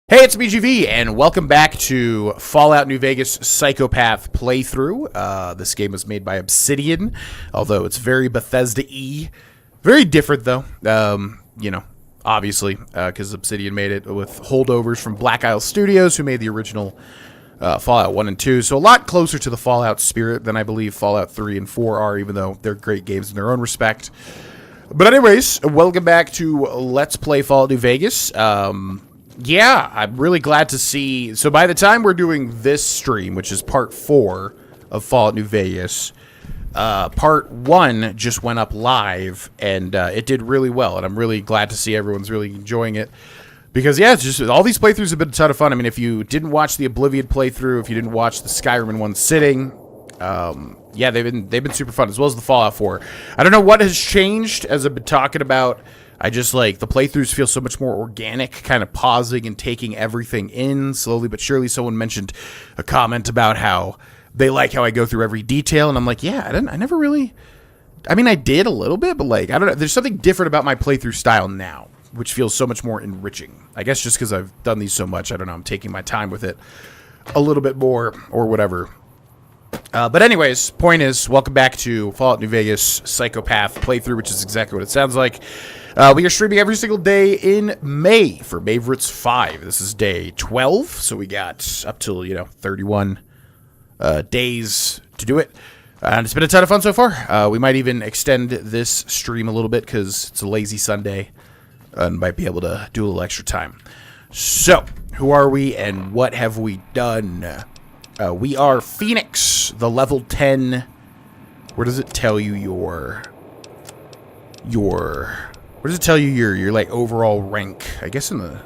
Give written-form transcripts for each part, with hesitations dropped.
Hey, it's BGV, and welcome back to Fallout New Vegas Psychopath playthrough. This game was made by Obsidian, although it's very Bethesda-y. Very different, though, obviously, because Obsidian made it with holdovers from Black Isle Studios, who made the original Fallout 1 and 2. So a lot closer to the Fallout spirit than I believe Fallout 3 and 4 are, even though they're great games in their own respect. But anyways, welcome back to Let's Play Fallout New Vegas. Yeah, I'm really glad to see. So by the time we're doing this stream, which is part 4 of Fallout New Vegas, part 1 just went up live, and it did really well. And I'm really glad to see everyone's really enjoying it. Because, yeah, it's just all these playthroughs have been a ton of fun. I mean, if you didn't watch the Oblivion playthrough, if you didn't watch the Skyrim in one sitting, yeah, they've been super fun, as well as the Fallout 4. I don't know what has changed, as I've been talking about. I just like the playthroughs feel so much more organic, kind of pausing and taking everything in slowly but surely. Someone mentioned a comment about how they like how I go through every detail, and I'm like, yeah, I never really. I mean, I did a little bit, but like, I don't know. There's something different about my playthrough style now, which feels so much more enriching. I guess just because I've done these so much, I don't know. I'm taking my time with it a little bit more, or whatever. But anyways, point is, welcome back to Fallout New Vegas Psychopath playthrough, which is exactly what it sounds like. We are streaming every single day in May for Favorites 5. This is day 12, so we got up till, 31 days to do it. And it's been a ton of fun so far. We might even extend this stream a little bit because it's a lazy Sunday and might be able to do a little extra time. So, who are we and what have we done? We are Phoenix, the level 10. Where does it tell you your where does it tell you your like overall rank? I guess in the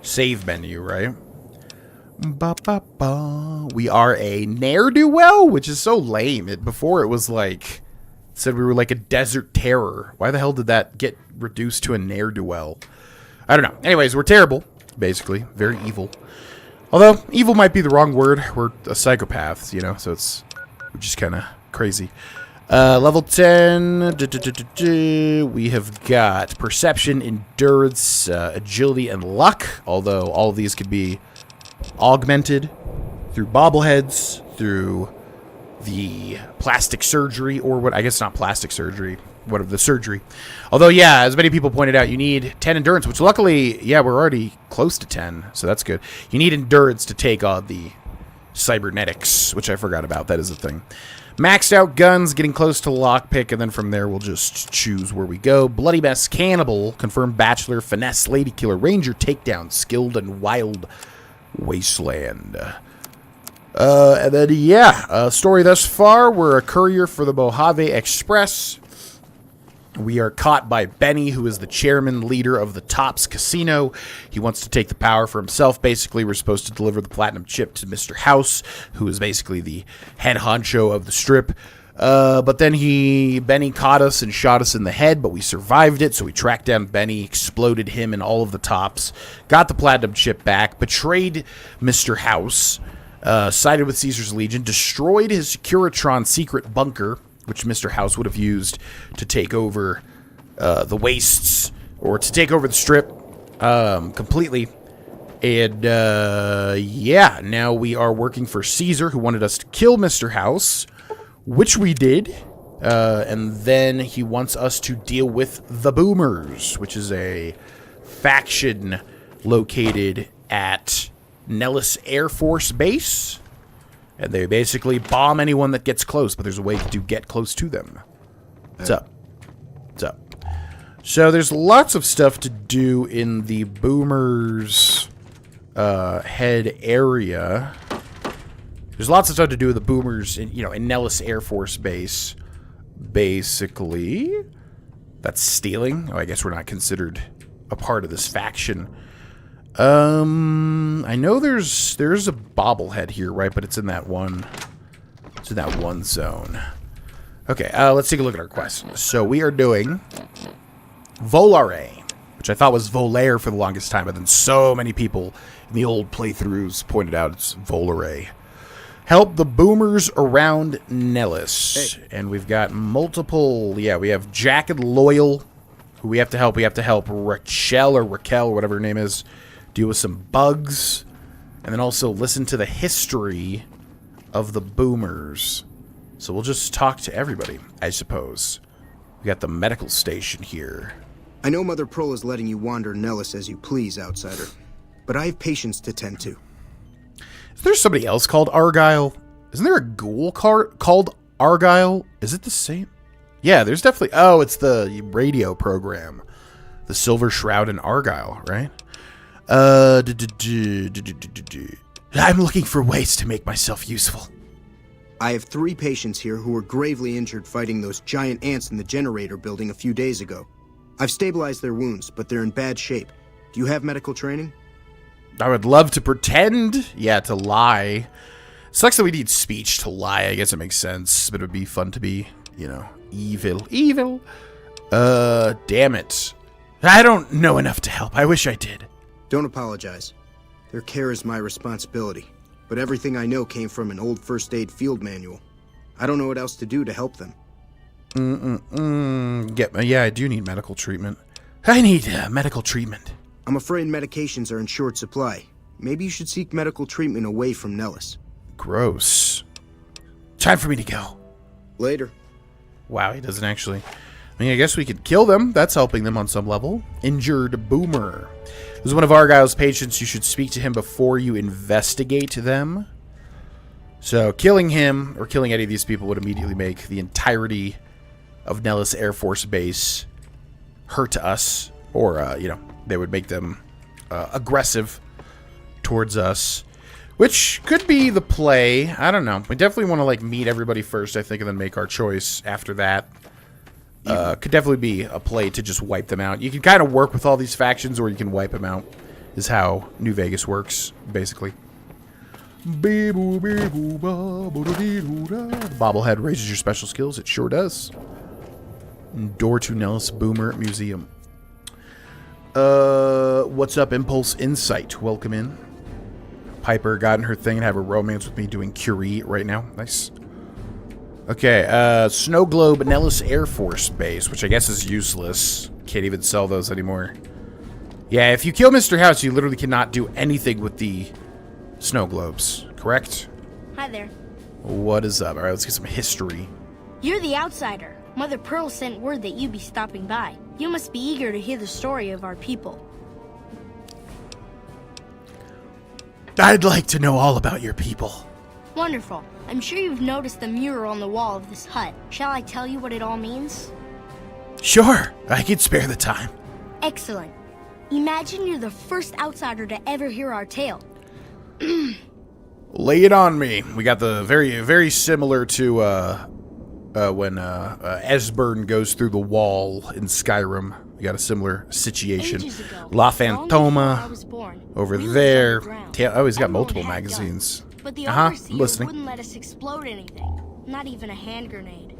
save menu, right? We are a ne'er-do-well, which is so lame. Before it was like, it said we were like a desert terror. Why the hell did that get reduced to a ne'er-do-well? I don't know. Anyways, we're terrible, basically. Very evil. Although, evil might be the wrong word. We're a psychopath, so we're just kind of crazy. Level 10, we have got Perception, Endurance, Agility, and Luck. Although, all of these could be augmented through bobbleheads, through the plastic surgery, or what, I guess not plastic surgery, whatever, the surgery. Although, yeah, as many people pointed out, you need 10 Endurance, which luckily, yeah, we're already close to 10, so that's good. You need Endurance to take on the cybernetics, which I forgot about. That is a thing. Maxed out guns, getting close to lockpick, and then from there we'll just choose where we go. Bloody Mess, Cannibal, Confirmed Bachelor, Finesse, Lady Killer, Ranger, Takedown, Skilled, and Wild Wasteland. And then, yeah, story thus far, we're a courier for the Mojave Express. We are caught by Benny, who is the chairman, leader of the Tops Casino. He wants to take the power for himself, basically. We're supposed to deliver the platinum chip to Mr. House, who is basically the head honcho of the strip. But then Benny caught us and shot us in the head, but we survived it, so we tracked down Benny, exploded him and all of the Tops, got the platinum chip back, betrayed Mr. House, sided with Caesar's Legion, destroyed his Securitron secret bunker, which Mr. House would have used to take over the wastes, or to take over the strip completely. And, yeah, now we are working for Caesar, who wanted us to kill Mr. House, which we did. And then he wants us to deal with the Boomers, which is a faction located at Nellis Air Force Base. And they basically bomb anyone that gets close, but there's a way to get close to them. What's up? What's up? So there's lots of stuff to do in the Boomers head area. There's lots of stuff to do with the Boomers in Nellis Air Force Base. Basically, that's stealing. Oh, I guess we're not considered a part of this faction. I know there's a bobblehead here, right? But it's in that one. It's in that one zone. Okay, let's take a look at our quest. So we are doing Volare, which I thought was Volaire for the longest time, but then so many people in the old playthroughs pointed out it's Volare. Help the Boomers around Nellis. Hey. And we've got multiple, yeah, we have Jack and Loyal, who we have to help. We have to help Raquel or whatever her name is, deal with some bugs, and then also listen to the history of the boomers. So we'll just talk to everybody, I suppose. We got the medical station here. I know Mother Pearl is letting you wander Nellis as you please, outsider, but I have patients to tend to. Is there somebody else called Argyle? Isn't there a ghoul called Argyle? Is it the same? Yeah, there's definitely... Oh, it's the radio program. The Silver Shroud in Argyle, right? I'm looking for ways to make myself useful. I have 3 patients here who were gravely injured fighting those giant ants in the generator building a few days ago. I've stabilized their wounds, but they're in bad shape. Do you have medical training? I would love to pretend. Yeah, to lie. Sucks that we need speech to lie. I guess it makes sense, but it would be fun to be, you know, evil. Evil. Damn it. I don't know enough to help. I wish I did. Don't apologize. Their care is my responsibility, but everything I know came from an old first aid field manual. I don't know what else to do to help them. Yeah, I do need medical treatment. I need medical treatment. I'm afraid medications are in short supply. Maybe you should seek medical treatment away from Nellis. Gross. Time for me to go. Later. Wow, he doesn't actually... I mean, I guess we could kill them. That's helping them on some level. Injured Boomer. This is one of Argyle's patients. You should speak to him before you investigate them. So, killing him, or killing any of these people, would immediately make the entirety of Nellis Air Force Base hurt to us. Or, you know, they would make them aggressive towards us. Which could be the play. I don't know. We definitely want to, like, meet everybody first, I think, and then make our choice after that. Could definitely be a play to just wipe them out. You can kind of work with all these factions, or you can wipe them out, is how New Vegas works, basically. Bobblehead raises your special skills. It sure does. Door to Nellis Boomer Museum. What's up, Impulse Insight? Welcome in. Piper got in her thing and have a romance with me doing Curie right now. Nice. Okay, Snow Globe Nellis Air Force Base, which I guess is useless. Can't even sell those anymore. Yeah, if you kill Mr. House, you literally cannot do anything with the snow globes, correct? Hi there. What is up? Alright, let's get some history. You're the outsider. Mother Pearl sent word that you'd be stopping by. You must be eager to hear the story of our people. I'd like to know all about your people. Wonderful. I'm sure you've noticed the mural on the wall of this hut. Shall I tell you what it all means? Sure, I could spare the time. Excellent. Imagine you're the first outsider to ever hear our tale. Lay it on me. We got the very similar to when Esbern goes through the wall in Skyrim. We got a similar situation. Ago, La Fantoma over there. Oh, he's got Everyone multiple had magazines. guns, but the I'm overseer listening. wouldn't let us explode anything. Not even a hand grenade.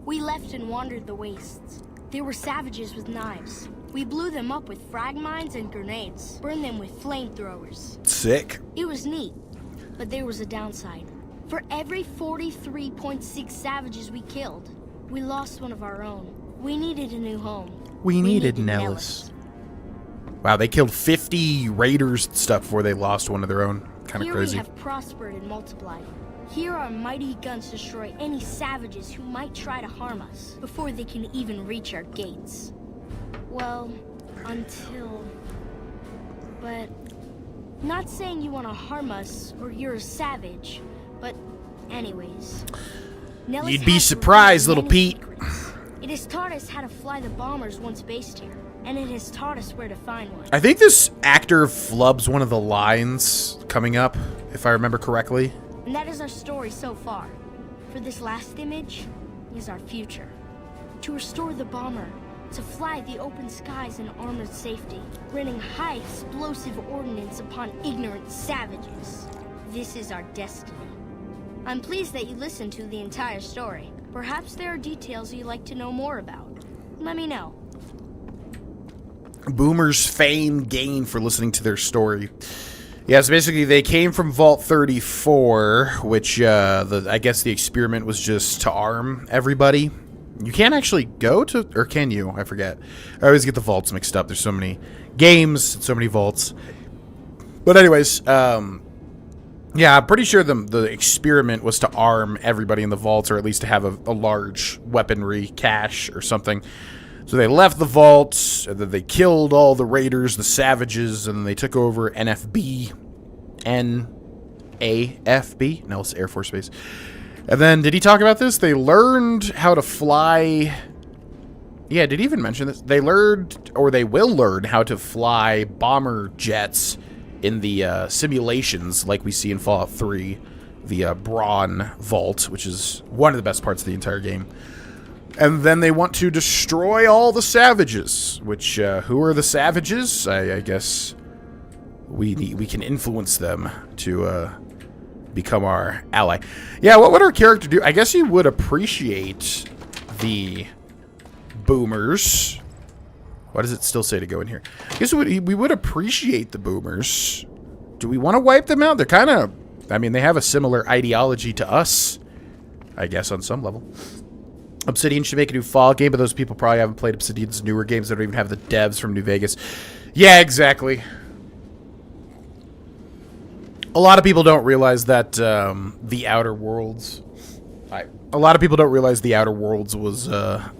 We left and wandered the wastes. There were savages with knives. We blew them up with frag mines and grenades, burned them with flamethrowers. Sick. It was neat, but there was a downside. For every 43.6 savages we killed, we lost one of our own. We needed a new home. We needed Nellis. Wow, they killed 50 raiders and stuff before they lost one of their own. Kind of crazy. Here we have prospered and multiplied. Here our mighty guns destroy any savages who might try to harm us before they can even reach our gates. Well, until... But... Not saying you want to harm us or you're a savage, but anyways... Nellis You'd be has surprised, revealed little many Pete. secrets. It has taught us how to fly the bombers once based here, and it has taught us where to find one. I think this actor flubs one of the lines coming up, if I remember correctly. And that is our story so far. For this last image is our future. To restore the bomber, to fly the open skies in armored safety, raining high explosive ordnance upon ignorant savages. This is our destiny. I'm pleased that you listened to the entire story. Perhaps there are details you'd like to know more about. Let me know. Boomers fame gain for listening to their story. Yeah, so basically they came from Vault 34, which I guess the experiment was just to arm everybody. You can't actually go to... Or can you? I forget. I always get the vaults mixed up. There's so many games, so many vaults. But anyways, yeah, I'm pretty sure the experiment was to arm everybody in the vaults, or at least to have a large weaponry cache or something. So they left the vaults, and then they killed all the raiders, the savages, and then they took over NFB. NAFB? No, it's Air Force Base. And then, did he talk about this? They learned how to fly... Yeah, did he even mention this? They learned, or they will learn, how to fly bomber jets in the simulations like we see in Fallout 3, the Brawn Vault, which is one of the best parts of the entire game. And then they want to destroy all the savages, which, who are the savages? I guess we can influence them to become our ally. Yeah, what would our character do? I guess he would appreciate the boomers. Why does it still say to go in here? I guess we would appreciate the boomers. Do we want to wipe them out? They're kind of... I mean, they have a similar ideology to us, I guess, on some level. Obsidian should make a new Fallout game, but those people probably haven't played Obsidian's newer games. They don't even have the devs from New Vegas. Yeah, exactly. A lot of people don't realize that The Outer Worlds... A lot of people don't realize The Outer Worlds was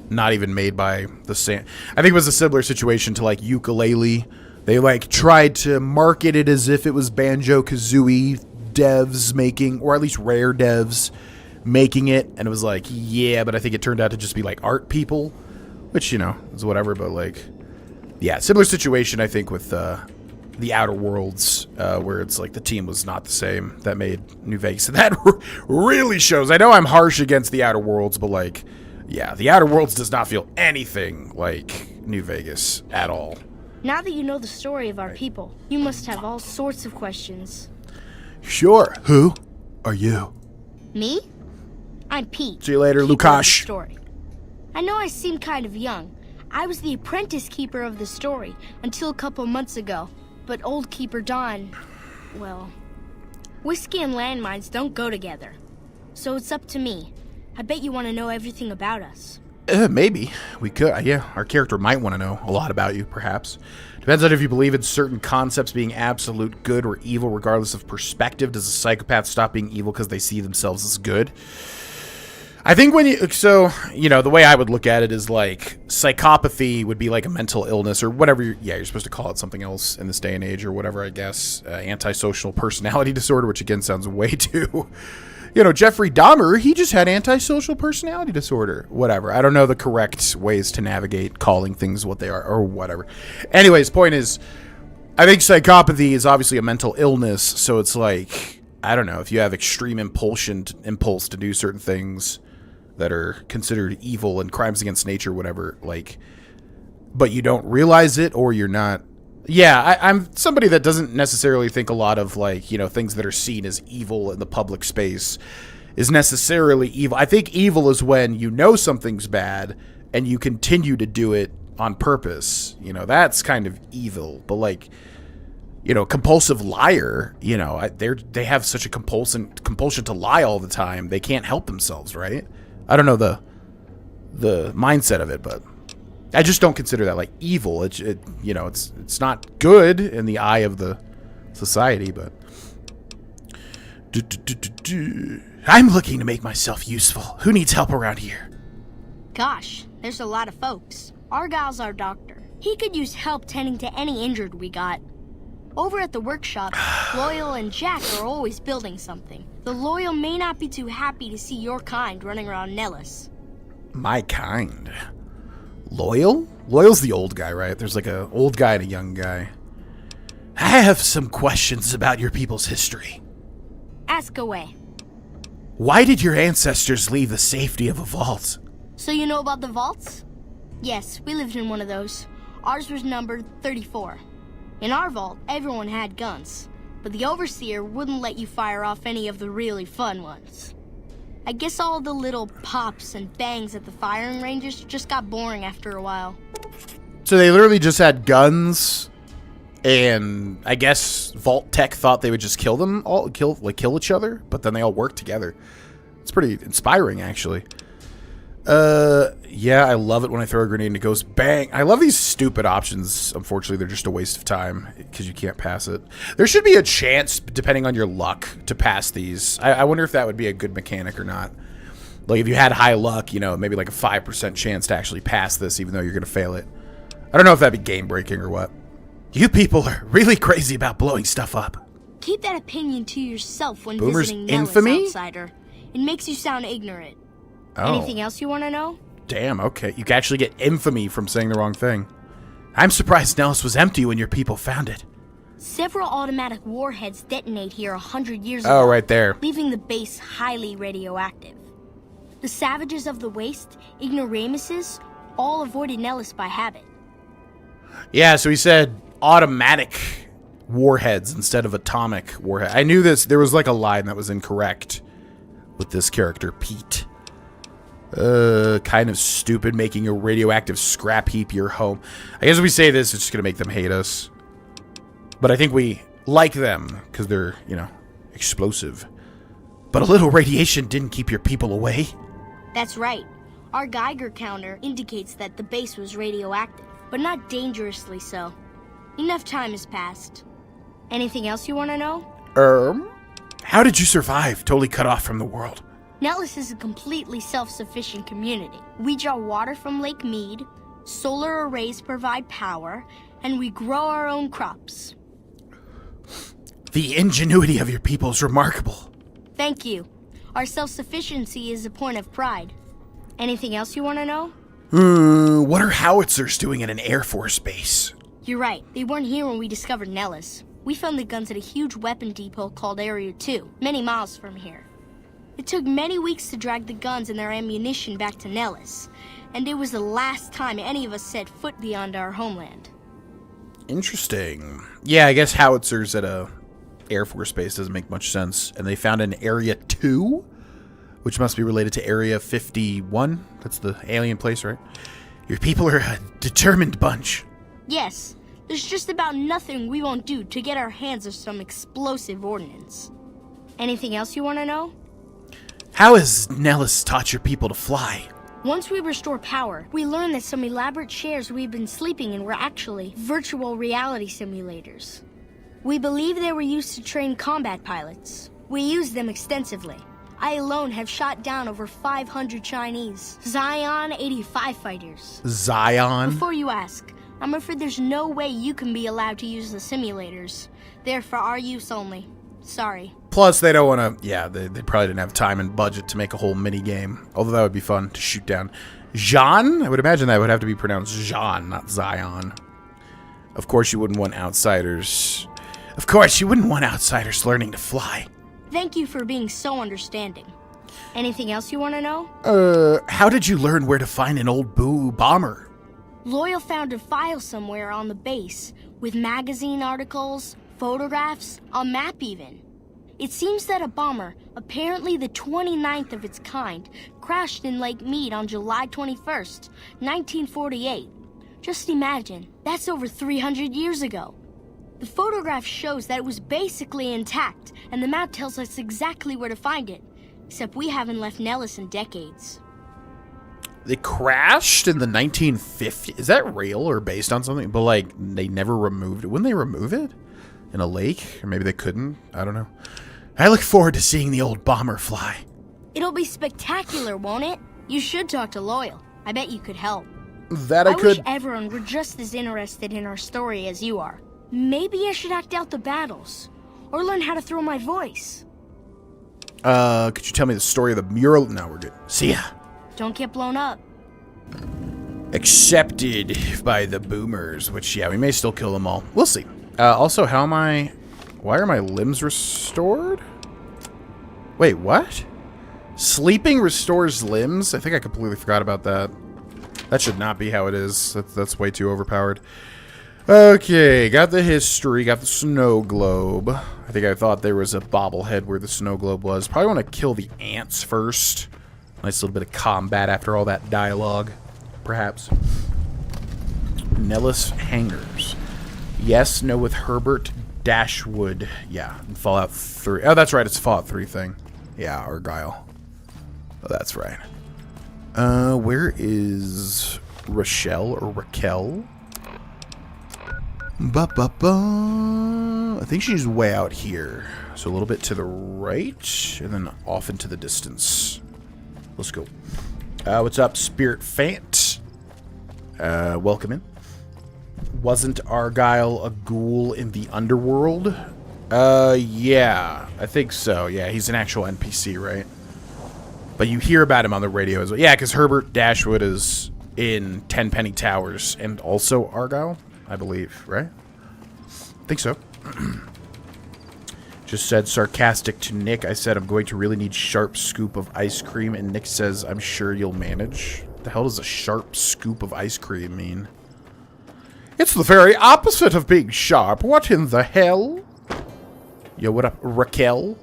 not even made by the same... I think it was a similar situation to, like, Yooka-Laylee. They, like, tried to market it as if it was Banjo-Kazooie devs making... Or at least Rare devs making it. And it was like, yeah, but I think it turned out to just be, like, art people. Which, you know, is whatever, but, like... Yeah, similar situation, I think, with... The Outer Worlds, where it's like the team was not the same that made New Vegas. And that really shows. I know I'm harsh against the Outer Worlds, but like, yeah, the Outer Worlds does not feel anything like New Vegas at all. Now that you know the story of our people, you must have all sorts of questions. Sure. Who are you? Me? I'm Pete. See you later, keeper of the Lukash. Story. I know I seem kind of young. I was the apprentice keeper of the story until a couple months ago. But old Keeper Don, well, whiskey and landmines don't go together. So it's up to me. I bet you want to know everything about us. Maybe. We could. Yeah, our character might want to know a lot about you, perhaps. Depends on if you believe in certain concepts being absolute good or evil, regardless of perspective. Does a psychopath stop being evil because they see themselves as good? I think when you... So, you know, the way I would look at it is like psychopathy would be like a mental illness or whatever. You're supposed to call it something else in this day and age or whatever, I guess. Antisocial personality disorder, which again sounds way too... You know, Jeffrey Dahmer, he just had antisocial personality disorder. Whatever. I don't know the correct ways to navigate calling things what they are or whatever. Anyways, point is, I think psychopathy is obviously a mental illness. So it's like, I don't know, if you have extreme impulse to do certain things that are considered evil and crimes against nature, whatever, like, but you don't realize it or you're not. Yeah, I'm somebody that doesn't necessarily think a lot of, like, you know, things that are seen as evil in the public space is necessarily evil. I think evil is when you know something's bad and you continue to do it on purpose. You know, that's kind of evil. But, like, you know, compulsive liar, you know, they have such a compulsion to lie all the time. They can't help themselves, right? I don't know the mindset of it, but I just don't consider that like evil. You know, it's not good in the eye of the society, but I'm looking to make myself useful. Who needs help around here? Gosh, there's a lot of folks. Argyle's our doctor. He could use help tending to any injured we got. Over at the workshop, Loyal and Jack are always building something. The Loyal may not be too happy to see your kind running around Nellis. My kind? Loyal? Loyal's the old guy, right? There's like a old guy and a young guy. I have some questions about your people's history. Ask away. Why did your ancestors leave the safety of a vault? So you know about the vaults? Yes, we lived in one of those. Ours was numbered 34. In our vault, everyone had guns, but the Overseer wouldn't let you fire off any of the really fun ones. I guess all the little pops and bangs at the firing ranges just got boring after a while. So they literally just had guns, and I guess Vault Tech thought they would just kill them all, kill each other, but then they all worked together. It's pretty inspiring, actually. Yeah, I love it when I throw a grenade and it goes bang. I love these stupid options. Unfortunately, they're just a waste of time because you can't pass it. There should be a chance, depending on your luck, to pass these. I wonder if that would be a good mechanic or not. Like, if you had high luck, you know, maybe like a 5% chance to actually pass this, even though you're going to fail it. I don't know if that'd be game-breaking or what. You people are really crazy about blowing stuff up. Keep that opinion to yourself when Boomer's visiting Nellis, infamy? outsider. It makes you sound ignorant. Oh. Anything else you want to know? Damn, okay. You can actually get infamy from saying the wrong thing. I'm surprised Nellis was empty when your people found it. Several automatic warheads detonate here 100 years ago. Oh, right there. Leaving the base highly radioactive. The savages of the waste, ignoramuses, all avoided Nellis by habit. Yeah, so he said automatic warheads instead of atomic warhead. I knew this. There was like a line that was incorrect with this character, Pete. Kind of stupid, making a radioactive scrap heap your home. I guess if we say this, it's just gonna make them hate us. But I think we like them because they're, you know, explosive. But a little radiation didn't keep your people away. That's right. Our Geiger counter indicates that the base was radioactive, but not dangerously so. Enough time has passed. Anything else you want to know? How did you survive, totally cut off from the world? Nellis is a completely self-sufficient community. We draw water from Lake Mead, solar arrays provide power, and we grow our own crops. The ingenuity of your people is remarkable. Thank you. Our self-sufficiency is a point of pride. Anything else you want to know? What are howitzers doing at an Air Force base? You're right. They weren't here when we discovered Nellis. We found the guns at a huge weapon depot called Area 2, many miles from here. It took many weeks to drag the guns and their ammunition back to Nellis, and it was the last time any of us set foot beyond our homeland. Interesting. Yeah, I guess howitzers at a Air Force base doesn't make much sense. And they found an Area 2, which must be related to Area 51. That's the alien place, right? Your people are a determined bunch. Yes, there's just about nothing we won't do to get our hands on some explosive ordnance. Anything else you want to know? How has Nellis taught your people to fly? Once we restore power, we learned that some elaborate chairs we've been sleeping in were actually virtual reality simulators. We believe they were used to train combat pilots. We used them extensively. I alone have shot down over 500 Chinese Zion 85 fighters. Zion? Before you ask, I'm afraid there's no way you can be allowed to use the simulators. They're for our use only. Sorry. Plus, they don't want to... Yeah, they probably didn't have time and budget to make a whole mini-game. Although that would be fun to shoot down. Jean? I would imagine that would have to be pronounced Jean, not Zion. Of course you wouldn't want outsiders... Of course, you wouldn't want outsiders learning to fly. Thank you for being so understanding. Anything else you want to know? How did you learn where to find an old bomber? Loyal found a file somewhere on the base, with magazine articles, photographs, a map even. It seems that a bomber, apparently the 29th of its kind, crashed in Lake Mead on July 21st, 1948. Just imagine, that's over 300 years ago. The photograph shows that it was basically intact, and the map tells us exactly where to find it. Except we haven't left Nellis in decades. They crashed in the 1950s. Is that real or based on something? But, like, they never removed it. Wouldn't they remove it? In a lake? Or maybe they couldn't? I don't know. I look forward to seeing the old bomber fly. It'll be spectacular, won't it? You should talk to Loyal. I bet you could help. That I could. wish everyone were just as interested in our story as you are. Maybe I should act out the battles, or learn how to throw my voice. Could you tell me the story of the mural? No, we're good. See ya. Don't get blown up. Accepted by the boomers, which, yeah, we may still kill them all. We'll see. Also, why are my limbs restored? Wait, what? Sleeping restores limbs? I think I completely forgot about that. That should not be how it is. That's way too overpowered. Okay, got the history, got the snow globe. I think I thought there was a bobblehead where the snow globe was. Probably want to kill the ants first. Nice little bit of combat after all that dialogue, perhaps. Nellis Hangars. Yes, no with Herbert Dashwood. Yeah, in Fallout 3. Oh, that's right, it's Fallout 3 thing. Yeah, Argyle. Oh, that's right. Where is Rochelle or Raquel? I think she's way out here. So a little bit to the right, and then off into the distance. Let's go. What's up, Spirit Fant? Welcome in. Wasn't Argyle a ghoul in the underworld? Yeah, I think so. Yeah, he's an actual NPC, right? But you hear about him on the radio as well. Yeah, because Herbert Dashwood is in Tenpenny Towers and also Argyle, I believe, right? I think so. Just said sarcastic to Nick. I said I'm going to really need sharp scoop of ice cream, and Nick says I'm sure you'll manage. The hell does a sharp scoop of ice cream mean? It's the very opposite of being sharp. What in the hell? Yo, what up, Raquel?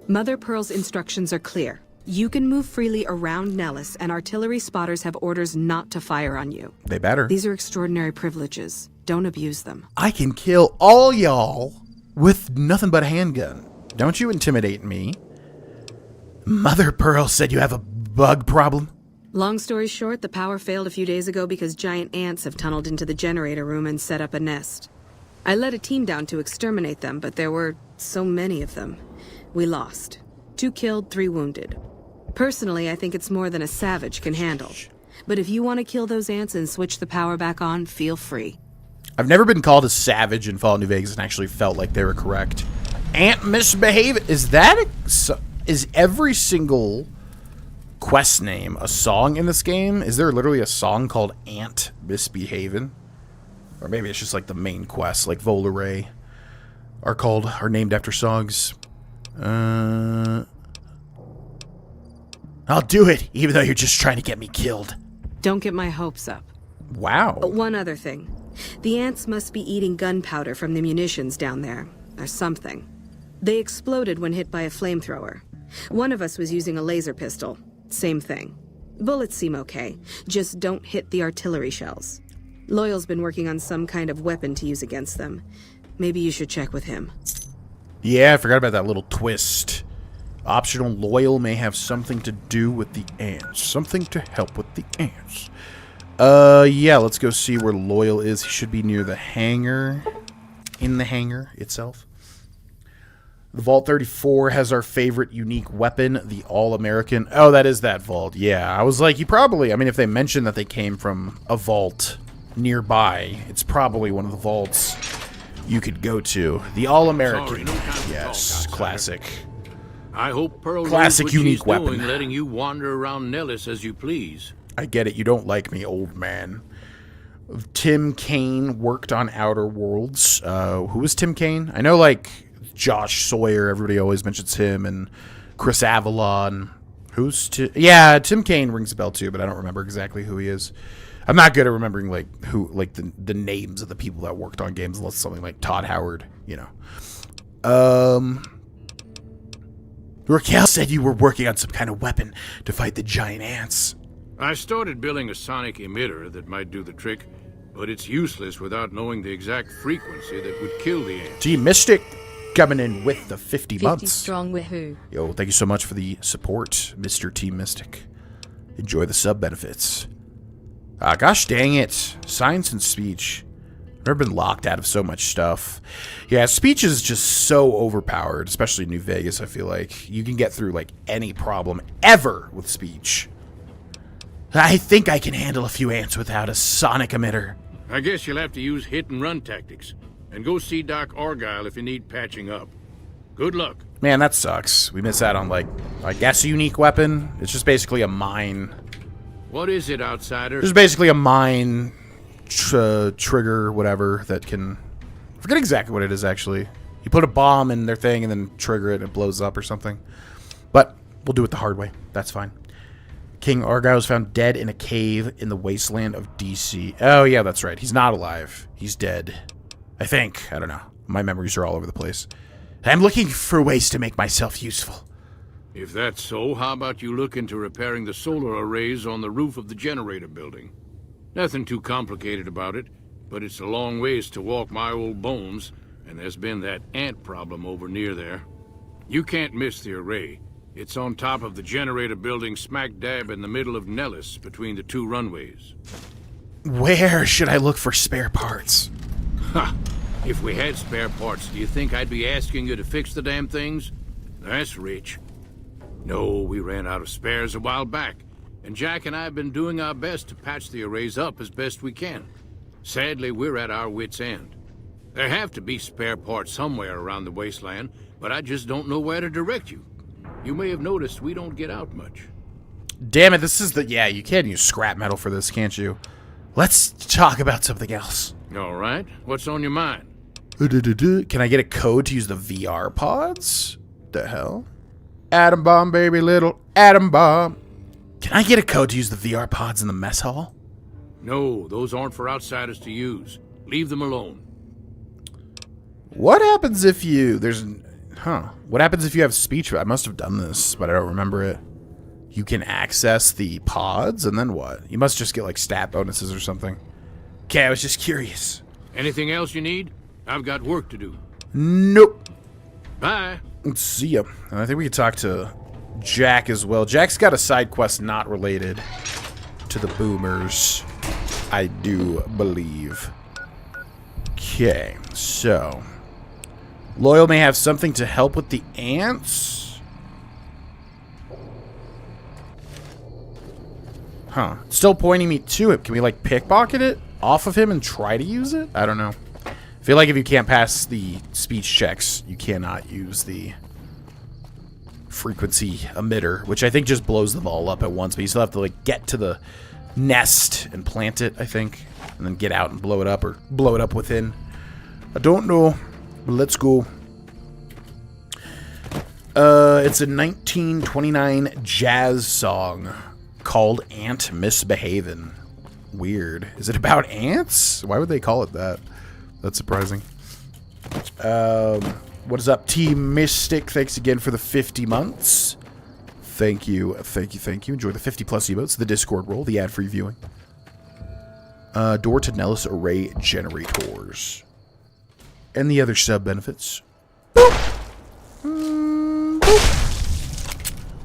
Mother Pearl's instructions are clear. You can move freely around Nellis, and artillery spotters have orders not to fire on you. They better. These are extraordinary privileges. Don't abuse them. I can kill all y'all with nothing but a handgun. Don't you intimidate me. Mother Pearl said you have a bug problem. Long story short, the power failed a few days ago because giant ants have tunneled into the generator room and set up a nest. I led a team down to exterminate them, but there were so many of them. We lost. 2 killed, 3 wounded. Personally, I think it's more than a savage can handle. But if you want to kill those ants and switch the power back on, feel free. I've never been called a savage in Fallout New Vegas and actually felt like they were correct. Ant misbehave. Is every single quest name a song in this game? Is there literally a song called Ant Misbehavin'? Or maybe it's just like the main quests, like Volaray, are named after songs. I'll do it, even though you're just trying to get me killed. Don't get my hopes up. Wow. One other thing. The ants must be eating gunpowder from the munitions down there, or something. They exploded when hit by a flamethrower. One of us was using a laser pistol. Same thing. Bullets seem okay. Just don't hit the artillery shells. Loyal's been working on some kind of weapon to use against them. Maybe you should check with him. Yeah, I forgot about that little twist. Optional Loyal may have something to do with the ants. Something to help with the ants. Yeah, let's go see where Loyal is. He should be near the hangar. In the hangar itself. The Vault 34 has our favorite unique weapon, the All-American. Oh, that is that vault. Yeah, I was like, you probably... I mean, if they mentioned that they came from a vault nearby, it's probably one of the vaults you could go to. The All-American. Yes, classic. I hope Pearl classic knows what unique she's weapon. Doing, letting you wander around Nellis as you please. I get it. You don't like me, old man. Tim Kaine worked on Outer Worlds. Who was Tim Kaine? I know, like, Josh Sawyer. Everybody always mentions him. And Chris Avalon. Who's yeah, Tim Kaine rings a bell too, but I don't remember exactly who he is. I'm not good at remembering, like, who, like, the names of the people that worked on games, unless something like Todd Howard, you know. Raquel said you were working on some kind of weapon to fight the giant ants. I started building a sonic emitter that might do the trick, but it's useless without knowing the exact frequency that would kill the ants. T Mystic coming in with the 50 months. 50 strong with who? Yo, thank you so much for the support, Mr. T Mystic. Enjoy the sub benefits. Gosh dang it. Science and speech. I've never been locked out of so much stuff. Yeah, speech is just so overpowered, especially in New Vegas, I feel like. You can get through, like, any problem ever with speech. I think I can handle a few ants without a sonic emitter. I guess you'll have to use hit-and-run tactics. And go see Doc Argyle if you need patching up. Good luck. Man, that sucks. We miss out on, like, I guess a unique weapon. It's just basically a mine. What is it, outsider? There's basically a mine trigger, whatever, that can... I forget exactly what it is, actually. You put a bomb in their thing and then trigger it and it blows up or something. But we'll do it the hard way. That's fine. King Argyle was found dead in a cave in the wasteland of DC. Oh, yeah, that's right. He's not alive. He's dead. I think. I don't know. My memories are all over the place. I'm looking for ways to make myself useful. If that's so, how about you look into repairing the solar arrays on the roof of the generator building? Nothing too complicated about it, but it's a long ways to walk my old bones, and there's been that ant problem over near there. You can't miss the array, It's on top of the generator building smack dab in the middle of Nellis between the two runways. Where should I look for spare parts? Ha! If we had spare parts, do you think I'd be asking you to fix the damn things? That's rich. No, we ran out of spares a while back, and Jack and I have been doing our best to patch the arrays up as best we can. Sadly, we're at our wits' end. There have to be spare parts somewhere around the wasteland, but I just don't know where to direct you. You may have noticed we don't get out much. Damn it, this is the... Yeah, you can use scrap metal for this, can't you? Let's talk about something else. All right, what's on your mind? Can I get a code to use the VR pods? The hell? Atom bomb, baby, little atom bomb. Can I get a code to use the VR pods in the mess hall? No, those aren't for outsiders to use. Leave them alone. What happens if you... What happens if you have speech? I must have done this, but I don't remember it. You can access the pods, and then what? You must just get, like, stat bonuses or something. Okay, I was just curious. Anything else you need? I've got work to do. Nope. Bye. Let's see ya. And I think we could talk to Jack as well. Jack's got a side quest not related to the boomers, I do believe. Okay, so... Loyal may have something to help with the ants? Huh. It's still pointing me to it. Can we, like, pickpocket it off of him and try to use it? I don't know. I feel like if you can't pass the speech checks, you cannot use the frequency emitter, which I think just blows them all up at once, but you still have to, like, get to the nest and plant it, I think, and then get out and blow it up, or blow it up within. I don't know. Let's go. It's a 1929 jazz song called Ant Misbehavin'. Weird. Is it about ants? Why would they call it that? That's surprising. What is up, Team Mystic? Thanks again for the 50 months. Thank you, thank you, thank you. Enjoy the 50 plus emotes, the Discord roll, the ad-free viewing. Door to Nellis Array Generators. And the other sub-benefits. Boop. Boop.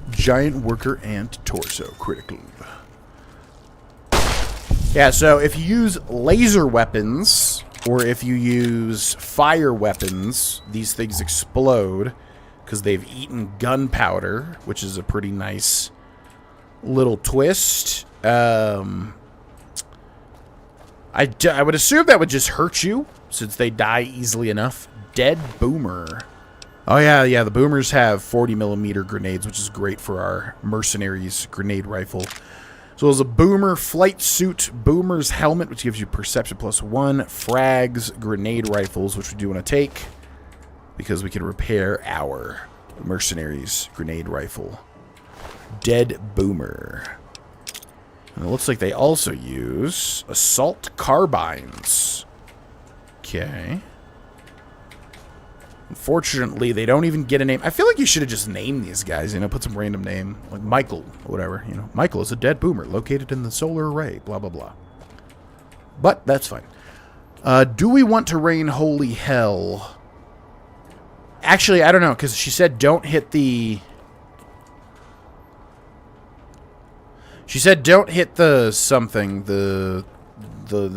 Giant worker ant torso critical. Yeah, so if you use laser weapons, or if you use fire weapons, these things explode because they've eaten gunpowder, which is a pretty nice little twist. I would assume that would just hurt you, since they die easily enough. Dead Boomer. Oh, yeah, the Boomers have 40mm grenades, which is great for our Mercenaries grenade rifle. So there's a Boomer flight suit, Boomer's helmet, which gives you perception +1, frags, grenade rifles, which we do want to take, because we can repair our Mercenaries grenade rifle. Dead Boomer. And it looks like they also use assault carbines. Okay. Unfortunately, they don't even get a name. I feel like you should have just named these guys, you know, put some random name, like Michael, or whatever, you know. Michael is a dead boomer located in the solar array, blah, blah, blah. But that's fine. Do we want to rain holy hell? Actually, I don't know, because she said don't hit the... She said don't hit the something, the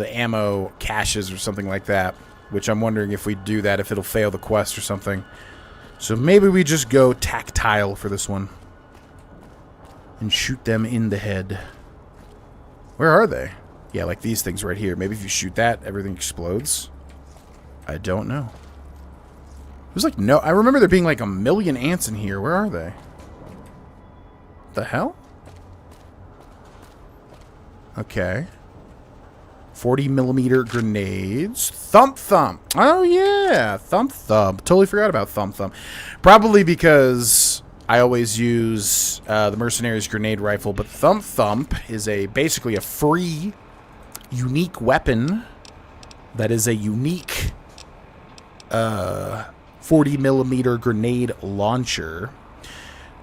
ammo caches or something like that. Which I'm wondering if we do that, if it'll fail the quest or something. So maybe we just go tactile for this one. And shoot them in the head. Where are they? Yeah, like these things right here. Maybe if you shoot that, everything explodes. I don't know. There's like no... I remember there being like 1,000,000 ants in here. Where are they? The hell? Okay. 40mm grenades. Thump Thump. Oh, yeah. Thump Thump. Totally forgot about Thump Thump. Probably because I always use the Mercenaries grenade rifle, but Thump Thump is basically a free, unique weapon that is a unique 40mm grenade launcher.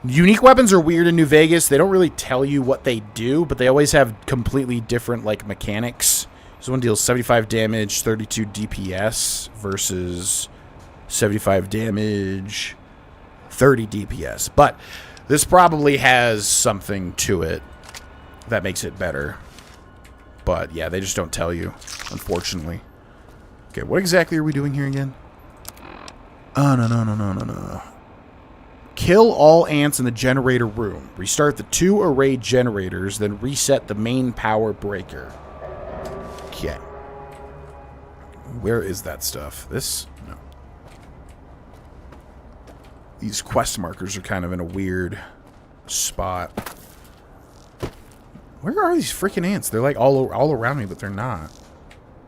Unique weapons are weird in New Vegas. They don't really tell you what they do, but they always have completely different, like, mechanics. This one deals 75 damage, 32 DPS versus 75 damage, 30 DPS. But This probably has something to it that makes it better. But, yeah, they just don't tell you, unfortunately. Okay, what exactly are we doing here again? Oh, no. Kill all ants in the generator room. Restart the 2 array generators, then reset the main power breaker. Okay. Where is that stuff? This? No. These quest markers are kind of in a weird spot. Where are these freaking ants? They're like all around me, but they're not.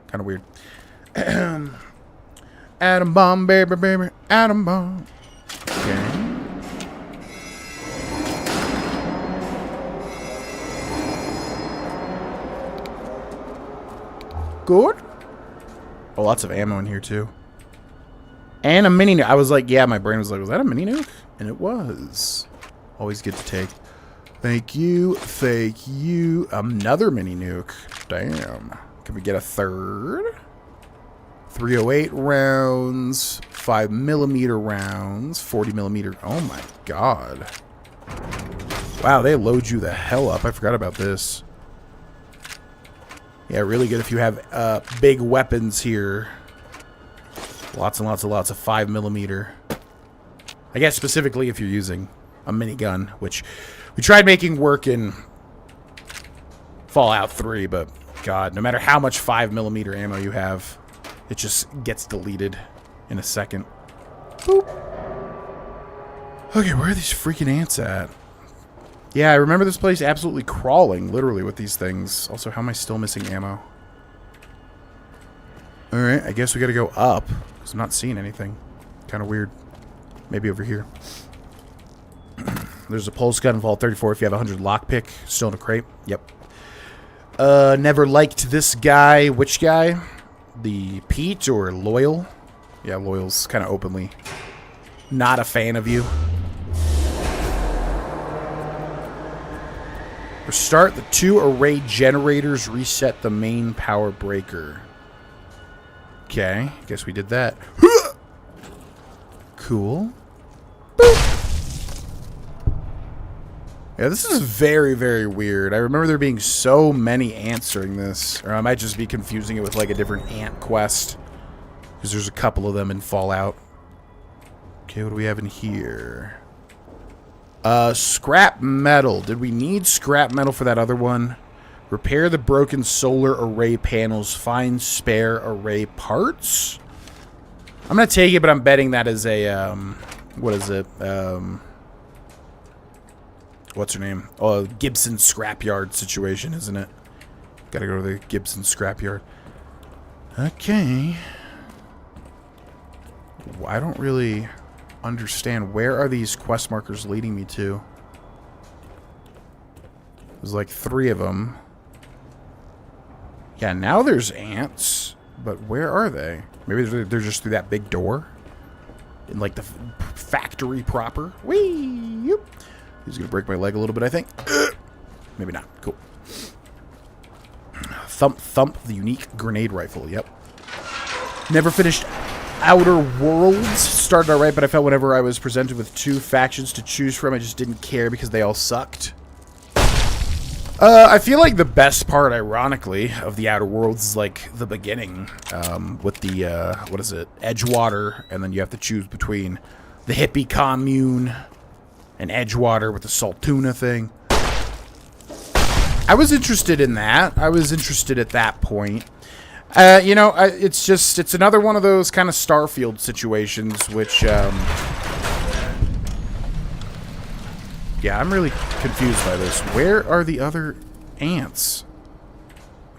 Kind of weird. Atom bomb, baby, baby. Atom bomb. Okay. Good. Oh, lots of ammo in here, too. And a mini nuke. I was like, yeah, my brain was like, was that a mini nuke? And it was. Always good to take. Thank you. Thank you. Another mini nuke. Damn. Can we get a third? 308 rounds. 5mm rounds. 40mm. Oh, my God. Wow, they load you the hell up. I forgot about this. Yeah, really good if you have big weapons here. Lots and lots of 5mm. I guess specifically if you're using a minigun, which we tried making work in Fallout 3, but God, no matter how much 5mm ammo you have, it just gets deleted in a second. Boop. Okay, where are these freaking ants at? Yeah, I remember this place absolutely crawling, literally, with these things. Also, how am I still missing ammo? Alright, I guess we gotta go up, because I'm not seeing anything. Kind of weird. Maybe over here. There's a pulse gun in Vault 34 if you have 100 lockpick. Still in a crate. Yep. Never liked this guy. Which guy? The Pete or Loyal? Yeah, Loyal's kind of openly not a fan of you. Restart the 2 array generators, reset the main power breaker. Okay, guess we did that. Cool. Boop. Yeah, this is very, very weird. I remember there being so many ants during this. Or I might just be confusing it with like a different ant quest. Because there's a couple of them in Fallout. Okay, what do we have in here? Scrap metal. Did we need scrap metal for that other one? Repair the broken solar array panels. Find spare array parts. I'm gonna take it, but I'm betting that is a what is it? What's her name? Oh, Gibson scrapyard situation, isn't it? Gotta go to the Gibson scrapyard. Okay. I don't really understand. Where are these quest markers leading me to? There's like 3 of them. Yeah, now there's ants. But where are they? Maybe they're just through that big door? In like the factory proper? Whee! Yep. He's gonna break my leg a little bit, I think. Maybe not. Cool. Thump, thump, the unique grenade rifle. Yep. Never finished Outer Worlds. Started alright, but I felt whenever I was presented with 2 factions to choose from, I just didn't care because they all sucked. I feel like the best part, ironically, of the Outer Worlds is like the beginning, with the, what is it, Edgewater, and then you have to choose between the hippie commune and Edgewater with the Saltuna thing. I was interested in that. I was interested at that point. You know, it's another one of those kind of Starfield situations, which, yeah, I'm really confused by this. Where are the other ants?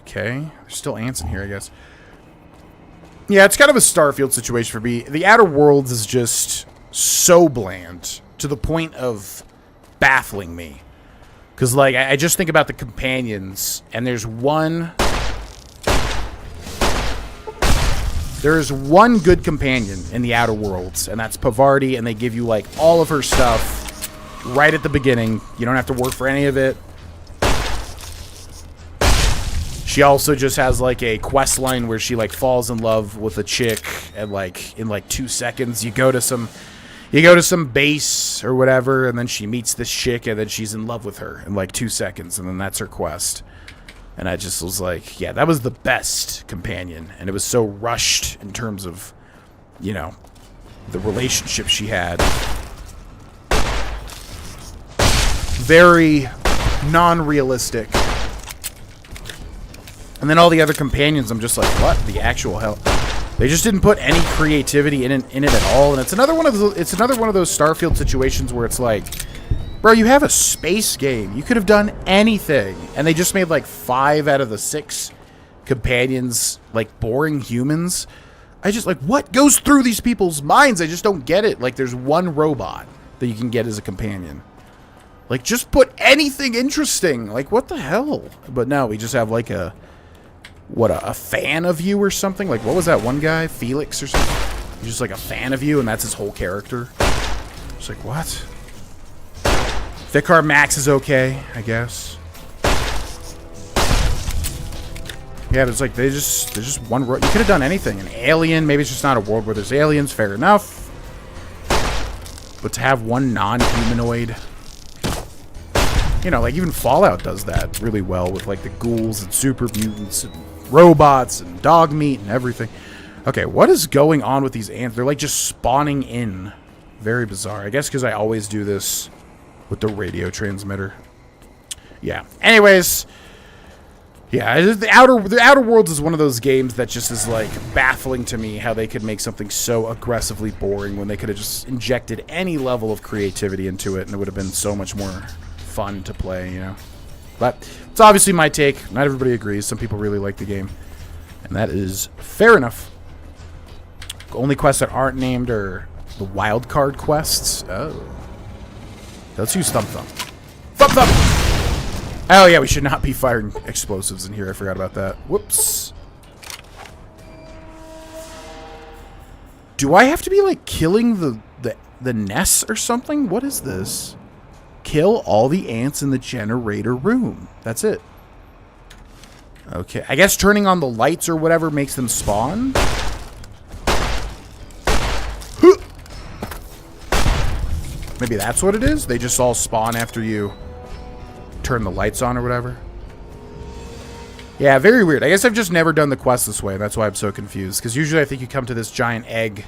Okay, there's still ants in here, I guess. Yeah, it's kind of a Starfield situation for me. The Outer Worlds is just so bland to the point of baffling me. Because, like, I just think about the companions, and there's one... There is one good companion in the Outer Worlds, and that's Pavardi, and they give you, like, all of her stuff right at the beginning. You don't have to work for any of it. She also just has, like, a quest line where she, like, falls in love with a chick, and, like, in, like, 2 seconds, you go to some You go to some base or whatever, and then she meets this chick, and then she's in love with her in like 2 seconds, and then that's her quest. And I just was like, yeah, that was the best companion. And it was so rushed in terms of, you know, the relationship she had. Very non-realistic. And then all the other companions, I'm just like, what the actual hell? They just didn't put any creativity in it at all. And it's another one of those Starfield situations where it's like, bro, you have a space game. You could have done anything. And they just made like 5 out of the 6 companions like boring humans. I just like, what goes through these people's minds? I just don't get it. Like, there's one robot that you can get as a companion. Like, just put anything interesting. Like, what the hell? But no, we just have like a fan of you or something? Like, what was that one guy? Felix or something? He's just like a fan of you, and that's his whole character. It's like, what? Vicar Max is okay, I guess. Yeah, there's like, there's just one... You could have done anything. An alien, maybe it's just not a world where there's aliens, fair enough. But to have one non-humanoid... You know, like, even Fallout does that really well with, like, the ghouls and super mutants and robots and dog meat and everything. Okay, what is going on with these ants? They're, like, just spawning in. Very bizarre. I guess because I always do this with the radio transmitter. Yeah. Anyways... Yeah, the Outer Worlds is one of those games that just is, like, baffling to me how they could make something so aggressively boring when they could have just injected any level of creativity into it and it would have been so much more fun to play, you know? But it's obviously my take. Not everybody agrees. Some people really like the game. And that is fair enough. The only quests that aren't named are the wildcard quests. Oh. Let's use Thump Thump. Thump Thump! Oh, yeah, we should not be firing explosives in here. I forgot about that. Whoops. Do I have to be, like, killing the nests or something? What is this? Kill all the ants in the generator room. That's it. Okay. I guess turning on the lights or whatever makes them spawn. Maybe that's what it is? They just all spawn after you... turn the lights on or whatever. Yeah, very weird. I guess I've just never done the quest this way. That's why I'm so confused. Because usually I think you come to this giant egg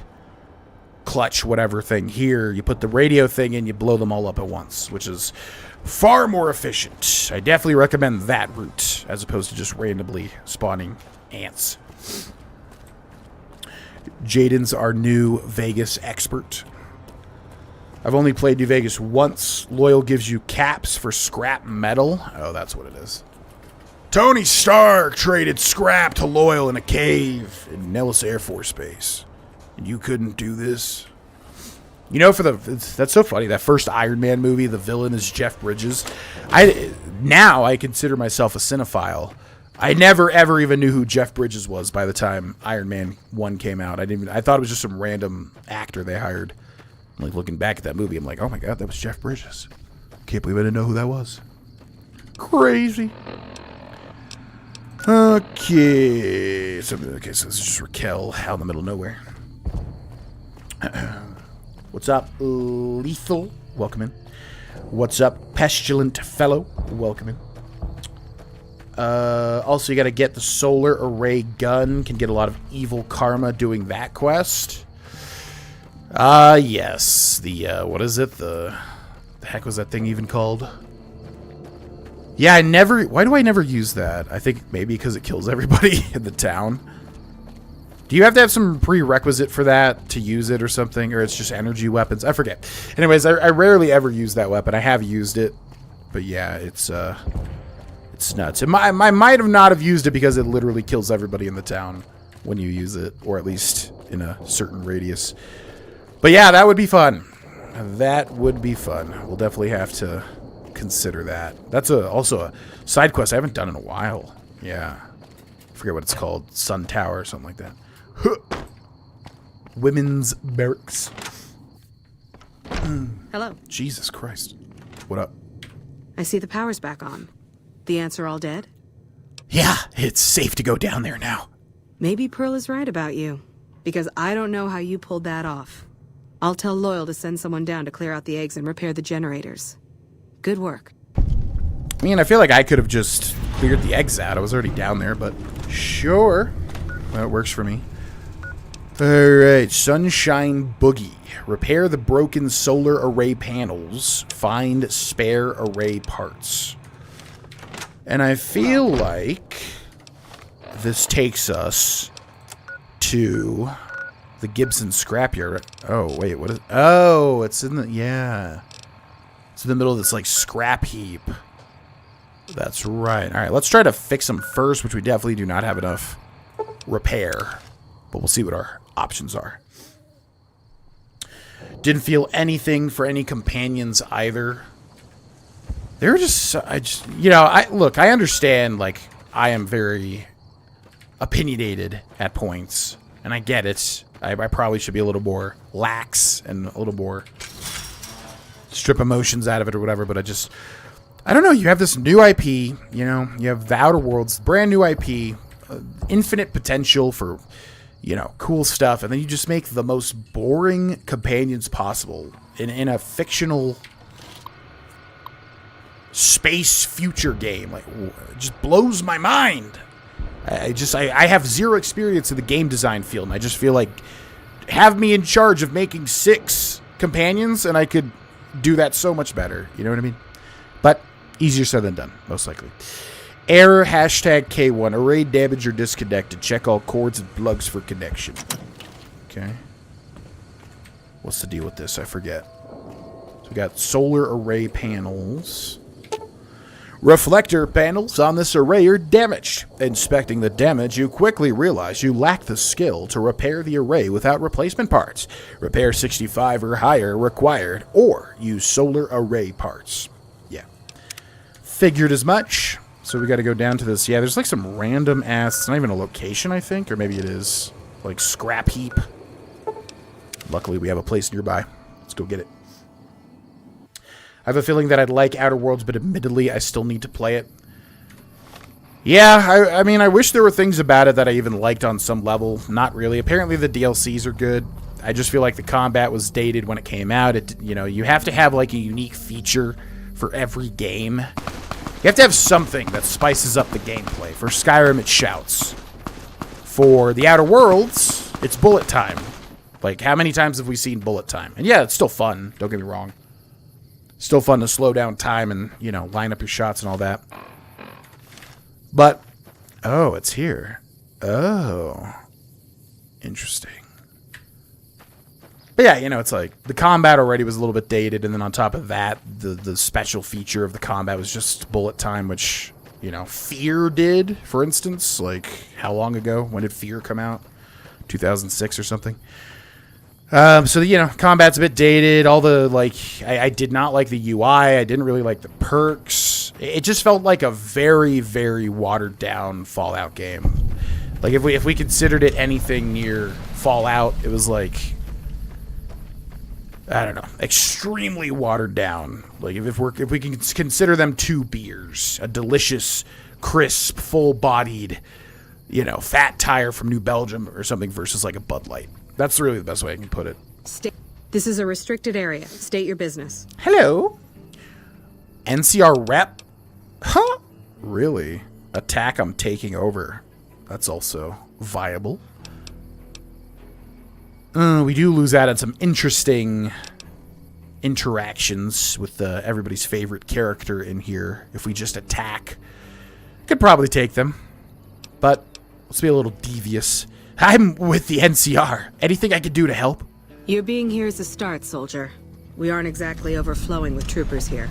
clutch whatever thing here. You put the radio thing in, you blow them all up at once, which is far more efficient. I definitely recommend that route as opposed to just randomly spawning ants. Jaden's our new Vegas expert. I've only played New Vegas once. Loyal gives you caps for scrap metal. Oh, that's what it is. Tony Stark traded scrap to Loyal in a cave in Nellis Air Force Base. And you couldn't do this? You know, that's so funny. That first Iron Man movie, the villain is Jeff Bridges. Now I consider myself a cinephile. I never, ever even knew who Jeff Bridges was by the time Iron Man 1 came out. I thought it was just some random actor they hired. Like, looking back at that movie, I'm like, oh my god, that was Jeff Bridges. Can't believe I didn't know who that was. Crazy. Okay. So this is just Raquel out in the middle of nowhere. What's up, Lethal? Welcome in. What's up, Pestilent Fellow? Welcome in. Also, you gotta get the solar array gun. Can get a lot of evil karma doing that quest. Yes. The, what is it? The heck was that thing even called? Yeah, why do I never use that? I think maybe because it kills everybody in the town. Do you have to have some prerequisite for that to use it or something? Or it's just energy weapons? I forget. Anyways, I rarely ever use that weapon. I have used it. But yeah, it's nuts. I might have not have used it because it literally kills everybody in the town when you use it. Or at least in a certain radius. But yeah, that would be fun. That would be fun. We'll definitely have to consider that. That's also a side quest I haven't done in a while. Yeah. I forget what it's called. Sun Tower or something like that. Women's barracks. Hello. Jesus Christ. What up? I see the power's back on. The ants are all dead? Yeah, it's safe to go down there now. Maybe Pearl is right about you. Because I don't know how you pulled that off. I'll tell Loyal to send someone down to clear out the eggs and repair the generators. Good work. I mean, I feel like I could have just cleared the eggs out. I was already down there, but sure. That works for me. Alright, Sunshine Boogie. Repair the broken solar array panels. Find spare array parts. And I feel like this takes us to the Gibson scrapyard. Oh, wait, what is... Oh, it's in the... Yeah. It's in the middle of this, like, scrap heap. That's right. All right, let's try to fix them first, which we definitely do not have enough repair. But we'll see what our options are. Didn't feel anything for any companions either. They were just... you know, look, I understand, like, I am very opinionated at points. And I get it. I probably should be a little more lax and a little more strip emotions out of it or whatever, but I don't know, you have this new IP, you know, you have The Outer Worlds, brand new IP, infinite potential for, you know, cool stuff, and then you just make the most boring companions possible in a fictional space future game. Like, it just blows my mind. I have zero experience in the game design field, and I just feel like, have me in charge of making 6 companions, and I could do that so much better. You know what I mean? But easier said than done, most likely. Error hashtag K1. Array damaged or disconnected. Check all cords and plugs for connection. Okay. What's the deal with this? I forget. So we got solar array panels. Reflector panels on this array are damaged. Inspecting the damage, you quickly realize you lack the skill to repair the array without replacement parts. Repair 65 or higher required, or use solar array parts. Yeah. Figured as much. So we got to go down to this. Yeah, there's like some random ass... It's not even a location, I think, or maybe it is. Like scrap heap. Luckily, we have a place nearby. Let's go get it. I have a feeling that I'd like Outer Worlds, but admittedly, I still need to play it. Yeah, I mean, I wish there were things about it that I even liked on some level. Not really. Apparently, the DLCs are good. I just feel like the combat was dated when it came out. It, you know, you have to have, like, a unique feature for every game. You have to have something that spices up the gameplay. For Skyrim, it shouts. For the Outer Worlds, it's bullet time. Like, how many times have we seen bullet time? And yeah, it's still fun. Don't get me wrong. Still fun to slow down time and, you know, line up your shots and all that. But, oh, it's here. Oh. Interesting. But yeah, you know, it's like, the combat already was a little bit dated, and then on top of that, the special feature of the combat was just bullet time, which, you know, Fear did, for instance. Like, how long ago? When did Fear come out? 2006 or something? So, you know, combat's a bit dated. All the, like, I did not like the UI. I didn't really like the perks. It just felt like a very, very watered-down Fallout game. Like, if we considered it anything near Fallout, it was like, I don't know, extremely watered down. Like, if we can consider them 2 beers, a delicious, crisp, full-bodied, you know, fat tire from New Belgium or something versus, like, a Bud Light. That's really the best way I can put it. This is a restricted area. State your business. Hello. NCR rep? Huh? Really? Attack, I'm taking over. That's also viable. We do lose out on some interesting interactions with everybody's favorite character in here. If we just attack, could probably take them. But let's be a little devious. I'm with the NCR. Anything I could do to help? Your being here is a start, soldier. We aren't exactly overflowing with troopers here.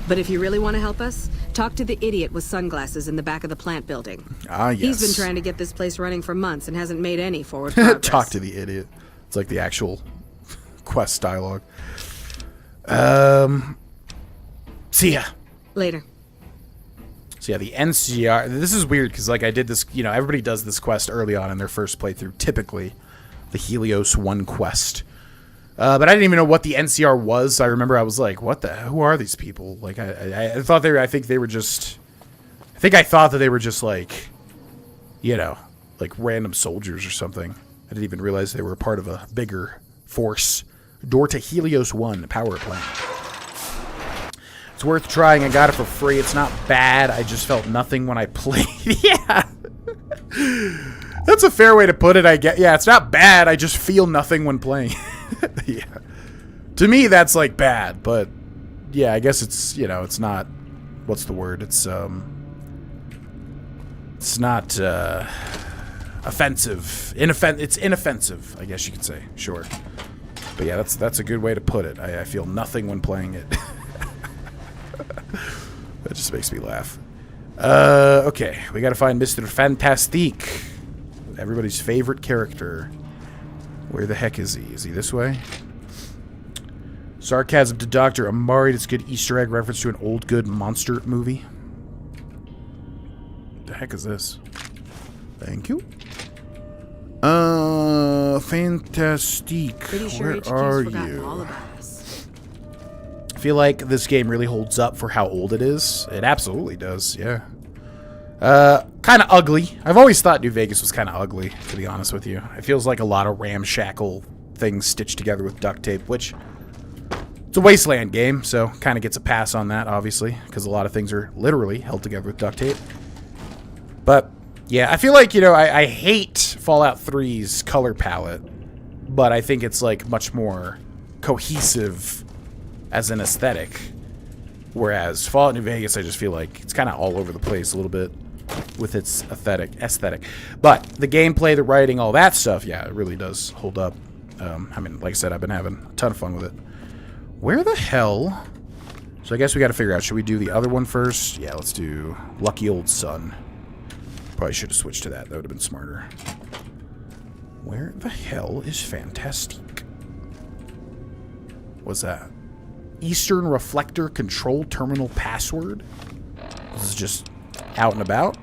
But if you really want to help us, talk to the idiot with sunglasses in the back of the plant building. Ah, yes. He's been trying to get this place running for months and hasn't made any forward progress. Talk to the idiot. It's like the actual quest dialogue. See ya. Later. So yeah, the NCR... This is weird, because like I did this... You know, everybody does this quest early on in their first playthrough. Typically, the Helios 1 quest. But I didn't even know what the NCR was. I remember I was like, what the... Who are these people? Like, I thought they were... I think they were just... I think I thought that they were just like... You know, like random soldiers or something. I didn't even realize they were part of a bigger force Door to Helios 1 power plant. It's worth trying. I got it for free. It's not bad. I just felt nothing when I played. Yeah. That's a fair way to put it, I guess. Yeah, it's not bad. I just feel nothing when playing. Yeah. To me, that's like bad, but yeah, I guess it's, you know, it's not, what's the word? It's not offensive. It's inoffensive, I guess you could say. Sure. But yeah, that's a good way to put it. I feel nothing when playing it. That just makes me laugh. Okay, we gotta find Mr. Fantastique. Everybody's favorite character. Where the heck is he? Is he this way? Sarcasm to Dr. Amari. It's a good Easter egg reference to an old good monster movie. What the heck is this? Thank you. Fantastique. Pretty sure Where HQ's are forgotten you? all about us. I feel like this game really holds up for how old it is. It absolutely does, yeah. Kind of ugly. I've always thought New Vegas was kind of ugly, to be honest with you. It feels like a lot of ramshackle things stitched together with duct tape, which it's a Wasteland game, so kind of gets a pass on that, obviously, because a lot of things are literally held together with duct tape. But yeah, I feel like, you know, I hate Fallout 3's color palette, but I think it's like much more cohesive as an aesthetic. Whereas Fallout New Vegas, I just feel like it's kind of all over the place a little bit with its aesthetic. But the gameplay, the writing, all that stuff, yeah, it really does hold up. I mean, like I said, I've been having a ton of fun with it. Where the hell? So I guess we got to figure out, should we do the other one first? Yeah, let's do Lucky Old Sun. Probably should have switched to that. That would have been smarter. Where the hell is Fantastique? What's that? Eastern Reflector Control Terminal Password. This is just out and about.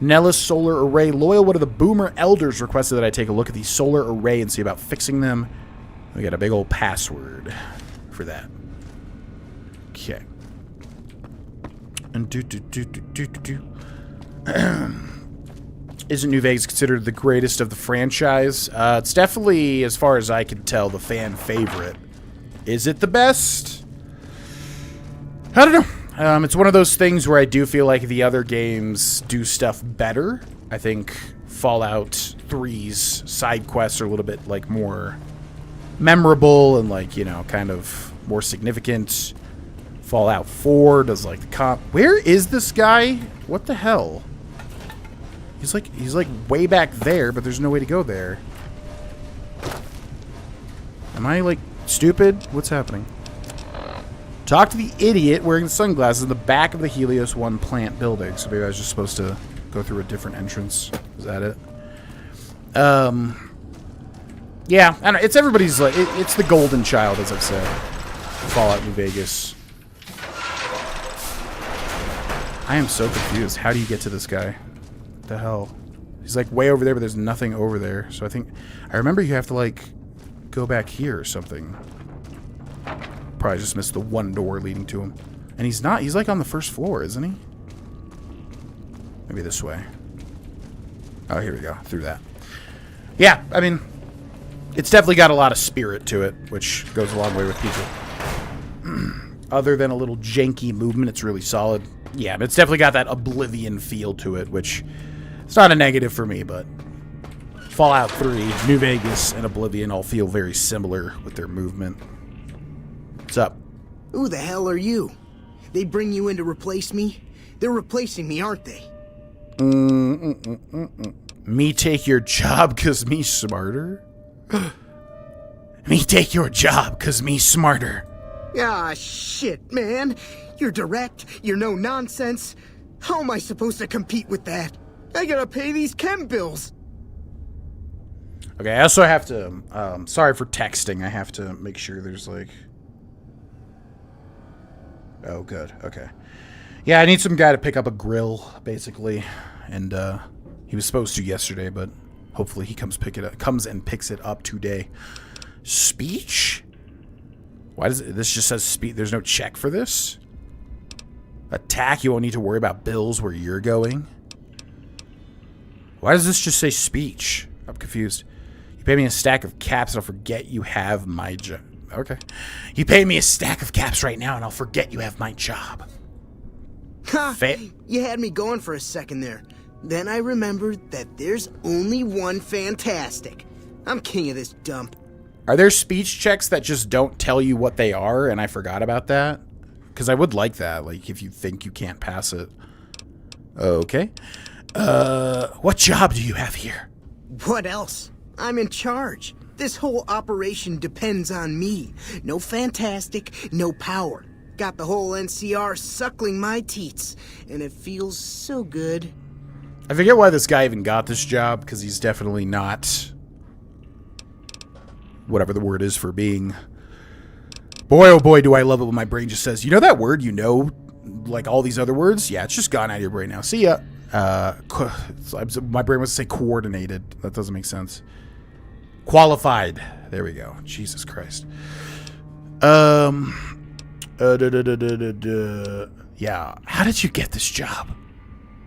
Nellis Solar Array Loyal. One of the Boomer Elders requested that I take a look at the solar array and see about fixing them. We got a big old password for that. Okay. And Isn't New Vegas considered the greatest of the franchise? It's definitely, as far as I can tell, the fan favorite. Is it the best? I don't know. It's one of those things where I do feel like the other games do stuff better. I think Fallout 3's side quests are a little bit like more memorable and like, you know, kind of more significant. Fallout 4 does like the comp. Where is this guy? What the hell? He's like way back there, but there's no way to go there. Am I like stupid? What's happening? Talk to the idiot wearing the sunglasses in the back of the Helios 1 plant building. So maybe I was just supposed to go through a different entrance. Is that it? Yeah, I don't know. It's everybody's like it's the golden child, as I've said. Fallout New Vegas. I am so confused. How do you get to this guy? What the hell? He's like way over there, but there's nothing over there. So I remember you have to like go back here or something. Probably just missed the one door leading to him. And he's like on the first floor, isn't he? Maybe this way. Oh, here we go. Through that. Yeah, I mean, it's definitely got a lot of spirit to it, which goes a long way with people. Other than a little janky movement, it's really solid. Yeah, but it's definitely got that Oblivion feel to it, which it's not a negative for me, but Fallout 3, New Vegas, and Oblivion all feel very similar with their movement. What's up? Who the hell are you? They bring you in to replace me? They're replacing me, aren't they? Me take your job cause me smarter? Me take your job cause me smarter. Ah, shit, man. You're direct, you're no nonsense. How am I supposed to compete with that? I gotta pay these chem bills. Okay, I also have to, sorry for texting. I have to make sure there's like... Oh, good. Okay. Yeah, I need some guy to pick up a grill, basically. And, he was supposed to yesterday, but hopefully he comes and picks it up today. Speech? Why does this just says speech? There's no check for this? Attack, you won't need to worry about bills where you're going. Why does this just say speech? I'm confused. You pay me a stack of caps and I'll forget you have my job. Okay. You pay me a stack of caps right now and I'll forget you have my job. Ha! You had me going for a second there. Then I remembered that there's only one Fantastic. I'm king of this dump. Are there speech checks that just don't tell you what they are and I forgot about that? Because I would like that, like if you think you can't pass it. Okay. What job do you have here? What else? I'm in charge. This whole operation depends on me. No Fantastic, no power. Got the whole NCR suckling my teats, and it feels so good. I forget why this guy even got this job, because he's definitely not whatever the word is for being. Boy, oh boy, do I love it when my brain just says, you know that word you know, like all these other words? Yeah, it's just gone out of your brain now. See ya. My brain wants to say coordinated. That doesn't make sense. Qualified. There we go. Jesus Christ. Yeah. How did you get this job?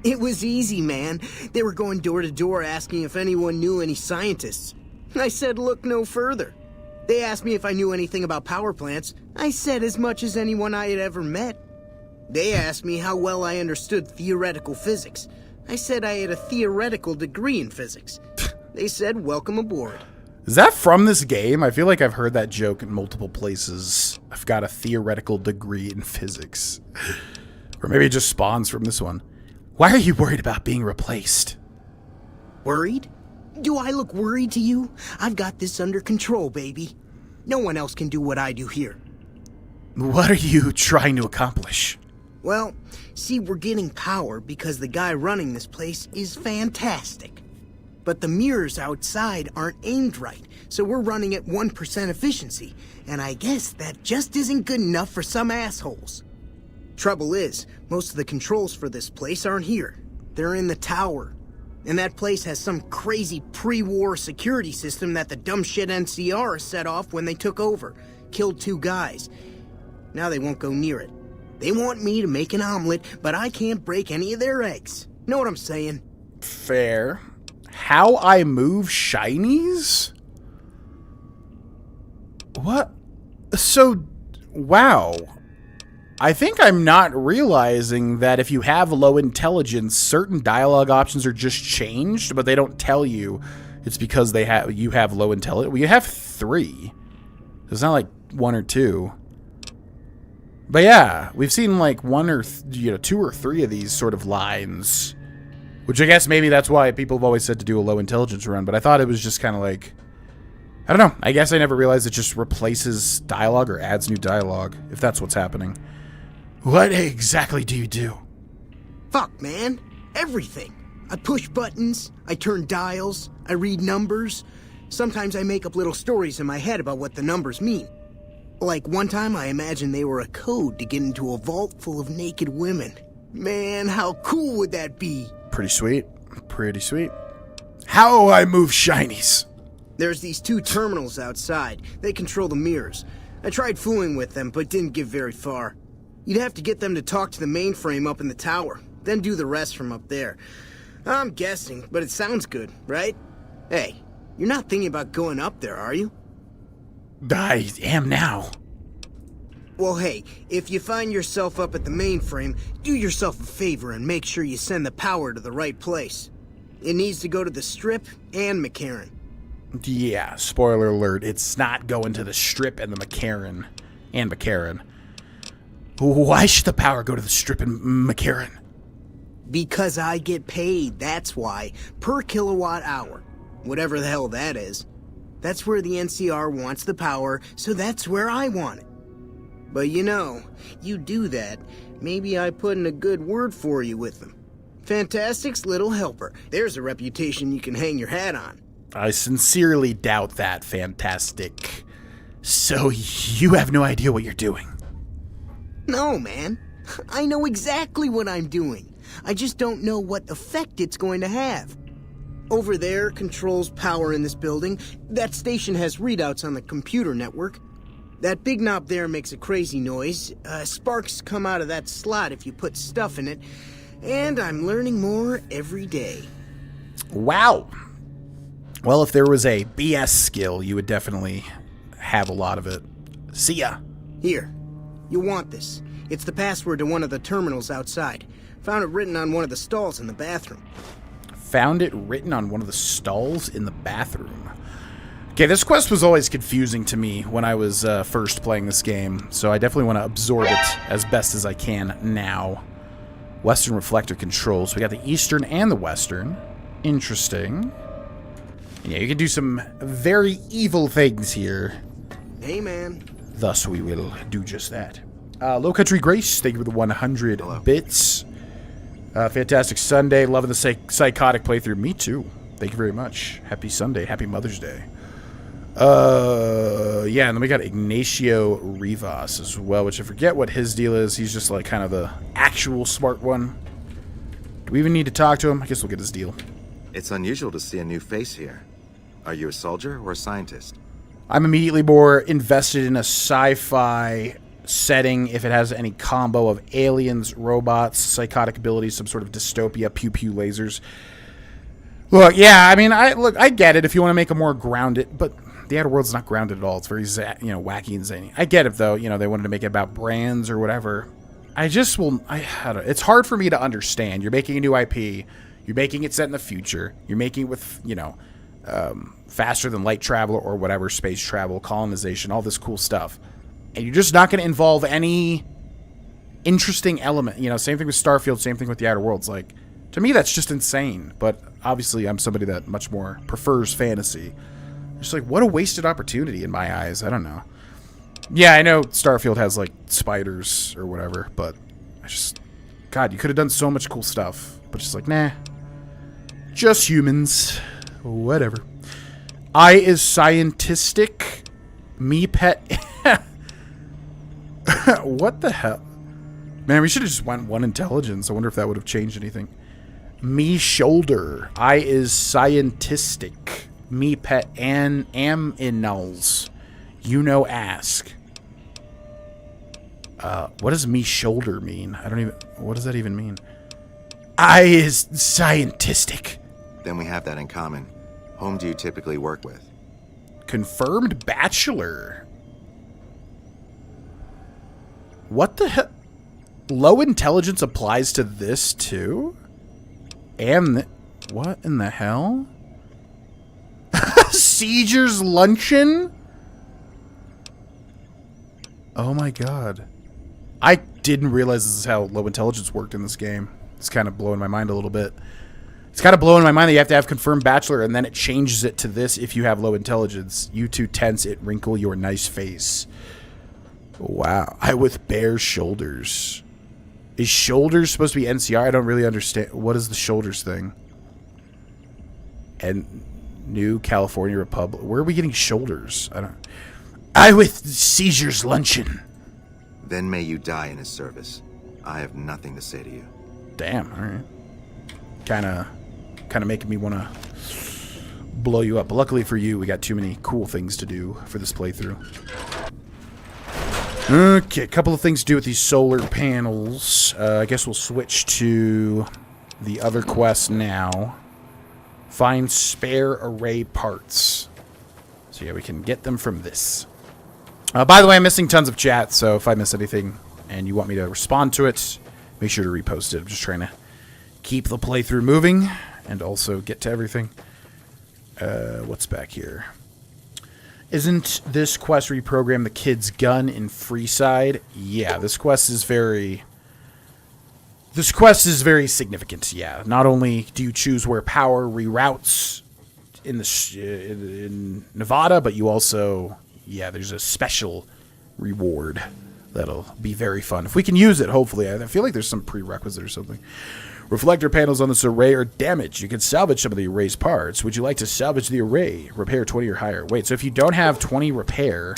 It was easy, man. They were going door to door asking if anyone knew any scientists. I said, look no further. They asked me if I knew anything about power plants. I said as much as anyone I had ever met. They asked me how well I understood theoretical physics. I said I had a theoretical degree in physics. They said, welcome aboard. Is that from this game? I feel like I've heard that joke in multiple places. I've got a theoretical degree in physics. Or maybe it just spawns from this one. Why are you worried about being replaced? Worried? Do I look worried to you? I've got this under control, baby. No one else can do what I do here. What are you trying to accomplish? Well, see, we're getting power because the guy running this place is fantastic. But the mirrors outside aren't aimed right, so we're running at 1% efficiency, and I guess that just isn't good enough for some assholes. Trouble is, most of the controls for this place aren't here. They're in the tower. And that place has some crazy pre-war security system that the dumb shit NCR set off when they took over. Killed 2 guys. Now they won't go near it. They want me to make an omelet, but I can't break any of their eggs. Know what I'm saying? Fair. How I move shinies? What? So, wow. I think I'm not realizing that if you have low intelligence, certain dialogue options are just changed, but they don't tell you it's because you have low intelligence. Well, you have 3. It's not like 1 or 2. But yeah, we've seen like 1 or 2 or 3 of these sort of lines, which I guess maybe that's why people have always said to do a low intelligence run. But I thought it was just kind of like, I don't know. I guess I never realized it just replaces dialogue or adds new dialogue, if that's what's happening. What exactly do you do? Fuck, man. Everything. I push buttons, I turn dials, I read numbers. Sometimes I make up little stories in my head about what the numbers mean. Like one time I imagined they were a code to get into a vault full of naked women. Man, how cool would that be? Pretty sweet. Pretty sweet. How I move shinies? There's these 2 terminals outside. They control the mirrors. I tried fooling with them, but didn't get very far. You'd have to get them to talk to the mainframe up in the tower, then do the rest from up there. I'm guessing, but it sounds good, right? Hey, you're not thinking about going up there, are you? I am now. Well, hey, if you find yourself up at the mainframe, do yourself a favor and make sure you send the power to the right place. It needs to go to the Strip and McCarran. Yeah, spoiler alert, it's not going to the Strip and the McCarran. And McCarran. Why should the power go to the Strip and McCarran? Because I get paid, that's why. Per kilowatt hour. Whatever the hell that is. That's where the NCR wants the power, so that's where I want it. But you know, you do that, maybe I put in a good word for you with them. Fantastic's little helper. There's a reputation you can hang your hat on. I sincerely doubt that, Fantastic. So you have no idea what you're doing? No, man. I know exactly what I'm doing. I just don't know what effect it's going to have. Over there controls power in this building. That station has readouts on the computer network. That big knob there makes a crazy noise. Sparks come out of that slot if you put stuff in it. And I'm learning more every day. Wow. Well, if there was a BS skill, you would definitely have a lot of it. See ya. Here. You want this. It's the password to one of the terminals outside. Found it written on one of the stalls in the bathroom. Found it written on one of the stalls in the bathroom. Okay, this quest was always confusing to me when I was first playing this game, so I definitely want to absorb it as best as I can now. Western reflector controls. We got the Eastern and the Western. Interesting. Yeah, you can do some very evil things here. Hey, man. Thus, we will do just that. Low Country Grace, thank you for the 100 bits. Fantastic Sunday. Loving the psychotic playthrough. Me too. Thank you very much. Happy Sunday. Happy Mother's Day. Yeah, and then we got Ignacio Rivas as well, which I forget what his deal is. He's just like kind of the actual smart one. Do we even need to talk to him? I guess we'll get his deal. It's unusual to see a new face here. Are you a soldier or a scientist? I'm immediately more invested in a sci-fi setting if it has any combo of aliens, robots, psychotic abilities, some sort of dystopia, pew-pew lasers. Look, yeah, I mean, I get it if you want to make a more grounded, but the Outer World's not grounded at all. It's very, wacky and zany. I get it, though. They wanted to make it about brands or whatever. I don't know. It's hard for me to understand. You're making a new IP. You're making it set in the future. You're making it with, faster than light travel or whatever, space travel, colonization, all this cool stuff. And you're just not going to involve any interesting element. Same thing with Starfield, same thing with the Outer Worlds. Like, to me, that's just insane. But obviously, I'm somebody that much more prefers fantasy. Just like, what a wasted opportunity in my eyes. I don't know. Yeah, I know Starfield has, like, spiders or whatever, but God, you could have done so much cool stuff. But just like, nah. Just humans. Whatever. I is scientistic. Me pet. What the hell? Man, we should have just went one intelligence. I wonder if that would have changed anything. Me shoulder. I is scientistic. Me pet an am in nulls. Ask. What does me shoulder mean? What does that even mean? I is scientistic. Then we have that in common. Whom do you typically work with? Confirmed bachelor. What the hell? Low intelligence applies to this too? And what in the hell? Sieger's luncheon? Oh my god. I didn't realize this is how low intelligence worked in this game. It's kind of blowing my mind a little bit. It's kind of blowing my mind that you have to have confirmed bachelor and then it changes it to this if you have low intelligence. You too tense it, wrinkle your nice face. Wow. I with bare shoulders. Is shoulders supposed to be NCR? I don't really understand. What is the shoulders thing? And New California Republic. Where are we getting shoulders? I with Seizure's luncheon. Then may you die in his service. I have nothing to say to you. Damn, alright. Kinda making me want to blow you up. But luckily for you, we got too many cool things to do for this playthrough. Okay, a couple of things to do with these solar panels. I guess we'll switch to the other quest now. Find spare array parts. So yeah, we can get them from this. By the way, I'm missing tons of chat, so if I miss anything and you want me to respond to it, make sure to repost it. I'm just trying to keep the playthrough moving and also get to everything. What's back here? Isn't this quest reprogram the kid's gun in Freeside? Yeah, this quest is very significant. Yeah, not only do you choose where power reroutes in Nevada, but you also, there's a special reward that'll be very fun if we can use it. Hopefully, I feel like there's some prerequisite or something. Reflector panels on this array are damaged. You can salvage some of the array's parts. Would you like to salvage the array? Repair 20 or higher. Wait, so if you don't have 20 repair,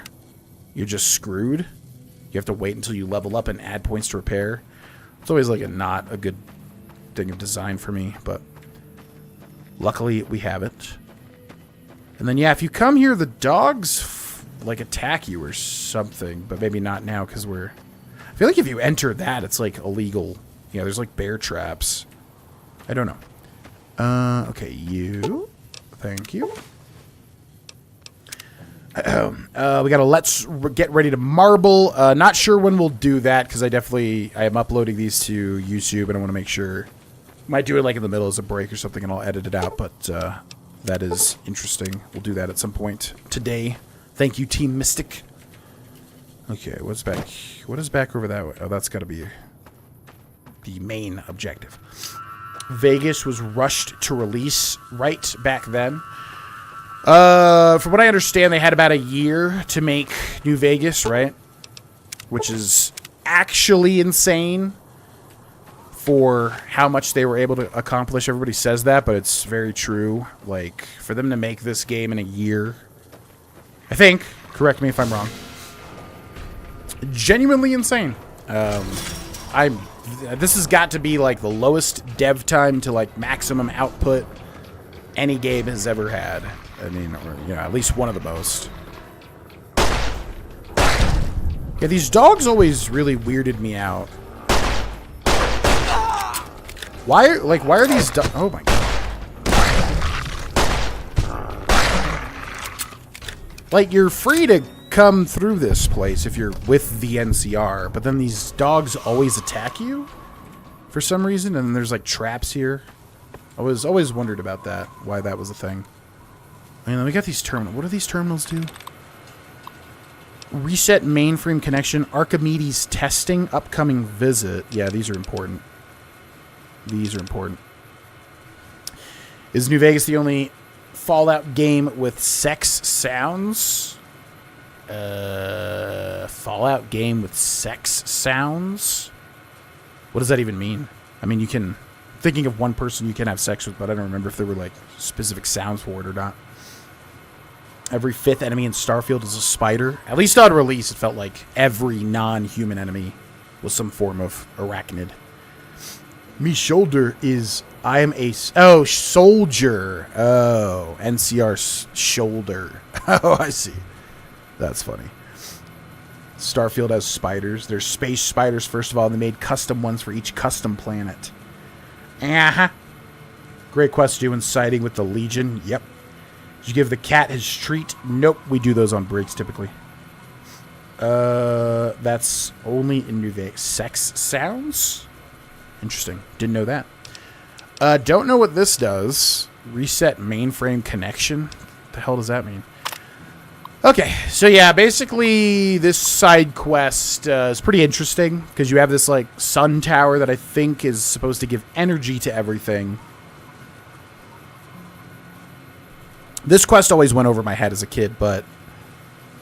you're just screwed? You have to wait until you level up and add points to repair? It's always like not a good thing of design for me, but luckily we have it. And then, if you come here, the dogs attack you or something, but maybe not now because I feel like if you enter that, it's like illegal. Yeah, there's like bear traps. I don't know. Okay, you. Thank you. We got a let's get ready to marble. Not sure when we'll do that because I am uploading these to YouTube and I want to make sure. Might do it like in the middle as a break or something and I'll edit it out, but that is interesting. We'll do that at some point today. Thank you, Team Mystic. Okay, what's back? What is back over that way? Oh, that's got to be the main objective. Vegas was rushed to release right back then. From what I understand, they had about a year to make New Vegas, right? Which is actually insane for how much they were able to accomplish. Everybody says that, but it's very true. Like, for them to make this game in a year, I think, correct me if I'm wrong, genuinely insane. This has got to be like the lowest dev time to like maximum output any game has ever had. I mean, or, you know, at least one of the most. Yeah, these dogs always really weirded me out. Why are these dogs? Oh my god. Like, you're free to come through this place if you're with the NCR, but then these dogs always attack you for some reason, and then there's like traps here. I was always wondered about that, why that was a thing. I mean, we got these terminals. What do these terminals do? Reset mainframe connection, Archimedes testing, upcoming visit. Yeah, these are important. These are important. Is New Vegas the only Fallout game with sex sounds? Fallout game with sex sounds? What does that even mean? I mean, you can... Thinking of one person you can have sex with, but I don't remember if there were, like, specific sounds for it or not. Every fifth enemy in Starfield is a spider. At least on release, it felt like every non-human enemy was some form of arachnid. Me shoulder is... I am a... Oh, soldier. Oh, NCR shoulder. Oh, I see. That's funny. Starfield has spiders. There's space spiders, first of all. They made custom ones for each custom planet. Uh-huh. Great quest doing sighting with the Legion. Yep. Did you give the cat his treat? Nope. We do those on breaks, typically. That's only in New Vegas. Sex sounds? Interesting. Didn't know that. Don't know what this does. Reset mainframe connection? What the hell does that mean? Okay, so yeah, basically this side quest is pretty interesting because you have this like sun tower that I think is supposed to give energy to everything. This quest always went over my head as a kid, but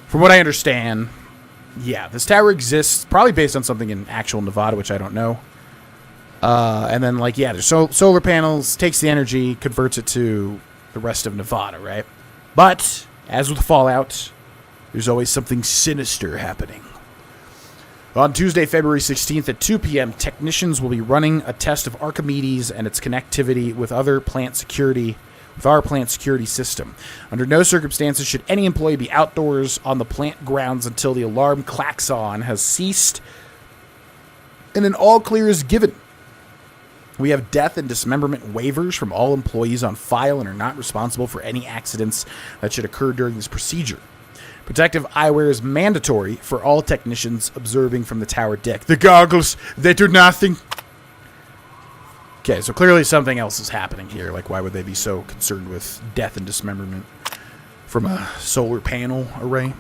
from what I understand, yeah, this tower exists probably based on something in actual Nevada, which I don't know. And then like, yeah, there's solar panels, takes the energy, converts it to the rest of Nevada, right? But... as with Fallout, there's always something sinister happening. On Tuesday, February 16th at 2 p.m., technicians will be running a test of Archimedes and its connectivity with our plant security system. Under no circumstances should any employee be outdoors on the plant grounds until the alarm klaxon has ceased and an all clear is given. We have death and dismemberment waivers from all employees on file and are not responsible for any accidents that should occur during this procedure. Protective eyewear is mandatory for all technicians observing from the tower deck. The goggles, they do nothing. Okay, so clearly something else is happening here. Like, why would they be so concerned with death and dismemberment from a solar panel array?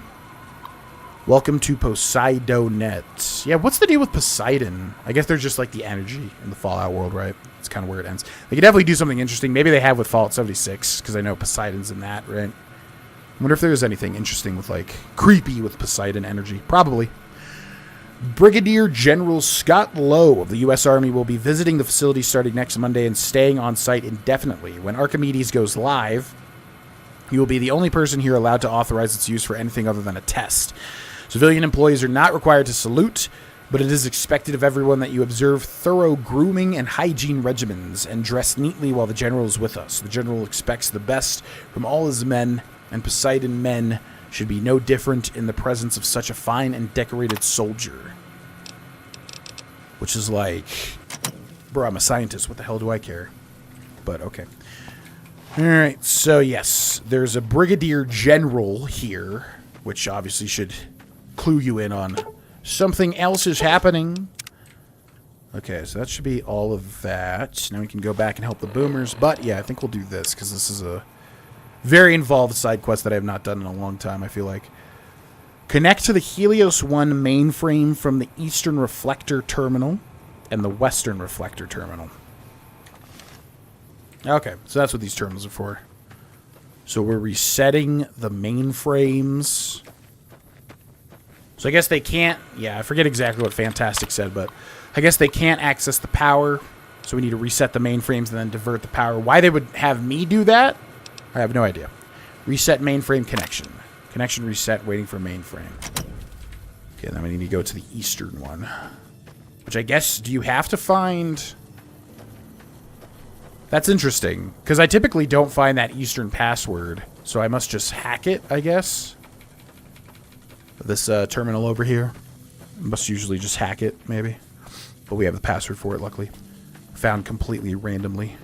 Welcome to Poseidonet. Yeah, what's the deal with Poseidon? I guess they're just like the energy in the Fallout world, right? It's kind of where it ends. They could definitely do something interesting. Maybe they have with Fallout 76, because I know Poseidon's in that, right? I wonder if there's anything interesting with, like, creepy with Poseidon energy. Probably. Brigadier General Scott Lowe of the U.S. Army will be visiting the facility starting next Monday and staying on site indefinitely. When Archimedes goes live, he will be the only person here allowed to authorize its use for anything other than a test. Civilian employees are not required to salute, but it is expected of everyone that you observe thorough grooming and hygiene regimens and dress neatly while the general is with us. The general expects the best from all his men, and Poseidon men should be no different in the presence of such a fine and decorated soldier. Which is like, bro, I'm a scientist. What the hell do I care? But okay. Alright, so yes, there's a brigadier general here. which obviously should clue you in on something else is happening. Okay, so that should be all of that. Now we can go back and help the boomers. But, yeah, I think we'll do this, because this is a very involved side quest that I have not done in a long time, I feel like. Connect to the Helios 1 mainframe from the Eastern Reflector Terminal and the Western Reflector Terminal. Okay, so that's what these terminals are for. So we're resetting the mainframes. So I guess they can't... Yeah, I forget exactly what Fantastic said, but I guess they can't access the power. So we need to reset the mainframes and then divert the power. Why they would have me do that, I have no idea. Reset mainframe connection. Connection reset, waiting for mainframe. Okay, then we need to go to the eastern one. Which I guess, do you have to find... That's interesting, because I typically don't find that eastern password. So I must just hack it, I guess. This terminal over here. Must usually just hack it, maybe. But we have the password for it, luckily. Found completely randomly.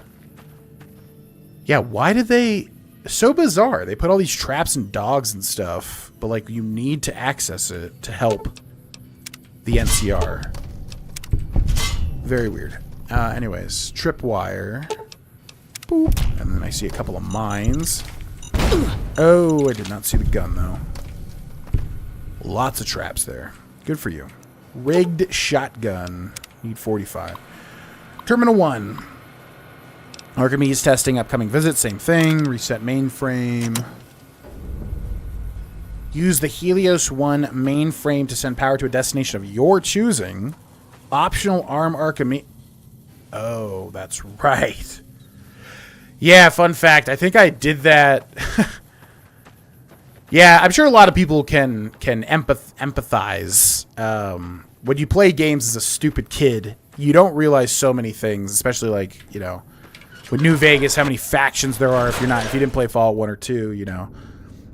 Yeah, why did they... So bizarre. They put all these traps and dogs and stuff. But, like, you need to access it to help the NCR. Very weird. Anyways, tripwire. Boop. And then I see a couple of mines. Oh, I did not see the gun, though. Lots of traps there. Good for you. Rigged shotgun. Need 45. Terminal 1. Archimedes testing, upcoming visit, same thing. Reset mainframe. Use the Helios 1 mainframe to send power to a destination of your choosing. Optional arm Archimedes. Oh, that's right. Yeah, fun fact. I think I did that... Yeah, I'm sure a lot of people can empathize. When you play games as a stupid kid, you don't realize so many things, especially like, you know, with New Vegas, how many factions there are if you didn't play Fallout 1 or 2, you know,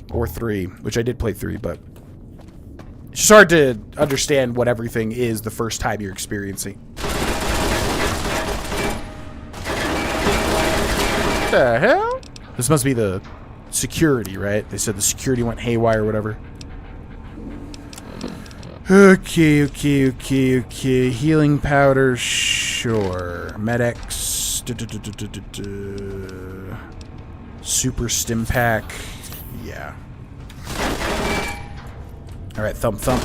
or 3, which I did play 3, but it's just hard to understand what everything is the first time you're experiencing. What the hell? This must be the security, right? They said the security went haywire or whatever. Okay. Healing powder, sure. Med-X. Super stim pack. Yeah. Alright, thump. I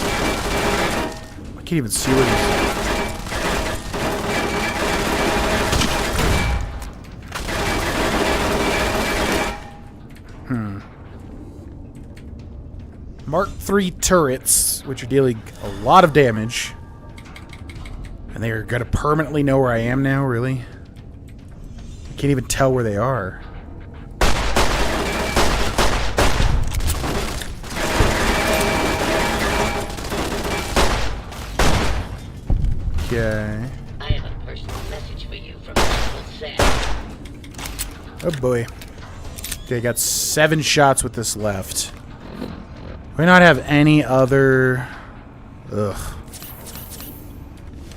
can't even see what it is. Mark III turrets, which are dealing a lot of damage. And they are going to permanently know where I am now, really? I can't even tell where they are. Okay. I have a personal message for you from Uncle Sam. Oh boy. Okay, got 7 shots with this left. Do we not have any other... Ugh.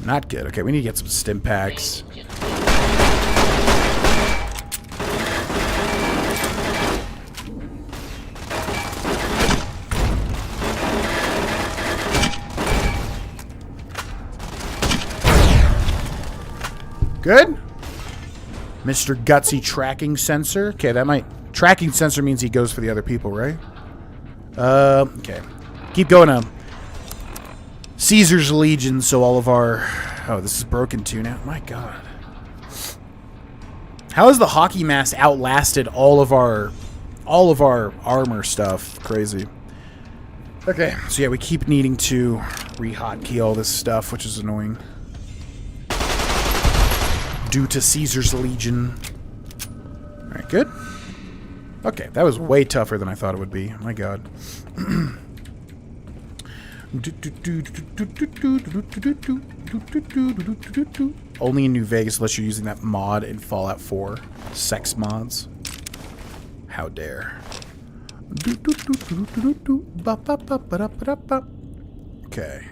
Not good. Okay, we need to get some stim packs. Good. Mr. Gutsy tracking sensor. Okay, that might... Tracking sensor means he goes for the other people, right? Okay. Keep going on. Caesar's Legion, so all of our... Oh, this is broken too now. My God. How has the hockey mask outlasted all of our armor stuff? Crazy. Okay, so yeah, we keep needing to re-hotkey all this stuff, which is annoying. Due to Caesar's Legion. Alright, good. Okay, that was way tougher than I thought it would be. My God. Only in New Vegas unless you're using that mod in Fallout 4. Sex mods. How dare. Okay.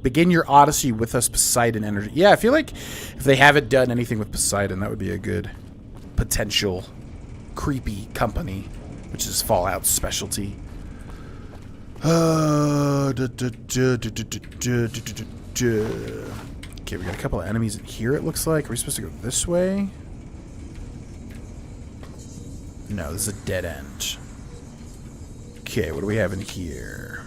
Begin your odyssey with us, Poseidon Energy. Yeah, I feel like if they haven't done anything with Poseidon, that would be a good potential creepy company, which is Fallout's specialty. Okay, we got a couple of enemies in here, it looks like. Are we supposed to go this way? No, this is a dead end. Okay, what do we have in here?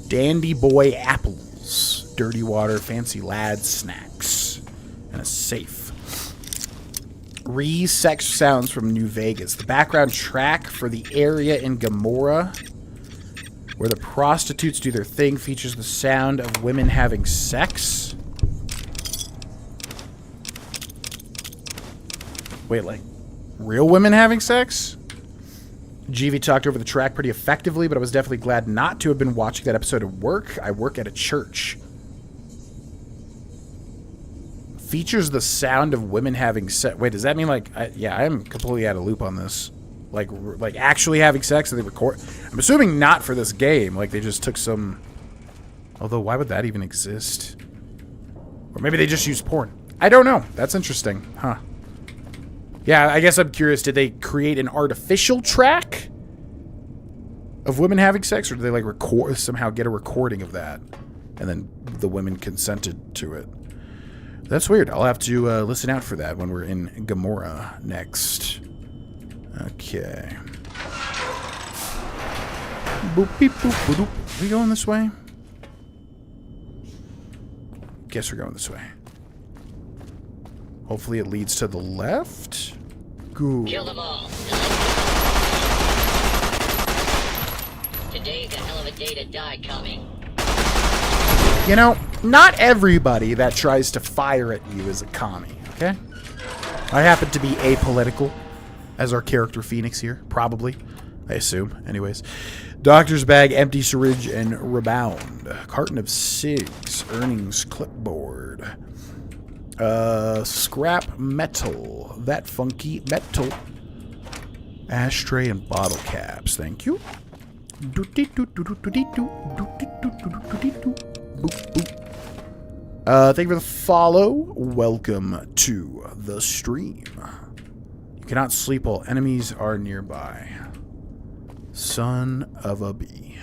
Dandy Boy apples, dirty water, fancy lad snacks, and a safe. Sex sounds from New Vegas. The background track for the area in Gomorrah where the prostitutes do their thing features the sound of women having sex. Wait, like real women having sex? GV talked over the track pretty effectively, but I was definitely glad not to have been watching that episode at work. I work at a church. Features the sound of women having sex. Wait, does that mean like... yeah, I am completely out of loop on this. Like actually having sex and they record... I'm assuming not for this game. Like, they just took some... Although, why would that even exist? Or maybe they just used porn. I don't know. That's interesting. Huh. Yeah, I guess I'm curious. Did they create an artificial track of women having sex? Or did they, like, somehow get a recording of that? And then the women consented to it. That's weird. I'll have to listen out for that when we're in Gomorrah next. Okay. Boop, beep, boop, boop. Are we going this way? Guess we're going this way. Hopefully it leads to the left. Good. Kill them all. Today's a hell of a day to die coming. You know, not everybody that tries to fire at you is a commie, okay? I happen to be apolitical, as our character Phoenix here, probably. I assume, anyways. Doctor's bag, empty syringe, and rebound. Carton of cigs, earnings clipboard. Scrap metal, that funky metal. Ashtray and bottle caps, thank you. Thank you for the follow. Welcome to the stream. You cannot sleep while enemies are nearby. Son of a bee.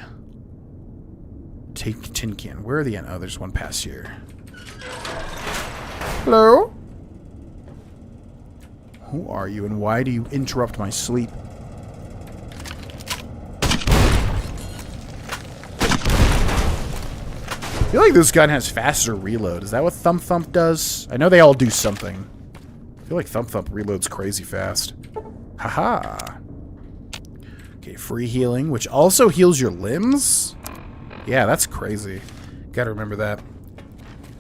Take tin can. Where are the end? Oh, there's one past here. Hello? Who are you and why do you interrupt my sleep? I feel like this gun has faster reload. Is that what Thump Thump does? I know they all do something. I feel like Thump Thump reloads crazy fast. Haha. Okay, free healing, which also heals your limbs? Yeah, that's crazy. Gotta remember that.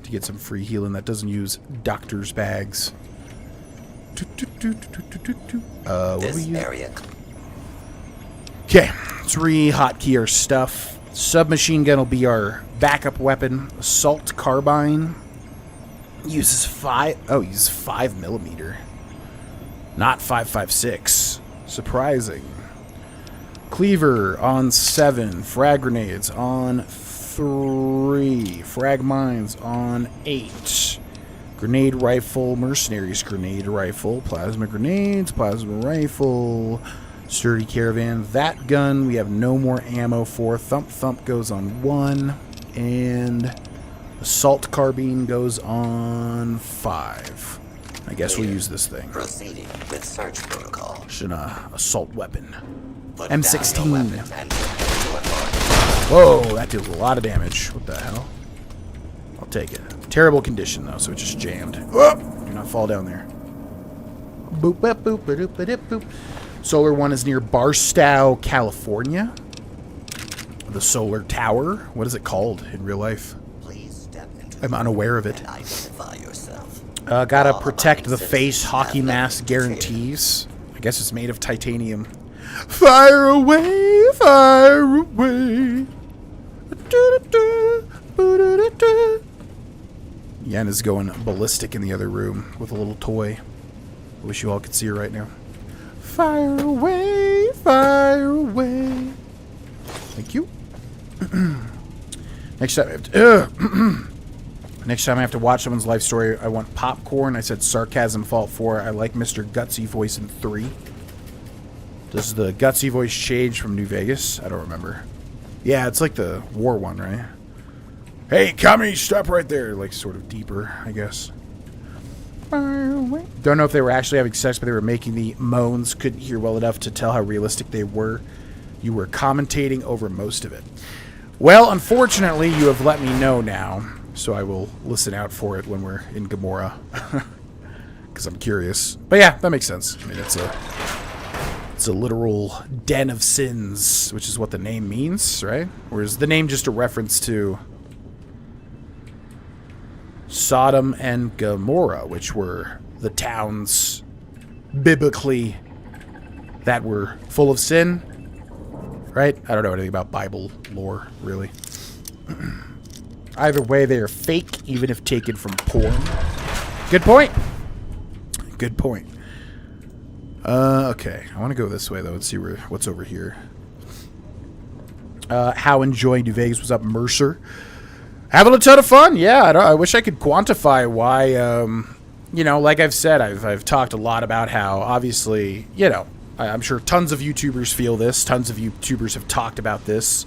To get some free healing that doesn't use doctor's bags. What we use? Okay, let's re-hotkey our stuff. Submachine gun will be our backup weapon. Assault carbine uses 5mm, not 5.56. Surprising. Cleaver on 7. Frag grenades on 3. Frag mines on 8. Grenade rifle, mercenaries grenade rifle, plasma grenades, plasma rifle. Sturdy caravan. That gun we have no more ammo for. Thump Thump goes on 1. And assault carbine goes on 5. I guess we'll use this thing. Proceeding with search protocol. It's an assault weapon. Put M16. down your weapons and Whoa, that deals a lot of damage. What the hell? I'll take it. Terrible condition though, so it just jammed. Whoop! Do not fall down there. Boop, boop, boop, boop, boop, boop. Solar One is near Barstow, California. The Solar Tower. What is it called in real life? Please step into I'm unaware of it. and identify yourself. Gotta All protect the abiding face. citizens Hockey have mask left the guarantees. I guess it's made of titanium. Fire away, fire away. Yen is going ballistic in the other room with a little toy. I wish you all could see her right now. Fire away, fire away. Thank you. Next time I have to watch someone's life story, I want popcorn. I said sarcasm, Fault 4. I like Mr. Gutsy voice in 3. Does the Gutsy voice change from New Vegas? I don't remember. Yeah, it's like the war one, right? Hey, Kami, stop right there. Like, sort of deeper, I guess. Don't know if they were actually having sex, but they were making the moans. Couldn't hear well enough to tell how realistic they were. You were commentating over most of it. Well, unfortunately, you have let me know now, so I will listen out for it when we're in Gamora. Because I'm curious. But yeah, that makes sense. I mean, it's a literal den of sins, which is what the name means, right? Or is the name just a reference to Sodom and Gomorrah, which were the towns biblically that were full of sin, right? I don't know anything about Bible lore, really. Either way, they are fake, even if taken from porn. Good point. Good point. Okay. I want to go this way, though, and see what's over here. How enjoying New Vegas? Was up, Mercer? Having a ton of fun. Yeah, I wish I could quantify why, you know, like I've said, I've talked a lot about how, obviously, you know, I'm sure tons of YouTubers feel this. Tons of YouTubers have talked about this,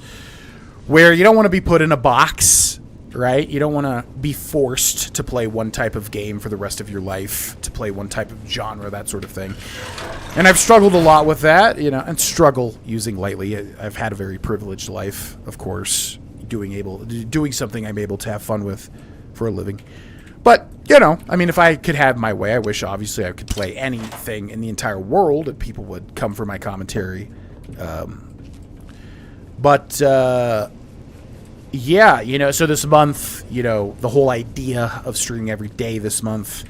where you don't want to be put in a box, right? You don't want to be forced to play one type of game for the rest of your life, to play one type of genre, that sort of thing. And I've struggled a lot with that, you know, and struggle using lightly. I've had a very privileged life, of course, doing something I'm able to have fun with for a living. But, you know, I mean, if I could have my way, I wish, obviously, I could play anything in the entire world and people would come for my commentary. Yeah, you know, so this month, you know, the whole idea of streaming every day this month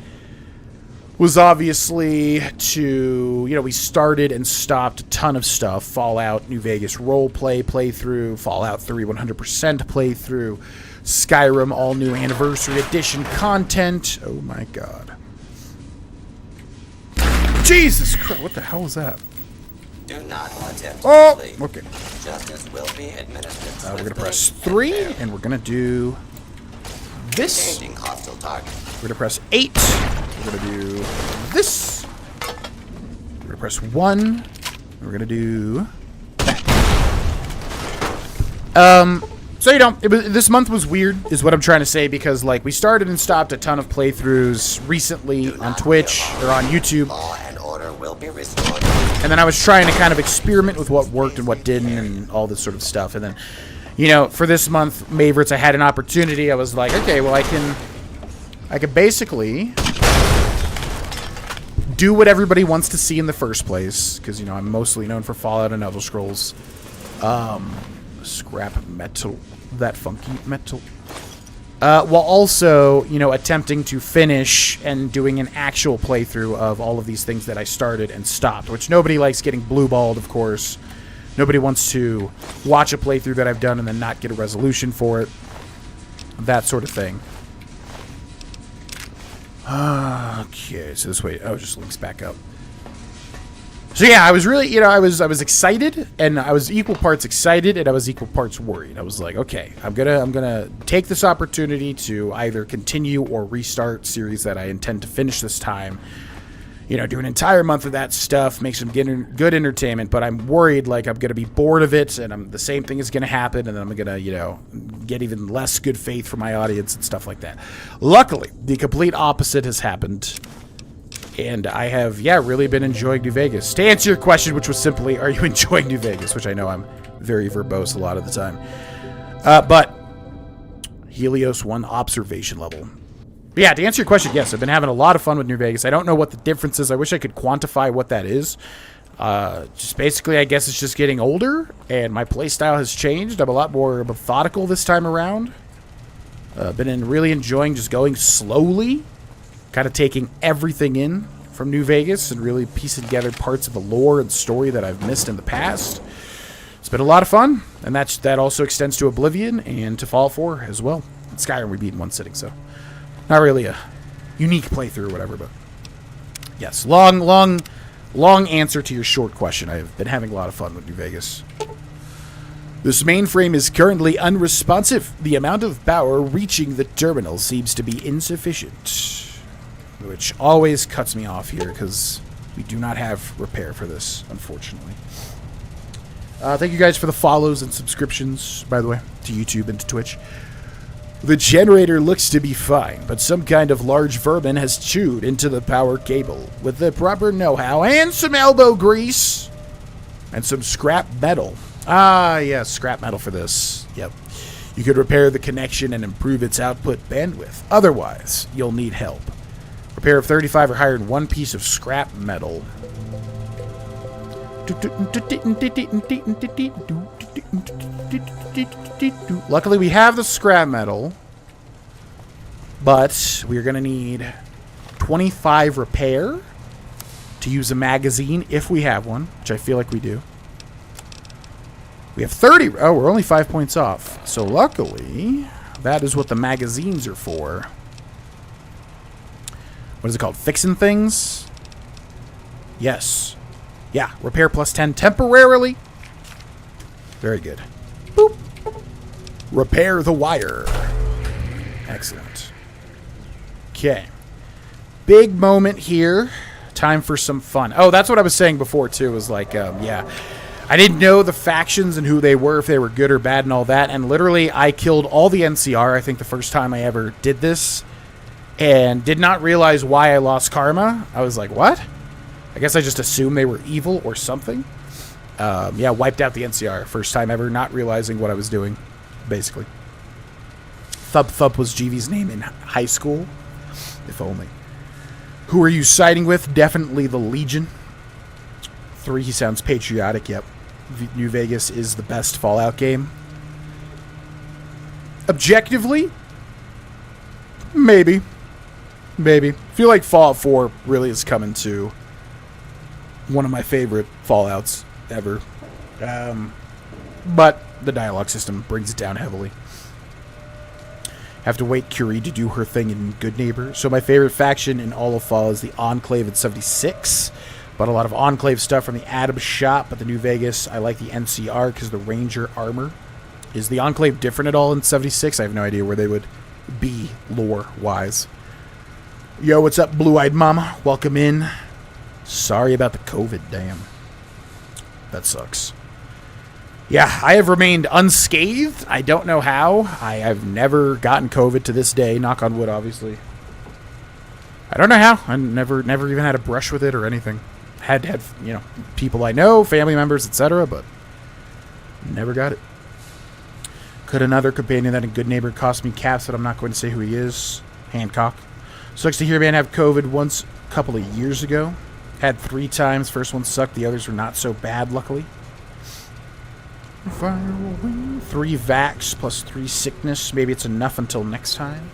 was obviously to, you know, we started and stopped a ton of stuff. Fallout New Vegas roleplay playthrough, Fallout 3 100% playthrough, Skyrim all new anniversary edition content. Oh my god. Jesus Christ, what the hell was that? Do not attempt to flee. Okay. Justice will be administered. We're going to press 3, and we're going to do this. Changing hostile target. We're going to press 8. We're going to do this. We're going to press 1. We're going to do that. So, you know, this month was weird, is what I'm trying to say, because, like, we started and stopped a ton of playthroughs recently on Twitch, or on YouTube. Law and order will be restored. And then I was trying to kind of experiment with what worked and what didn't and all this sort of stuff. And then, you know, for this month, Maverits, I had an opportunity. I was like, okay, well, I can basically do what everybody wants to see in the first place. Because, you know, I'm mostly known for Fallout and Elder Scrolls. Scrap metal. That funky metal. While also, you know, attempting to finish and doing an actual playthrough of all of these things that I started and stopped, which nobody likes getting blue-balled, of course. Nobody wants to watch a playthrough that I've done and then not get a resolution for it. That sort of thing. Okay, so this way, just links back up. So yeah, I was really, you know, I was excited, and I was equal parts excited, and I was equal parts worried. I was like, okay, I'm gonna take this opportunity to either continue or restart series that I intend to finish this time. You know, do an entire month of that stuff, make some good entertainment, but I'm worried, like, I'm gonna be bored of it, and the same thing is gonna happen, and then I'm gonna, you know, get even less good faith from my audience and stuff like that. Luckily, the complete opposite has happened. And I have, yeah, really been enjoying New Vegas. To answer your question, which was simply, are you enjoying New Vegas? Which I know I'm very verbose a lot of the time. But Helios 1 observation level. But yeah, to answer your question, yes, I've been having a lot of fun with New Vegas. I don't know what the difference is. I wish I could quantify what that is. Just basically, I guess it's just getting older, and my playstyle has changed. I'm a lot more methodical this time around. Been really enjoying just going slowly. Kind of taking everything in from New Vegas and really piecing together parts of the lore and story that I've missed in the past. It's been a lot of fun, and that also extends to Oblivion and to Fallout 4 as well. Skyrim we beat in one sitting, so not really a unique playthrough or whatever, but yes, long answer to your short question. I've been having a lot of fun with New Vegas. This mainframe is currently unresponsive. The amount of power reaching the terminal seems to be insufficient. Which always cuts me off here, because we do not have repair for this, unfortunately. Thank you guys for the follows and subscriptions, by the way, to YouTube and to Twitch. The generator looks to be fine, but some kind of large vermin has chewed into the power cable. With the proper know-how and some elbow grease and some scrap metal. Ah, yeah, scrap metal for this. Yep. You could repair the connection and improve its output bandwidth. Otherwise, you'll need help. Repair of 35 or higher in one piece of scrap metal. Luckily, we have the scrap metal, but we're going to need 25 repair to use a magazine if we have one, which I feel like we do. We have 30. Oh, we're only 5 points off. So luckily, that is what the magazines are for. What is it called? Fixing things? Yes. Yeah, repair plus 10 temporarily. Very good. Boop. Repair the wire. Excellent. Okay. Big moment here. Time for some fun. Oh, that's what I was saying before, too. Was like, yeah. I didn't know the factions and who they were, if they were good or bad and all that. And literally, I killed all the NCR, I think the first time I ever did this. And did not realize why I lost karma. I was like, what? I guess I just assumed they were evil or something. Yeah, wiped out the NCR. First time ever, not realizing what I was doing, basically. Thub Thub was GV's name in high school. If only. Who are you siding with? Definitely the Legion. 3, he sounds patriotic, yep. New Vegas is the best Fallout game. Objectively? Maybe. Maybe. Feel like Fallout 4 really is coming to one of my favorite Fallouts ever. But the dialogue system brings it down heavily. Have to wait Curie to do her thing in Good Neighbor. So my favorite faction in all of Fall is the Enclave in 76. But a lot of Enclave stuff from the Adams shop. But the New Vegas, I like the NCR because the Ranger armor. Is the Enclave different at all in 76? I have no idea where they would be lore-wise. Yo, what's up, Blue-Eyed Mama? Welcome in. Sorry about the COVID, damn. That sucks. Yeah, I have remained unscathed. I don't know how. I have never gotten COVID to this day. Knock on wood, obviously. I don't know how. I never even had a brush with it or anything. Had you know, people I know, family members, etc., but never got it. Could another companion that a Good Neighbor cost me caps, but I'm not going to say who he is. Hancock. Sucks to hear man have COVID once a couple of years ago. Had 3 times. First one sucked. The others were not so bad, luckily. 3 vax plus 3 sickness. Maybe it's enough until next time.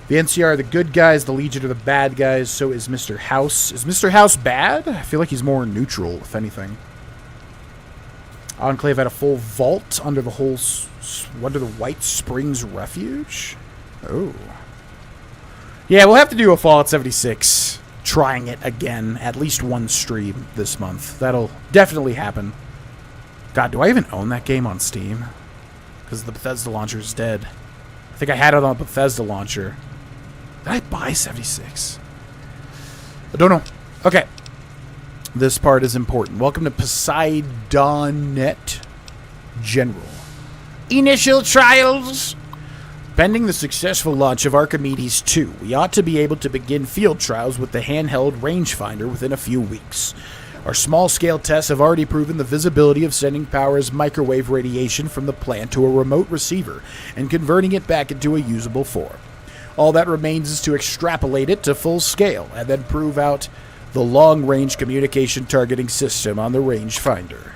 The NCR are the good guys. The Legion are the bad guys. So is Mr. House. Is Mr. House bad? I feel like he's more neutral, if anything. Enclave had a full vault under the whole... under the White Springs Refuge? Oh. Yeah, we'll have to do a Fallout 76. Trying it again. At least one stream this month. That'll definitely happen. God, do I even own that game on Steam? Because the Bethesda launcher is dead. I think I had it on the Bethesda launcher. Did I buy 76? I don't know. Okay. This part is important. Welcome to Poseidonet General. Initial trials. Pending the successful launch of Archimedes 2, we ought to be able to begin field trials with the handheld rangefinder within a few weeks. Our small-scale tests have already proven the visibility of sending power as microwave radiation from the plant to a remote receiver and converting it back into a usable form. All that remains is to extrapolate it to full scale and then prove out the long-range communication targeting system on the rangefinder.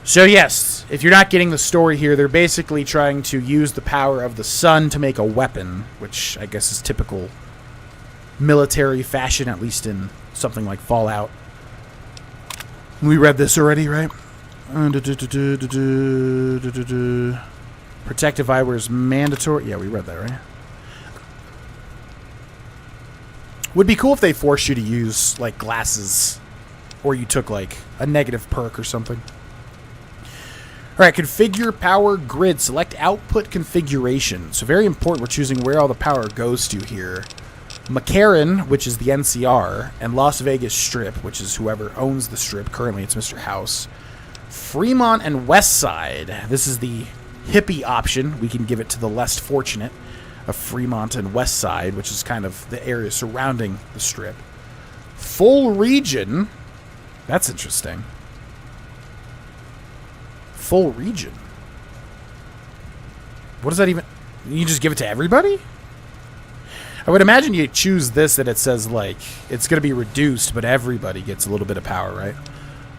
So yes, if you're not getting the story here, they're basically trying to use the power of the sun to make a weapon, which I guess is typical military fashion, at least in something like Fallout. We read this already, right? Protective eyewear is mandatory. Yeah, we read that, right? Would be cool if they forced you to use, like, glasses, or you took, like, a negative perk or something. Alright, configure power grid. Select output configuration. So very important, we're choosing where all the power goes to here. McCarran, which is the NCR, and Las Vegas Strip, which is whoever owns the Strip. Currently, it's Mr. House. Fremont and West Side. This is the hippie option. We can give it to the less fortunate of Fremont and West Side, which is kind of the area surrounding the Strip. Full region. That's interesting. Full region. What does that even... You just give it to everybody? I would imagine you choose this that it says, like, it's going to be reduced, but everybody gets a little bit of power, right?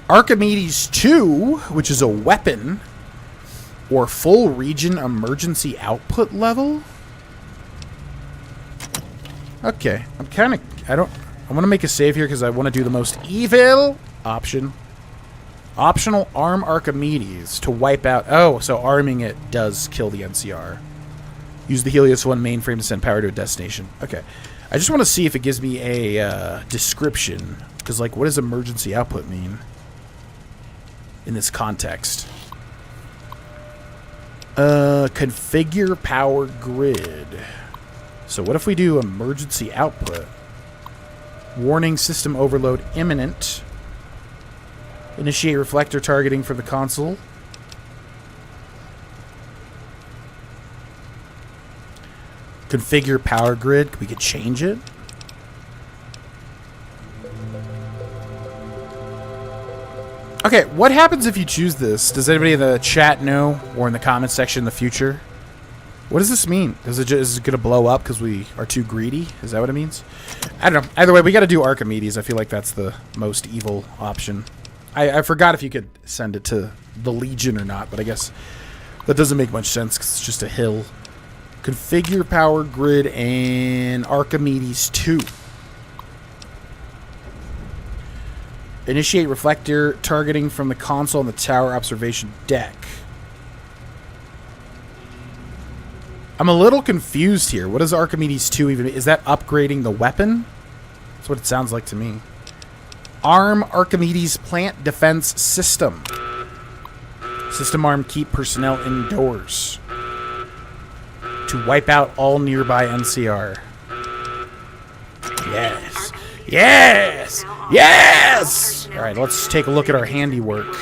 Archimedes 2, which is a weapon, or full region emergency output level? Okay, I'm kind of... I want to make a save here because I want to do the most evil option. Optional arm Archimedes to wipe out... Oh, so arming it does kill the NCR. Use the Helios 1 mainframe to send power to a destination. Okay. I just want to see if it gives me a description. Because, like, what does emergency output mean in this context? Configure power grid. So what if we do emergency output? Warning, system overload imminent. Initiate reflector targeting for the console. Configure power grid. We could change it. Okay, what happens if you choose this? Does anybody in the chat know, or in the comments section in the future? What does this mean? Is it going to blow up because we are too greedy? Is that what it means? I don't know. Either way, we got to do Archimedes. I feel like that's the most evil option. I forgot if you could send it to the Legion or not, but I guess that doesn't make much sense because it's just a hill. Configure power grid and Archimedes 2. Initiate reflector targeting from the console on the tower observation deck. I'm a little confused here. What is Archimedes 2 even? Is that upgrading the weapon? That's what it sounds like to me. Arm Archimedes plant defense system. System arm keep personnel indoors. To wipe out all nearby NCR. Yes. Yes! Yes! Alright, let's take a look at our handiwork.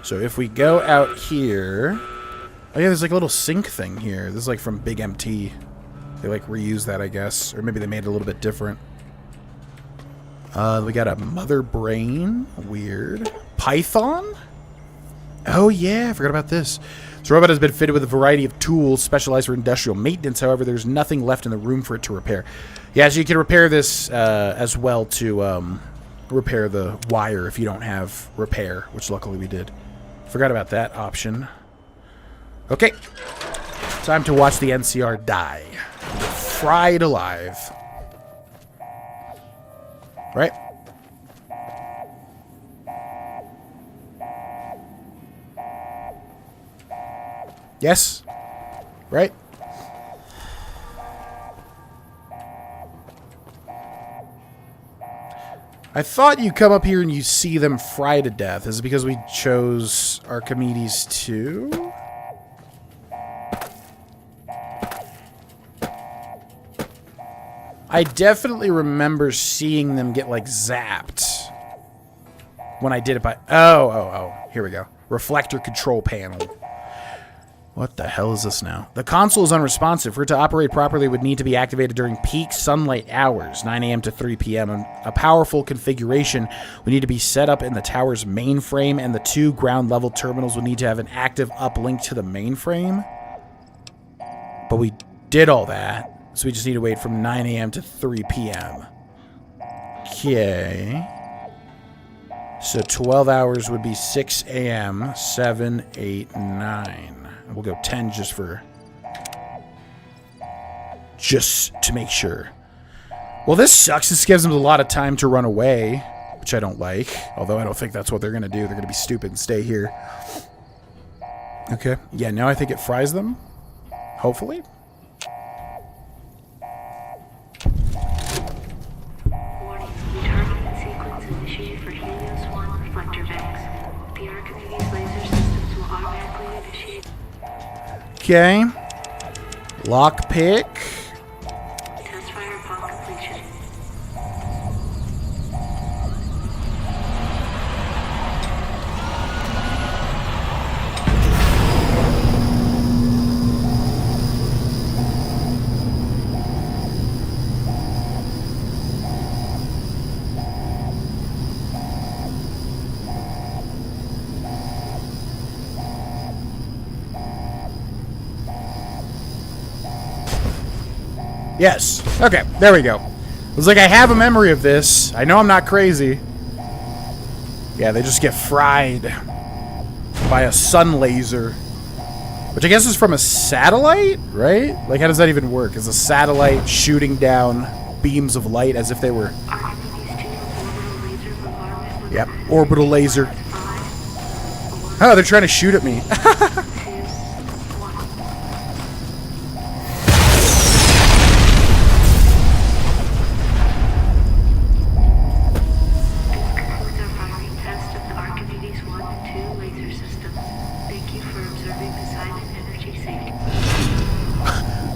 So if we go out here... Oh yeah, there's like a little sync thing here. This is like from Big MT. They like reuse that, I guess. Or maybe they made it a little bit different. We got a mother brain. Weird. Python? Oh yeah, I forgot about this. This robot has been fitted with a variety of tools specialized for industrial maintenance. However, there's nothing left in the room for it to repair. Yeah, so you can repair this as well to repair the wire if you don't have repair, which luckily we did. Forgot about that option. Okay. Time to watch the NCR die. Get fried alive. Right? Yes? Right? I thought you come up here and you see them fry to death. Is it because we chose Archimedes 2? I definitely remember seeing them get, like, zapped when I did it by... Oh. Here we go. Reflector control panel. What the hell is this now? The console is unresponsive. For it to operate properly, it would need to be activated during peak sunlight hours, 9 a.m. to 3 p.m. A powerful configuration would need to be set up in the tower's mainframe, and the 2 ground-level terminals would need to have an active uplink to the mainframe. But we did all that. So we just need to wait from 9 a.m. to 3 p.m. Okay. So 12 hours would be 6 a.m., 7, 8, 9. We'll go 10 just to make sure. Well, this sucks. This gives them a lot of time to run away, which I don't like. Although I don't think that's what they're going to do. They're going to be stupid and stay here. Okay. Yeah, now I think it fries them. Hopefully. Okay. Lockpick. Test fire upon completion. Yes. Okay, there we go. It was like, I have a memory of this. I know I'm not crazy. Yeah, they just get fried by a sun laser. Which I guess is from a satellite, right? Like, how does that even work? Is a satellite shooting down beams of light as if they were... Yep, orbital laser. Oh, they're trying to shoot at me.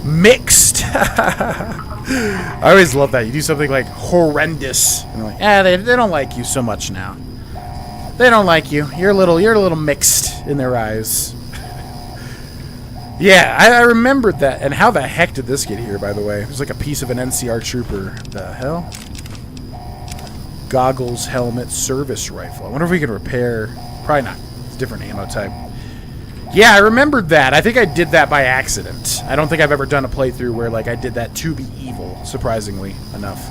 Mixed. I always love that. You do something like horrendous, and they're like, they don't like you so much now. They don't like you. You're a little mixed in their eyes. Yeah, I remembered that. And how the heck did this get here, by the way? It was like a piece of an NCR trooper. The hell? Goggles, helmet, service rifle. I wonder if we can repair. Probably not. It's a different ammo type. Yeah, I remembered that. I think I did that by accident. I don't think I've ever done a playthrough where, like, I did that to be evil, surprisingly enough.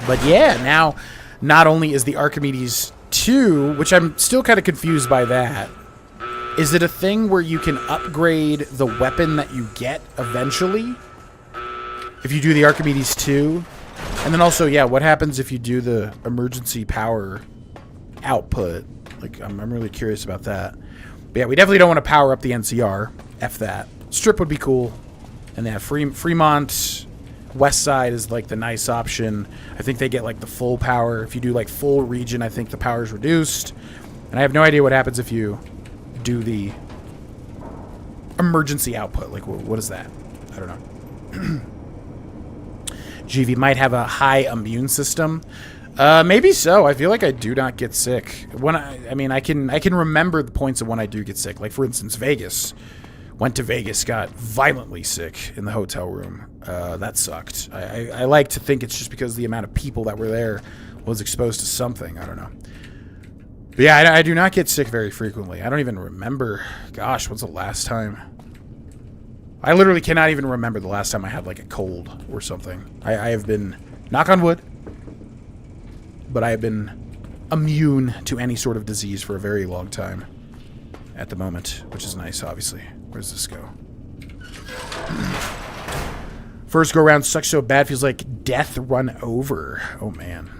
But yeah, now, not only is the Archimedes 2, which I'm still kind of confused by that, is it a thing where you can upgrade the weapon that you get eventually? If you do the Archimedes 2? And then also, yeah, what happens if you do the emergency power output? Like, I'm really curious about that. But yeah, we definitely don't want to power up the NCR. F that. Strip would be cool. And yeah, Fremont West Side is like the nice option. I think they get like the full power. If you do like full region, I think the power is reduced. And I have no idea what happens if you do the emergency output. Like, what is that? I don't know. GV might have a high immune system. Maybe so. I feel like I do not get sick. When I mean, I can remember the points of when I do get sick. Like, for instance, Vegas. Went to Vegas, got violently sick in the hotel room. That sucked. I like to think it's just because the amount of people that were there was exposed to something. I don't know. But yeah, I do not get sick very frequently. I don't even remember. Gosh, what's the last time? I literally cannot even remember the last time I had like a cold or something. I have been, knock on wood, but I have been immune to any sort of disease for a very long time at the moment, which is nice, obviously. Where does this go? First go around sucks so bad, feels like death run over. Oh, man.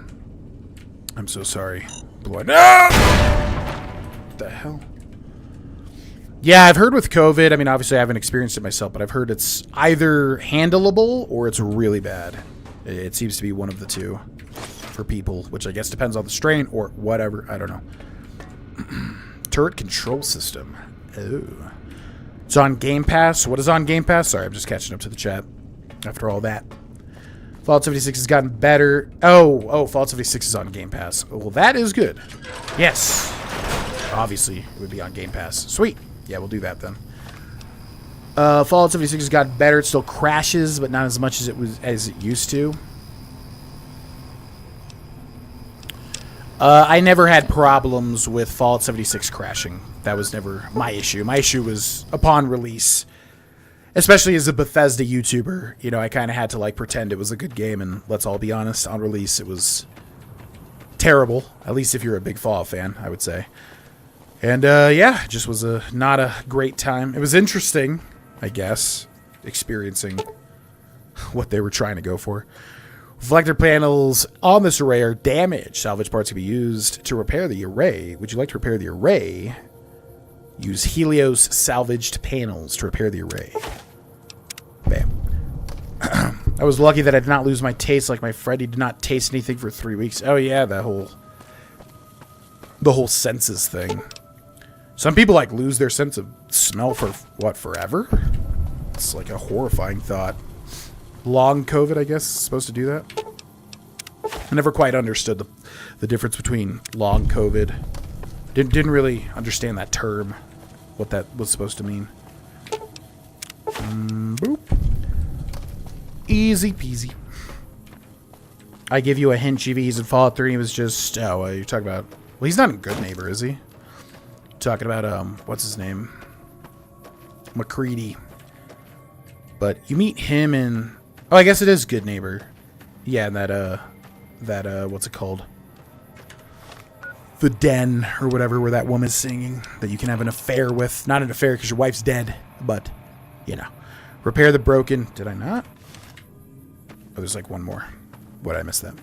I'm so sorry. Blood. No! What the hell? Yeah, I've heard with COVID, I mean, obviously I haven't experienced it myself, but I've heard it's either handleable or it's really bad. It seems to be one of the two for people, which I guess depends on the strain or whatever. I don't know. Turret control system. Oh. It's on Game Pass. What is on Game Pass? Sorry, I'm just catching up to the chat after all that. Fallout 76 has gotten better. Oh, Fallout 76 is on Game Pass. Well, that is good. Yes. Obviously, it would be on Game Pass. Sweet. Yeah, we'll do that then. Fallout 76 has gotten better. It still crashes, but not as much as it used to. I never had problems with Fallout 76 crashing. That was never my issue. My issue was upon release. Especially as a Bethesda YouTuber, you know, I kind of had to like pretend it was a good game, and let's all be honest, on release it was terrible. At least if you're a big Fallout fan, I would say. And yeah, it just was not a great time. It was interesting, I guess, experiencing what they were trying to go for. Reflector panels on this array are damaged. Salvage parts can be used to repair the array. Would you like to repair the array? Use Helios salvaged panels to repair the array. Bam. I was lucky that I did not lose my taste like my Freddy did not taste anything for 3 weeks. Oh yeah, the whole senses thing. Some people like lose their sense of smell for what, forever? It's like a horrifying thought. Long COVID, I guess, is supposed to do that. I never quite understood the difference between long COVID. Didn't really understand that term, what that was supposed to mean. Boop. Easy peasy. I give you a hint, Chibi. He's in Fallout 3. He was just... Oh, you're talking about... Well, he's not a good neighbor, is he? Talking about, what's his name? McCready. But you meet him in... Oh, I guess it is Good Neighbor. Yeah, what's it called? The Den, or whatever, where that woman's singing that you can have an affair with. Not an affair because your wife's dead, but, you know. Repair the broken... Did I not? Oh, there's like one more. What did I miss that?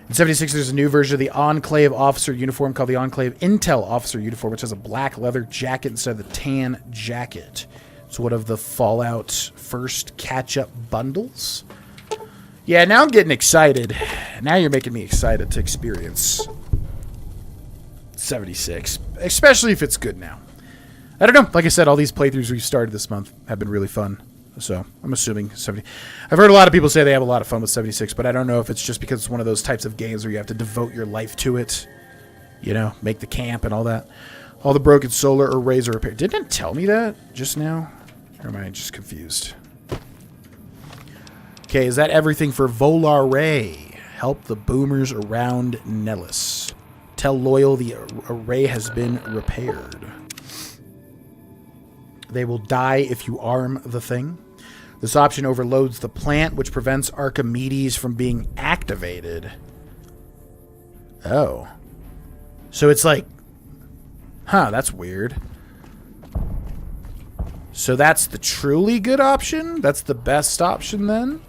In 76, there's a new version of the Enclave officer uniform called the Enclave Intel officer uniform, which has a black leather jacket instead of the tan jacket. It's one of the Fallout first catch-up bundles. Yeah, now I'm getting excited. Now you're making me excited to experience 76, especially if it's good now. I don't know. Like I said, all these playthroughs we've started this month have been really fun. So I'm assuming 70. I've heard a lot of people say they have a lot of fun with 76, but I don't know if it's just because it's one of those types of games where you have to devote your life to it. You know, make the camp and all that. All the broken solar arrays are repaired. Didn't it tell me that just now? Or am I just confused? Okay, is that everything for Volar Ray? Help the boomers around Nellis. Tell Loyal the array has been repaired. They will die if you arm the thing. This option overloads the plant, which prevents Archimedes from being activated. Oh. So it's like... Huh, that's weird. So that's the truly good option? That's the best option then?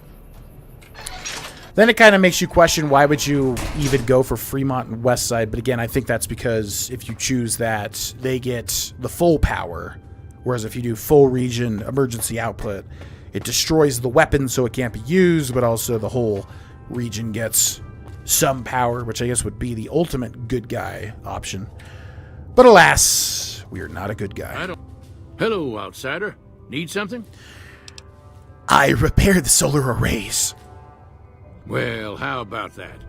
Then it kind of makes you question why would you even go for Fremont and Westside. But again, I think that's because if you choose that, they get the full power. Whereas if you do full region emergency output, it destroys the weapon so it can't be used, but also the whole region gets some power, which I guess would be the ultimate good guy option. But alas, we are not a good guy. Hello, outsider. Need something? I repaired the solar arrays. Well, how about that?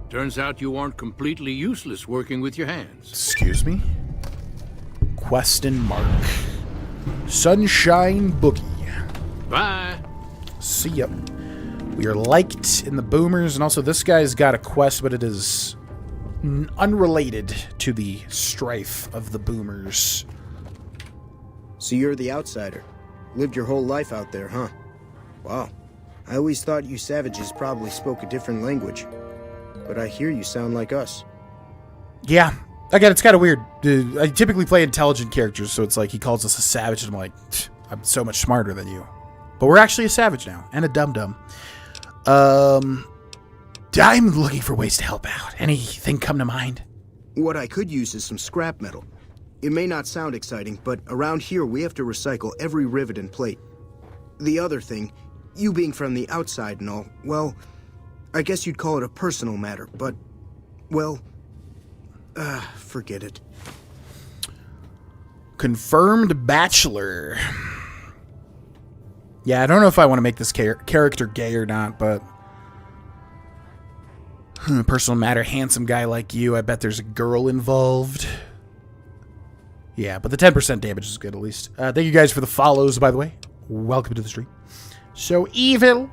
Turns out you aren't completely useless working with your hands. Excuse me? Question mark. Sunshine Boogie. Bye. See ya. We are liked in the boomers, and also this guy's got a quest, but it is unrelated to the strife of the boomers. So you're the outsider. Lived your whole life out there, huh? Wow. I always thought you savages probably spoke a different language. But I hear you sound like us. Yeah. Again, it's kind of weird. I typically play intelligent characters, so it's like he calls us a savage, and I'm like, I'm so much smarter than you. But we're actually a savage now, and a dum-dum. I'm looking for ways to help out. Anything come to mind? What I could use is some scrap metal. It may not sound exciting, but around here we have to recycle every rivet and plate. The other thing, you being from the outside and all, well, I guess you'd call it a personal matter, but, well, forget it. Confirmed bachelor. Yeah, I don't know if I want to make this character gay or not, but... personal matter, handsome guy like you, I bet there's a girl involved. Yeah, but the 10% damage is good at least. Thank you guys for the follows, by the way. Welcome to the stream. So evil.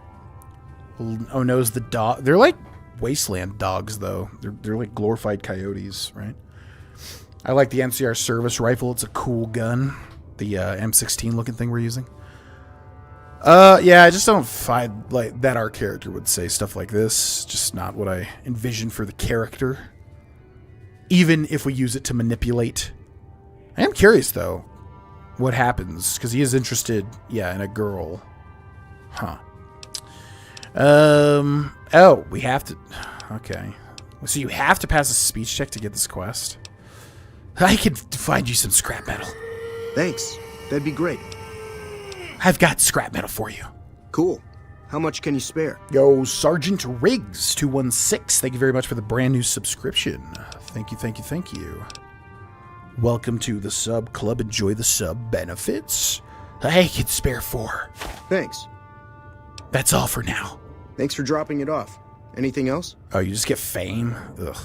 Oh, no's the dog. They're like wasteland dogs, though. They're like glorified coyotes, right? I like the NCR service rifle. It's a cool gun. The M16 looking thing we're using. Yeah, I just don't find like that our character would say stuff like this. Just not what I envision for the character. Even if we use it to manipulate. I am curious, though, what happens. Because he is interested, yeah, in a girl. Huh. Oh, we have to... Okay. So you have to pass a speech check to get this quest? I could find you some scrap metal. Thanks. That'd be great. I've got scrap metal for you. Cool. How much can you spare? Yo, Sergeant Riggs 216. Thank you very much for the brand new subscription. Thank you, thank you, thank you. Welcome to the sub club. Enjoy the sub benefits. I can spare 4. Thanks. That's all for now. Thanks for dropping it off. Anything else? Oh, you just get fame? Ugh.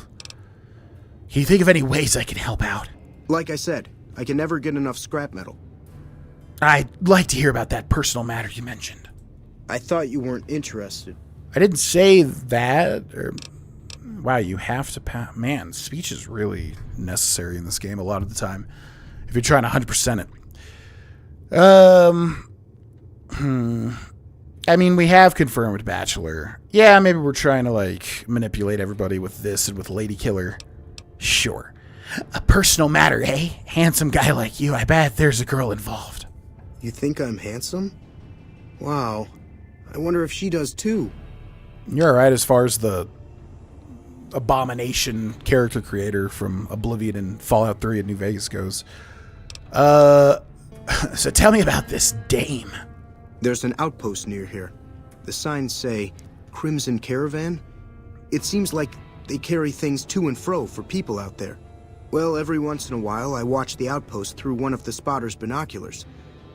Can you think of any ways I can help out? Like I said, I can never get enough scrap metal. I'd like to hear about that personal matter you mentioned. I thought you weren't interested. I didn't say that. Wow, you have to man, speech is really necessary in this game a lot of the time. If you're trying to 100% it. I mean, we have confirmed Bachelor. Yeah, maybe we're trying to, like, manipulate everybody with this and with Lady Killer. Sure. A personal matter, eh? Handsome guy like you, I bet there's a girl involved. You think I'm handsome? Wow. I wonder if she does too. You're alright as far as the Abomination character creator from Oblivion and Fallout 3 and New Vegas goes. So tell me about this dame. There's an outpost near here. The signs say Crimson Caravan. It seems like they carry things to and fro for people out there. Well, every once in a while I watch the outpost through one of the spotter's binoculars.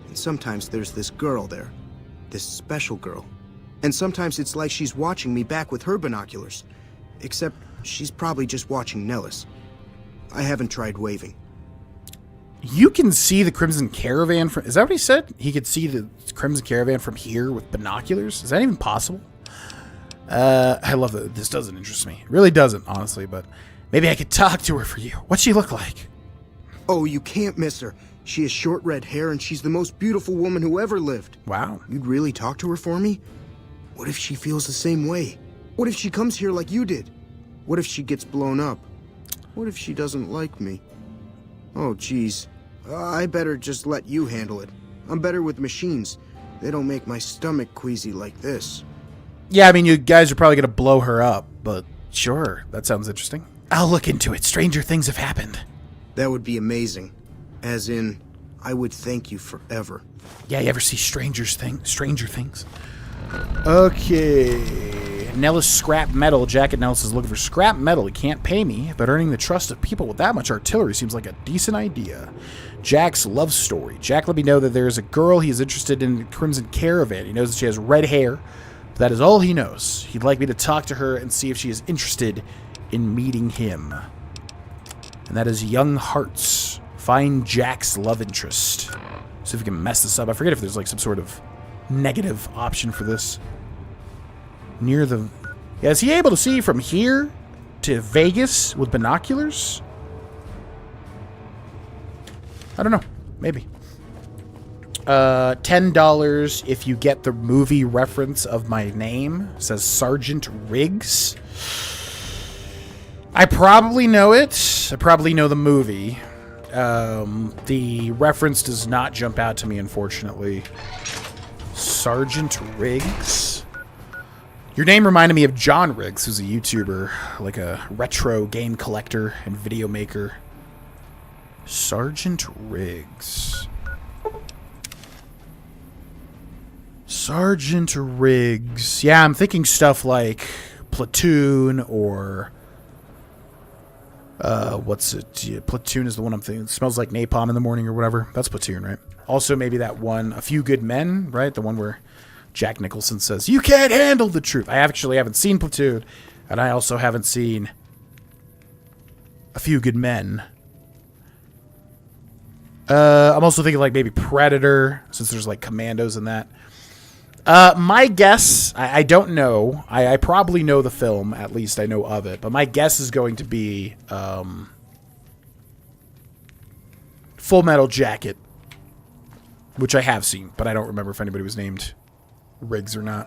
And sometimes there's this girl there. This special girl. And sometimes it's like she's watching me back with her binoculars. Except she's probably just watching Nellis. I haven't tried waving. You can see the Crimson Caravan from... Is that what he said? He could see the Crimson Caravan from here with binoculars? Is that even possible? I love that. This doesn't interest me. It really doesn't, honestly, but maybe I could talk to her for you. What's she look like? Oh, you can't miss her. She has short red hair and she's the most beautiful woman who ever lived. Wow. You'd really talk to her for me? What if she feels the same way? What if she comes here like you did? What if she gets blown up? What if she doesn't like me? Oh, geez. I better just let you handle it. I'm better with machines. They don't make my stomach queasy like this. Yeah, I mean, you guys are probably going to blow her up, but sure, that sounds interesting. I'll look into it. Stranger things have happened. That would be amazing. As in, I would thank you forever. Yeah, you ever see Stranger Things? Okay. Nellis scrap metal. Jack and Nellis is looking for scrap metal. He can't pay me, but earning the trust of people with that much artillery seems like a decent idea. Jack's love story. Jack let me know that there is a girl he is interested in Crimson Caravan. He knows that she has red hair. But that is all he knows. He'd like me to talk to her and see if she is interested in meeting him. And that is Young Hearts. Find Jack's love interest. See if we can mess this up. I forget if there's like some sort of negative option for this. Near the... Yeah, is he able to see from here to Vegas with binoculars? I don't know. Maybe. $10 if you get the movie reference of my name. It says Sergeant Riggs. I probably know it. I probably know the movie. The reference does not jump out to me, unfortunately. Sergeant Riggs. Your name reminded me of John Riggs, who's a YouTuber, like a retro game collector and video maker. Sergeant Riggs. Sergeant Riggs. Yeah, I'm thinking stuff like Platoon or... what's it? Yeah, Platoon is the one I'm thinking. It smells like napalm in the morning or whatever. That's Platoon, right? Also, maybe that one, A Few Good Men, right? The one where Jack Nicholson says, "You can't handle the truth." I actually haven't seen Platoon, and I also haven't seen A Few Good Men. I'm also thinking like maybe Predator, since there's like commandos in that. My guess, I don't know. I probably know the film, at least I know of it. But my guess is going to be Full Metal Jacket, which I have seen, but I don't remember if anybody was named Riggs or not.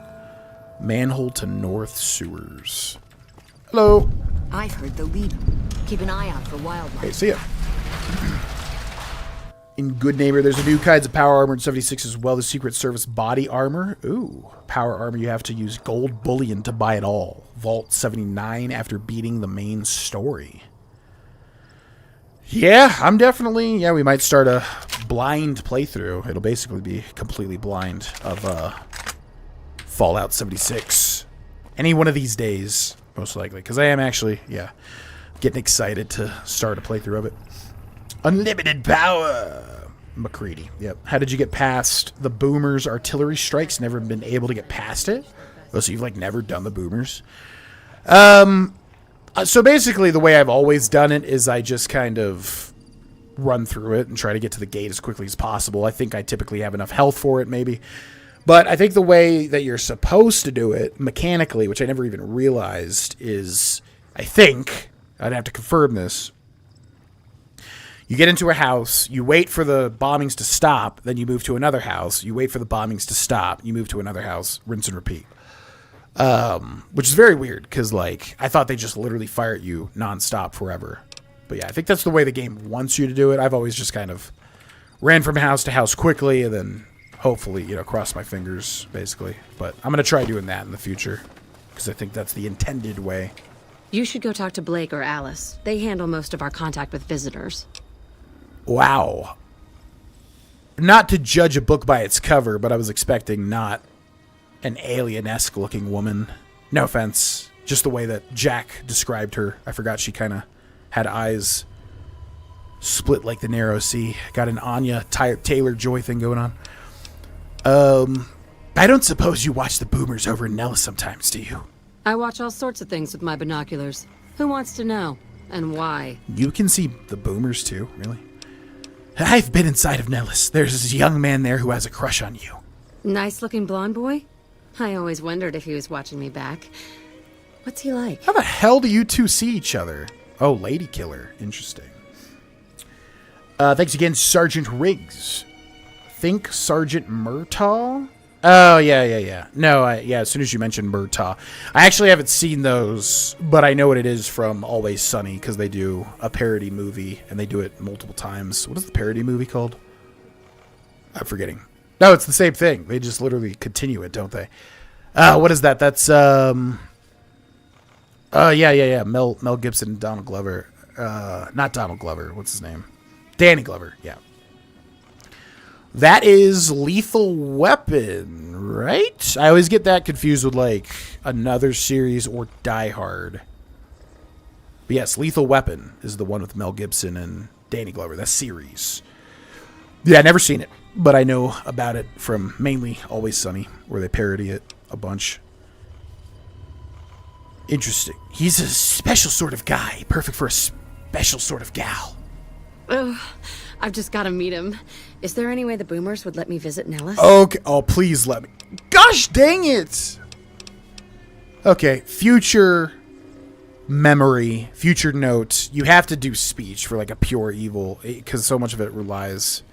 Manhole to North Sewers. Hello. I've heard they'll lead. Keep an eye out for wildlife. Okay, see ya. In Good Neighbor, there's a new kinds of power armor in 76 as well as Secret Service body armor. Ooh, power armor, you have to use gold bullion to buy it all. Vault 79 after beating the main story. Yeah, I'm definitely... Yeah, we might start a blind playthrough. It'll basically be completely blind of Fallout 76. Any one of these days, most likely. Because I am actually, yeah, getting excited to start a playthrough of it. Unlimited power. McCready. Yep. How did you get past the boomers' artillery strikes? Never been able to get past it? Oh, so you've, like, never done the boomers? So basically the way I've always done it is I just kind of run through it and try to get to the gate as quickly as possible. I think I typically have enough health for it, maybe. But I think the way that you're supposed to do it mechanically, which I never even realized, is, I think, I'd have to confirm this. You get into a house, you wait for the bombings to stop, then you move to another house. You wait for the bombings to stop, you move to another house, rinse and repeat. Which is very weird, because, like, I thought they just literally fire at you nonstop forever. But yeah, I think that's the way the game wants you to do it. I've always just kind of ran from house to house quickly, and then hopefully, you know, cross my fingers, basically. But I'm going to try doing that in the future, because I think that's the intended way. You should go talk to Blake or Alice. They handle most of our contact with visitors. Wow. Not to judge a book by its cover, but I was expecting not an alien-esque looking woman. No offense. Just the way that Jack described her. I forgot she kind of had eyes split like the narrow sea. Got an Anya Taylor-Joy thing going on. I don't suppose you watch the boomers over in Nellis sometimes, do you? I watch all sorts of things with my binoculars. Who wants to know? And why? You can see the boomers too, really? I've been inside of Nellis. There's this young man there who has a crush on you. Nice-looking blonde boy? I always wondered if he was watching me back. What's he like? How the hell do you two see each other? Oh, Lady Killer. Interesting. Thanks again, Sergeant Riggs. Think Sergeant Murtaugh? Oh, yeah. No, as soon as you mentioned Murtaugh. I actually haven't seen those, but I know what it is from Always Sunny, because they do a parody movie, and they do it multiple times. What is the parody movie called? I'm forgetting. No, it's the same thing. They just literally continue it, don't they? What is that? That's, yeah. Mel Gibson and Donald Glover. Not Donald Glover. What's his name? Danny Glover, yeah. That is Lethal Weapon, right? I always get that confused with, like, another series or Die Hard. But yes, Lethal Weapon is the one with Mel Gibson and Danny Glover. That series. Yeah, I've never seen it, but I know about it from mainly Always Sunny, where they parody it a bunch. Interesting. He's a special sort of guy, perfect for a special sort of gal. Ugh, I've just got to meet him. Is there any way the boomers would let me visit Nellis? Okay. Oh, please let me. Gosh dang it. Okay. Future memory, future note. You have to do speech for like a pure evil, because so much of it relies,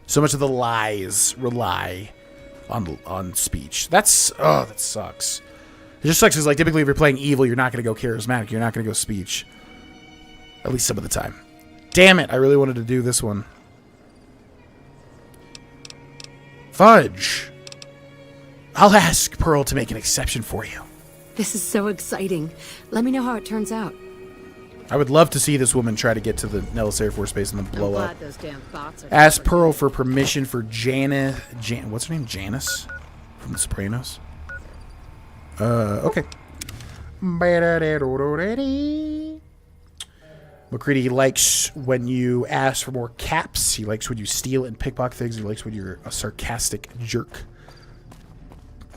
so much of the lies rely on speech. That sucks. It just sucks because, like, typically if you're playing evil, you're not going to go charismatic. You're not going to go speech. At least some of the time. Damn it. I really wanted to do this one. Fudge. I'll ask Pearl to make an exception for you. This is so exciting. Let me know how it turns out. I would love to see this woman try to get to the Nellis Air Force Base and then blow up. Those damn bots are Ask Pearl for permission for what's her name? Janice? From The Sopranos? Okay. McCready likes when you ask for more caps. He likes when you steal and pickpocket things. He likes when you're a sarcastic jerk.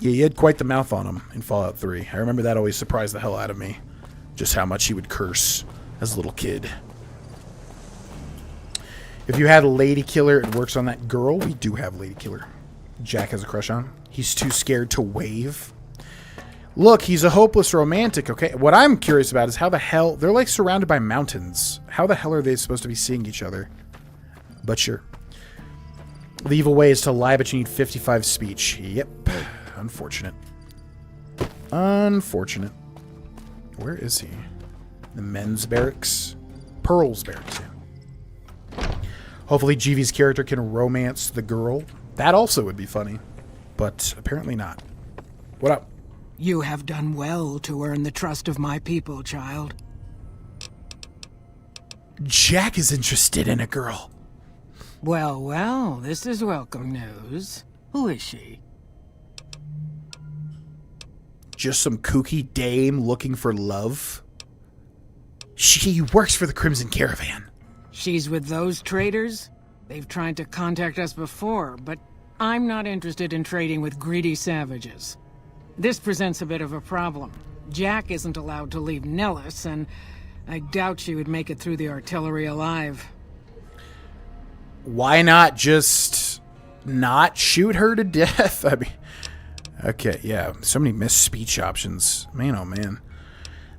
Yeah, he had quite the mouth on him in Fallout 3. I remember that always surprised the hell out of me. Just how much he would curse as a little kid. If you had a lady killer and works on that girl, we do have lady killer. Jack has a crush on. He's too scared to wave. Look, he's a hopeless romantic, okay? What I'm curious about is how the hell... They're, like, surrounded by mountains. How the hell are they supposed to be seeing each other? But sure. The evil way is to lie, but you need 55 speech. Yep. Unfortunate. Unfortunate. Where is he? The men's barracks? Pearl's barracks, yeah. Hopefully GV's character can romance the girl. That also would be funny. But apparently not. What up? You have done well to earn the trust of my people, child. Jack is interested in a girl. Well, this is welcome news. Who is she? Just some kooky dame looking for love? She works for the Crimson Caravan. She's with those traitors? They've tried to contact us before, but I'm not interested in trading with greedy savages. This presents a bit of a problem. Jack isn't allowed to leave Nellis, and I doubt she would make it through the artillery alive. Why not just not shoot her to death? I mean, okay, yeah, so many missed speech options. Man, oh man.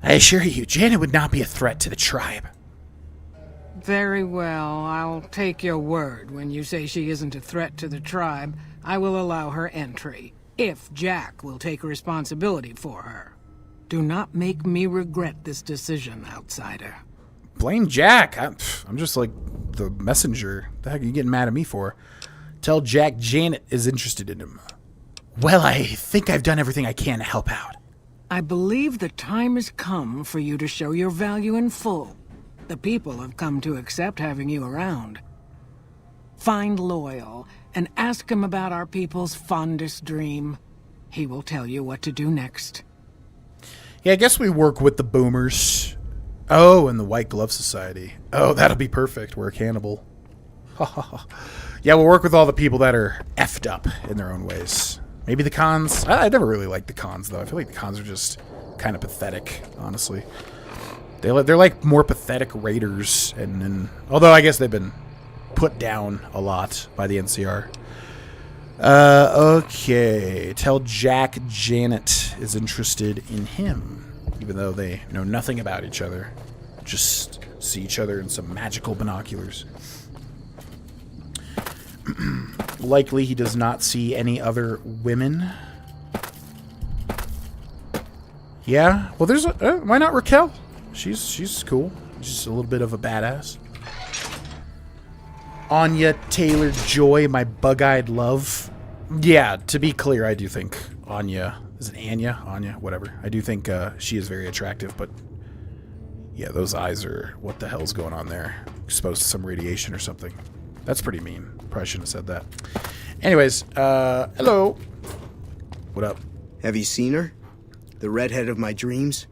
I assure you, Janet would not be a threat to the tribe. Very well, I'll take your word. When you say she isn't a threat to the tribe, I will allow her entry, if Jack will take responsibility for her. Do not make me regret this decision, outsider. Blame Jack. I'm just like the messenger. The heck are you getting mad at me for? Tell Jack Janet is interested in him. Well, I think I've done everything I can to help out. I believe the time has come for you to show your value in full. The people have come to accept having you around. Find Loyal and ask him about our people's fondest dream. He will tell you what to do next. Yeah, I guess we work with the Boomers. Oh, and the White Glove Society. Oh, that'll be perfect. We're a cannibal. Yeah, we'll work with all the people that are effed up in their own ways. Maybe the cons. I never really liked the cons, though. I feel like the cons are just kind of pathetic, honestly. They're like more pathetic raiders, and although I guess they've been put down a lot by the NCR. Okay. Tell Jack Janet is interested in him, even though they know nothing about each other. Just see each other in some magical binoculars. Likely he does not see any other women. Yeah, well, there's why not Raquel? She's cool. Just a little bit of a badass. Anya Taylor-Joy, my bug-eyed love. Yeah, to be clear, I do think Anya... Is it Anya? Anya? Whatever. I do think she is very attractive, but... Yeah, those eyes are... What the hell's going on there? Exposed to some radiation or something. That's pretty mean. Probably shouldn't have said that. Anyways, hello. What up? Have you seen her? The redhead of my dreams?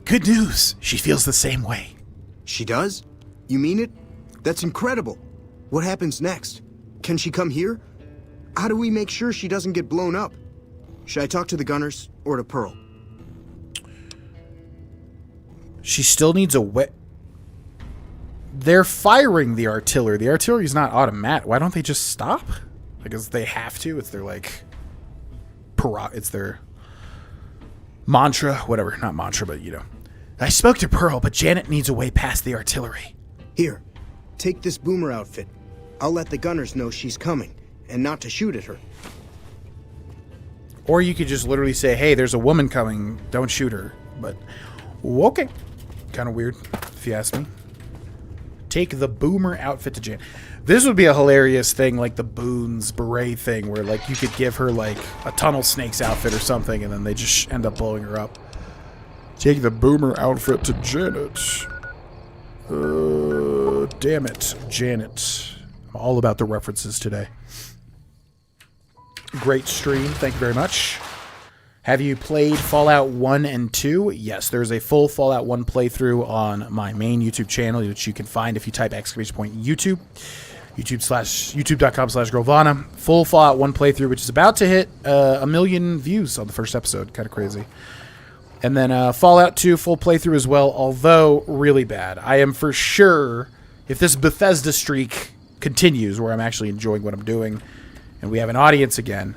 Good news. She feels the same way. She does? You mean it? That's incredible. What happens next? Can she come here? How do we make sure she doesn't get blown up? Should I talk to the gunners or to Pearl? She still needs a wet... They're firing the artillery. The artillery's not automatic. Why don't they just stop? Because they have to. It's their, like... It's their... mantra. Whatever. Not mantra, but, you know. I spoke to Pearl, but Janet needs a way past the artillery. Here. Take this boomer outfit. I'll let the gunners know she's coming, and not to shoot at her. Or you could just literally say, hey, there's a woman coming. Don't shoot her. But, okay. Kind of weird, if you ask me. Take the boomer outfit to Janet. This would be a hilarious thing, like the Boone's beret thing, where like you could give her like a Tunnel Snakes outfit or something, and then they just end up blowing her up. Take the boomer outfit to Janet. Damn it, Janet. I'm all about the references today. Great stream, thank you very much. Have you played Fallout 1 and 2? Yes, there's a full Fallout 1 playthrough on my main YouTube channel, which you can find if you type !YouTube. YouTube.com/Grohlvana. Full Fallout 1 playthrough, which is about to hit 1 million views on the first episode. Kind of crazy. And then Fallout 2 full playthrough as well, although really bad. I am for sure, if this Bethesda streak continues, where I'm actually enjoying what I'm doing, and we have an audience again,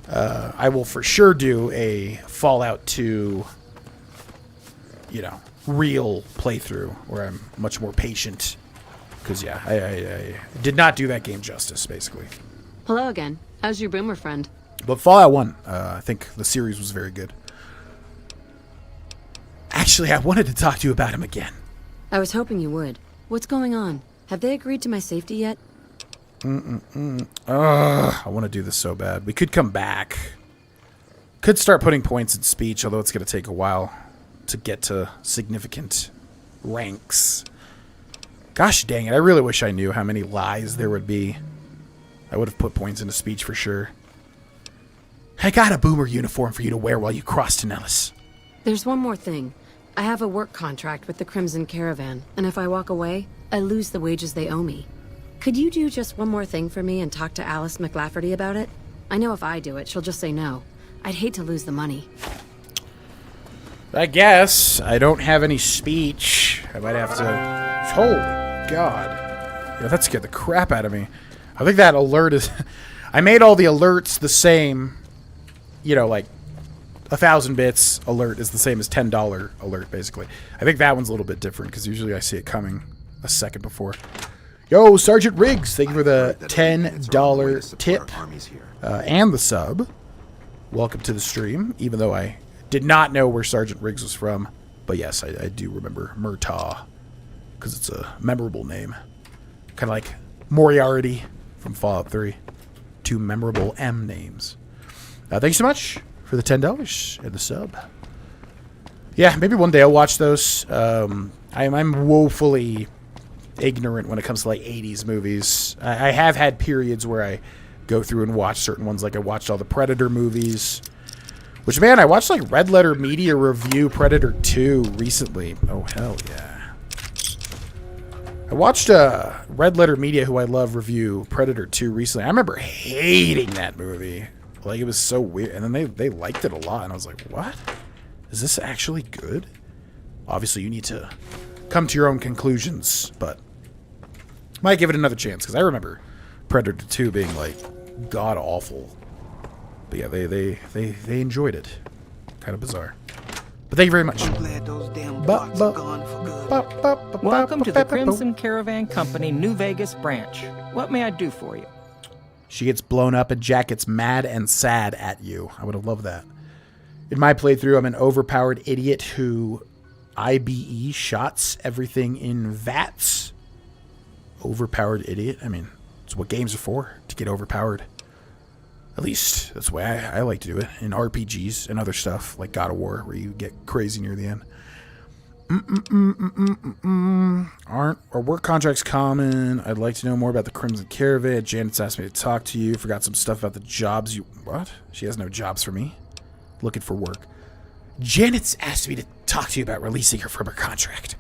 I will for sure do a Fallout 2, you know, real playthrough, where I'm much more patient. Because, yeah, I did not do that game justice, basically. Hello again. How's your boomer friend? But Fallout 1, I think the series was very good. Actually, I wanted to talk to you about him again. I was hoping you would. What's going on? Have they agreed to my safety yet? I want to do this so bad. We could come back. Could start putting points in speech, although it's going to take a while to get to significant ranks. Gosh dang it, I really wish I knew how many lies there would be. I would have put points into speech for sure. I got a boomer uniform for you to wear while you cross to Nellis. There's one more thing. I have a work contract with the Crimson Caravan, and if I walk away, I lose the wages they owe me. Could Could you do just one more thing for me and talk to Alice McLafferty about it? I know if I do it, she'll just say no. I'd hate to lose the money. I guess. I don't have any speech. I might have to... Holy God. Yeah, that scared the crap out of me. I think that alert is... I made all the alerts the same. You know, like 1,000 bits alert is the same as $10 alert, basically. I think that one's a little bit different because usually I see it coming a second before. Yo, Sergeant Riggs, thank you for the $10 tip and the sub. Welcome to the stream, even though I did not know where Sergeant Riggs was from. But yes, I do remember Murtaugh because it's a memorable name. Kind of like Moriarty from Fallout 3. Two memorable M names. Thank you so much for the $10 and the sub. Yeah, maybe one day I'll watch those. I'm woefully ignorant when it comes to like 80s movies. I have had periods where I go through and watch certain ones, like I watched all the Predator movies. Which, man, I watched like Red Letter Media review Predator 2 recently. Oh, hell yeah. I watched Red Letter Media, who I love, review Predator 2 recently. I remember hating that movie. Like, it was so weird. And then they liked it a lot. And I was like, what? Is this actually good? Obviously, you need to come to your own conclusions. But might give it another chance. Because I remember Predator 2 being, like, god-awful. But yeah, they enjoyed it. Kind of bizarre. But thank you very much. I'm glad those damn bots are gone for good. Welcome to the Crimson Caravan Company New Vegas branch. What may I do for you? She gets blown up and Jack gets mad and sad at you. I would have loved that. In my playthrough, I'm an overpowered idiot who IBE shots everything in vats. Overpowered idiot? I mean, it's what games are for, to get overpowered. At least, that's the way I like to do it. In RPGs and other stuff, like God of War, where you get crazy near the end. Aren't our work contracts common? I'd like to know more about the Crimson Caravan. Janet's asked me to talk to you. Forgot some stuff about the jobs you... What? She has no jobs for me. Looking for work. Janet's asked me to talk to you about releasing her from her contract.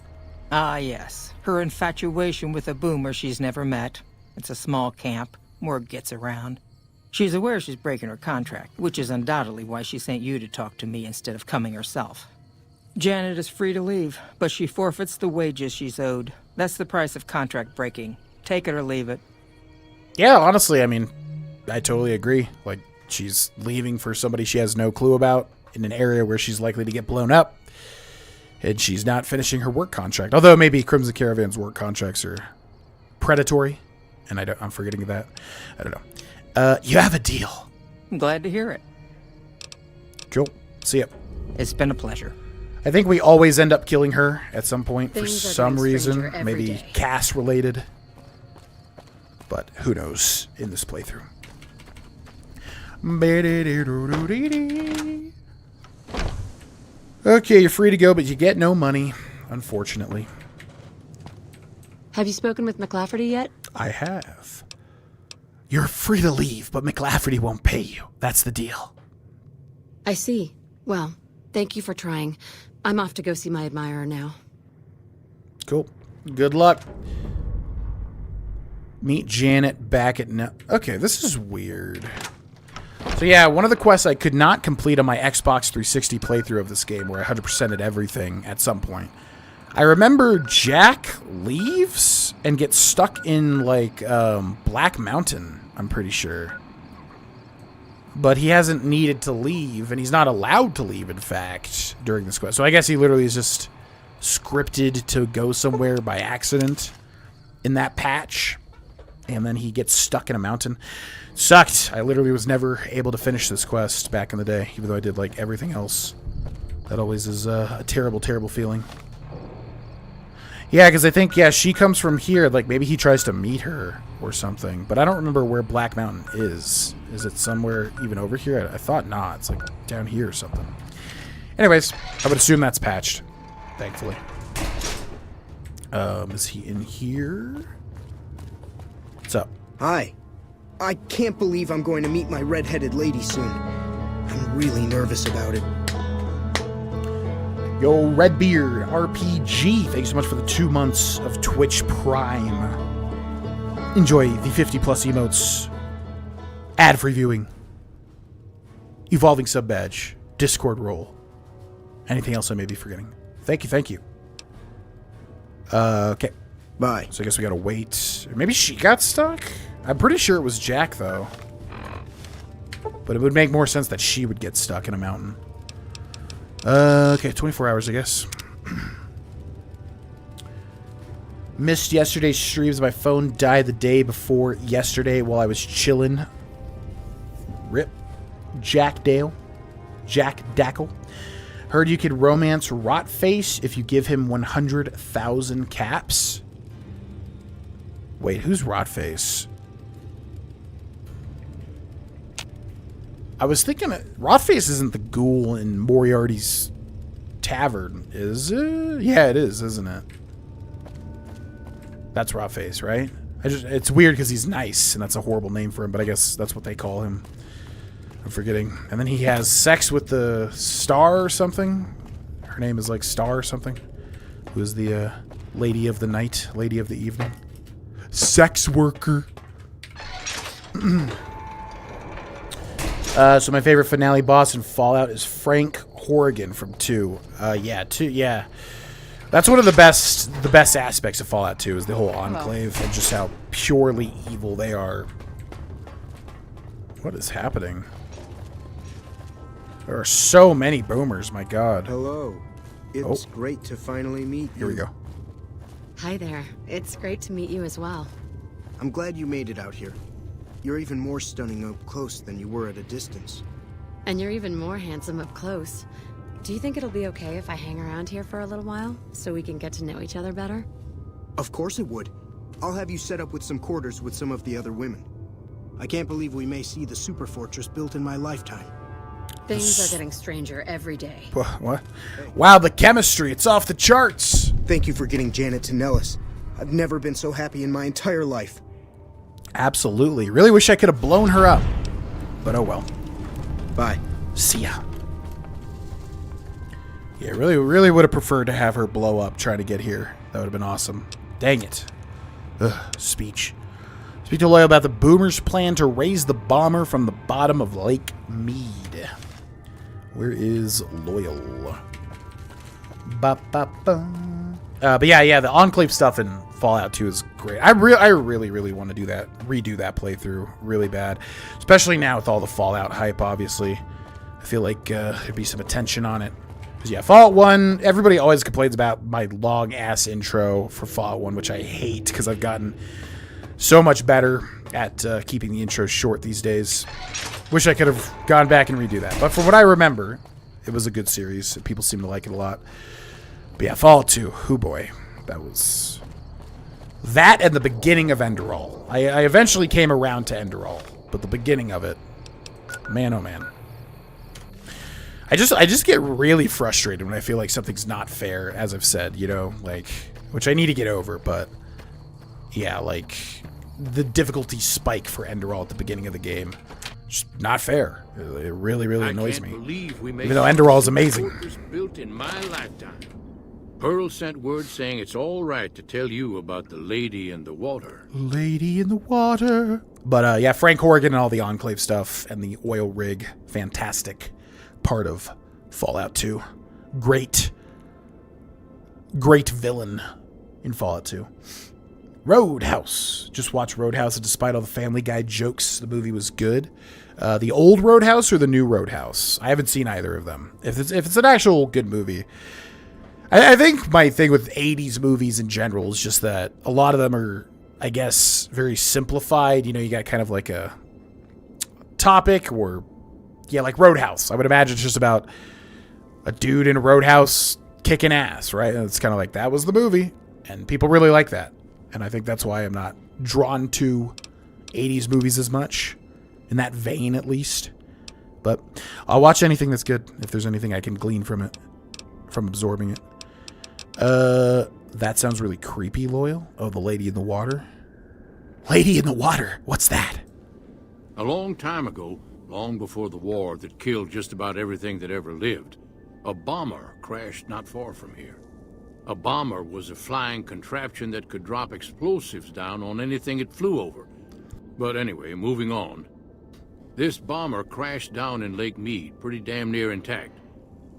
Ah, yes. Her infatuation with a boomer she's never met. It's a small camp. Word gets around. She's aware she's breaking her contract, which is undoubtedly why she sent you to talk to me instead of coming herself. Janet is free to leave, but she forfeits the wages she's owed. That's the price of contract breaking. Take it or leave it. Yeah, honestly, I mean, I totally agree. Like, she's leaving for somebody she has no clue about in an area where she's likely to get blown up. And she's not finishing her work contract. Although maybe Crimson Caravan's work contracts are predatory. And I'm forgetting that. I don't know. You have a deal. I'm glad to hear it. Cool. See ya. It's been a pleasure. I think we always end up killing her at some point for Things are some getting reason. stranger every Maybe day. Cass related. But who knows in this playthrough. Okay, you're free to go, but you get no money, unfortunately. Have you spoken with McLafferty yet? I have. You're free to leave, but McLafferty won't pay you. That's the deal. I see. Well, thank you for trying. I'm off to go see my admirer now. Cool. Good luck. Meet Janet back at... Okay, this is weird. So yeah, one of the quests I could not complete on my Xbox 360 playthrough of this game, where I 100%ed everything at some point. I remember Jack leaves and gets stuck in, like, Black Mountain, I'm pretty sure. But he hasn't needed to leave, and he's not allowed to leave, in fact, during this quest. So I guess he literally is just scripted to go somewhere by accident in that patch. And then he gets stuck in a mountain. Sucked. I literally was never able to finish this quest back in the day, even though I did, like, everything else. That always is a terrible, terrible feeling. Yeah, because I think, yeah, she comes from here. Like, maybe he tries to meet her or something. But I don't remember where Black Mountain is. Is it somewhere even over here? I thought not. It's, like, down here or something. Anyways, I would assume that's patched. Thankfully. Is he in here? What's up? Hi. I can't believe I'm going to meet my red-headed lady soon. I'm really nervous about it. Yo, Redbeard RPG, thanks so much for the 2 months of Twitch Prime. Enjoy the 50 plus emotes. Ad-free viewing. Evolving sub badge. Discord role. Anything else I may be forgetting? Thank you, thank you. Okay. Bye. So I guess we gotta wait. Maybe she got stuck? I'm pretty sure it was Jack, though. But it would make more sense that she would get stuck in a mountain. Okay, 24 hours, I guess. Missed yesterday's streams. My phone died the day before yesterday while I was chilling. Rip. Jack Dale. Jack Dackle. Heard you could romance Rotface if you give him 100,000 caps. Wait, who's Rotface? I was thinking Rotface isn't the ghoul in Moriarty's tavern, is it? Yeah, it is, isn't it? That's Rotface, right? It's weird because he's nice, and that's a horrible name for him, but I guess that's what they call him. I'm forgetting. And then he has sex with the Star or something. Her name is like Star or something. Who is the lady of the night, lady of the evening. Sex worker. So my favorite finale boss in Fallout is Frank Horrigan from 2. Yeah, 2, yeah. That's one of the best aspects of Fallout 2 is the whole Enclave and just how purely evil they are. What is happening? There are so many boomers, my god. Hello. It's great to finally meet you. Here we go. Hi there. It's great to meet you as well. I'm glad you made it out here. You're even more stunning up close than you were at a distance. And you're even more handsome up close. Do you think it'll be okay if I hang around here for a little while, so we can get to know each other better? Of course it would. I'll have you set up with some quarters with some of the other women. I can't believe we may see the super fortress built in my lifetime. Things are getting stranger every day. What? Wow, the chemistry, it's off the charts! Thank you for getting Janet to Nellis. I've never been so happy in my entire life. Absolutely. Really wish I could have blown her up. But oh well. Bye. See ya. Yeah, really would have preferred to have her blow up trying to get here. That would have been awesome. Dang it. Ugh, speech. Speak to Loyal about the Boomers' plan to raise the bomber from the bottom of Lake Mead. Where is Loyal? But yeah, the Enclave stuff in Fallout 2 is great. I really want to do that, redo that playthrough really bad. Especially now with all the Fallout hype, obviously. I feel like there'd be some attention on it. Because yeah, Fallout 1, everybody always complains about my long-ass intro for Fallout 1, which I hate because I've gotten so much better at keeping the intros short these days. Wish I could have gone back and redo that. But from what I remember, it was a good series. People seem to like it a lot. But yeah, Fallout 2, hoo boy. That was... that and the beginning of Enderall. I eventually came around to Enderall, but the beginning of it, man oh man. I just get really frustrated when I feel like something's not fair, as I've said, you know, like, which I need to get over, but yeah, like, the difficulty spike for Enderall at the beginning of the game, just not fair. It really annoys me. Even though Enderall is amazing. Built in my lifetime. Pearl sent word saying it's all right to tell you about the lady in the water. Lady in the water. But yeah, Frank Horrigan and all the Enclave stuff and the oil rig, fantastic part of Fallout 2. Great villain in Fallout 2. Roadhouse. Just watch Roadhouse, and despite all the Family Guy jokes, the movie was good. The old Roadhouse or the new Roadhouse? I haven't seen either of them. If it's an actual good movie. I think my thing with 80s movies in general is just that a lot of them are, I guess, very simplified. You know, you got kind of like a topic or... yeah, like Roadhouse. I would imagine it's just about a dude in a roadhouse kicking ass, right? And it's kind of like, that was the movie. And people really like that. And I think that's why I'm not drawn to 80s movies as much. In that vein, at least. But I'll watch anything that's good, if there's anything I can glean from it. From absorbing it. That sounds really creepy, Loyal. Oh, the lady in the water. Lady in the water. What's that? A long time ago, long before the war that killed just about everything that ever lived, a bomber crashed not far from here. A bomber was a flying contraption that could drop explosives down on anything it flew over. But anyway, moving on. This bomber crashed down in Lake Mead, pretty damn near intact.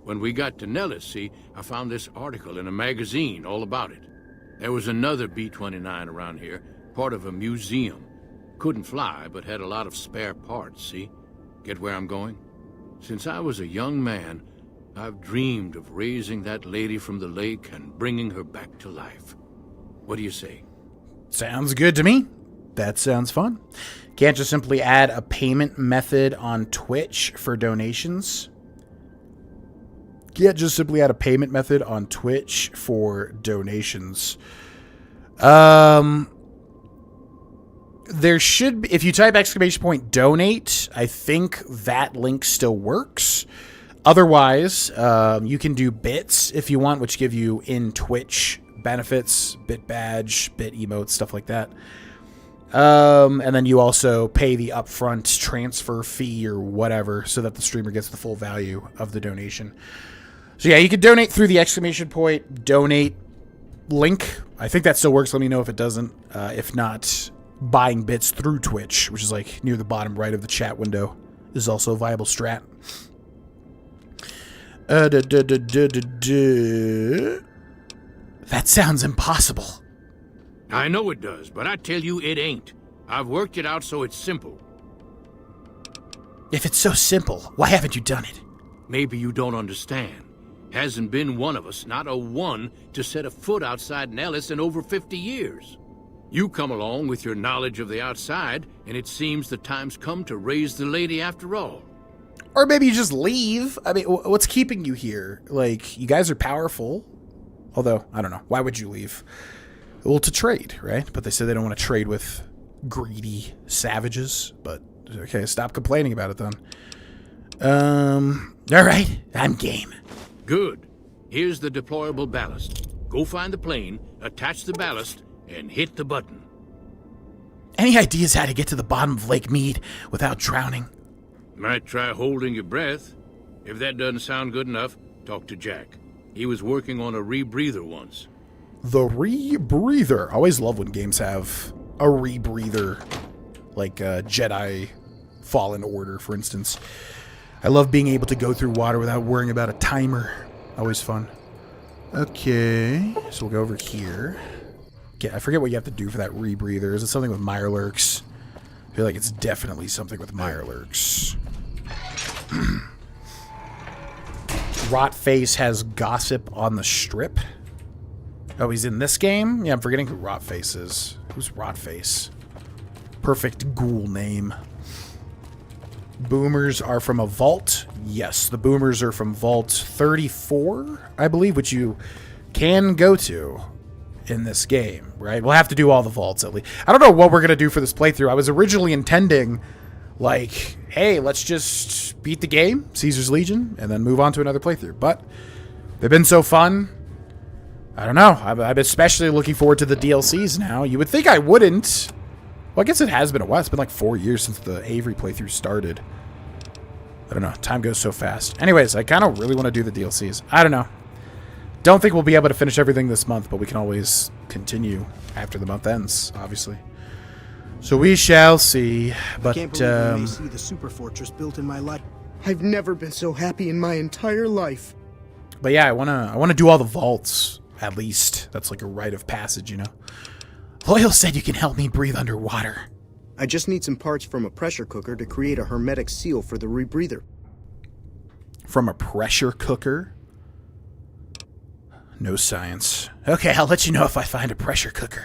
When we got to Nellis, see, I found this article in a magazine all about it. There was another B-29 around here, part of a museum. Couldn't fly, but had a lot of spare parts, see? Get where I'm going? Since I was a young man, I've dreamed of raising that lady from the lake and bringing her back to life. What do you say? Sounds good to me. That sounds fun. Can't just simply add a payment method on Twitch for donations. Can't just simply add a payment method on Twitch for donations. There should be, if you type !donate, I think that link still works. Otherwise, you can do bits if you want, which give you in Twitch benefits, bit badge, bit emotes, stuff like that. And then you also pay the upfront transfer fee or whatever so that the streamer gets the full value of the donation. So yeah, you can donate through the ! Donate link. I think that still works. Let me know if it doesn't. If not, buying bits through Twitch, which is like near the bottom right of the chat window, is also a viable strat. That sounds impossible. I know it does, but I tell you it ain't. I've worked it out so it's simple. If it's so simple, why haven't you done it? Maybe you don't understand. Hasn't been one of us, not a one, to set a foot outside Nellis in over 50 years. You come along with your knowledge of the outside, and it seems the time's come to raise the lady after all. Or maybe you just leave. I mean, what's keeping you here? Like, you guys are powerful. Although, I don't know. Why would you leave? Well, to trade, right? But they said they don't want to trade with greedy savages. But, okay, stop complaining about it then. All right, I'm game. Good. Here's the deployable ballast. Go find the plane, attach the ballast, and hit the button. Any ideas how to get to the bottom of Lake Mead without drowning? Might try holding your breath. If that doesn't sound good enough, talk to Jack. He was working on a rebreather once. The rebreather. I always love when games have a rebreather, like Jedi Fallen Order, for instance. I love being able to go through water without worrying about a timer. Always fun. Okay, so we'll go over here. I forget what you have to do for that rebreather. Is it something with Mirelurks? I feel like it's definitely something with Mirelurks. Rotface has gossip on the strip. Oh, he's in this game? Yeah, I'm forgetting who Rotface is. Who's Rotface? Perfect ghoul name. Boomers are from a vault. Yes, the boomers are from Vault 34, I believe, which you can go to in this game, right? We'll have to do all the vaults at least. I don't know what we're going to do for this playthrough. I was originally intending, like, hey, let's just beat the game, Caesar's Legion, and then move on to another playthrough. But they've been so fun. I don't know. I'm especially looking forward to the DLCs now. You would think I wouldn't. Well, I guess it has been a while. It's been like 4 years since the Avery playthrough started. I don't know. Time goes so fast. Anyways, I kind of really want to do the DLCs. I don't know. Don't think we'll be able to finish everything this month, but we can always continue after the month ends, obviously. So we shall see. But I can't believe I may see the super fortress built in my life. I've never been so happy in my entire life. But yeah, I wanna do all the vaults at least. That's like a rite of passage, you know. Loyal said you can help me breathe underwater. I just need some parts from a pressure cooker to create a hermetic seal for the rebreather. From a pressure cooker? No science. Okay, I'll let you know if I find a pressure cooker.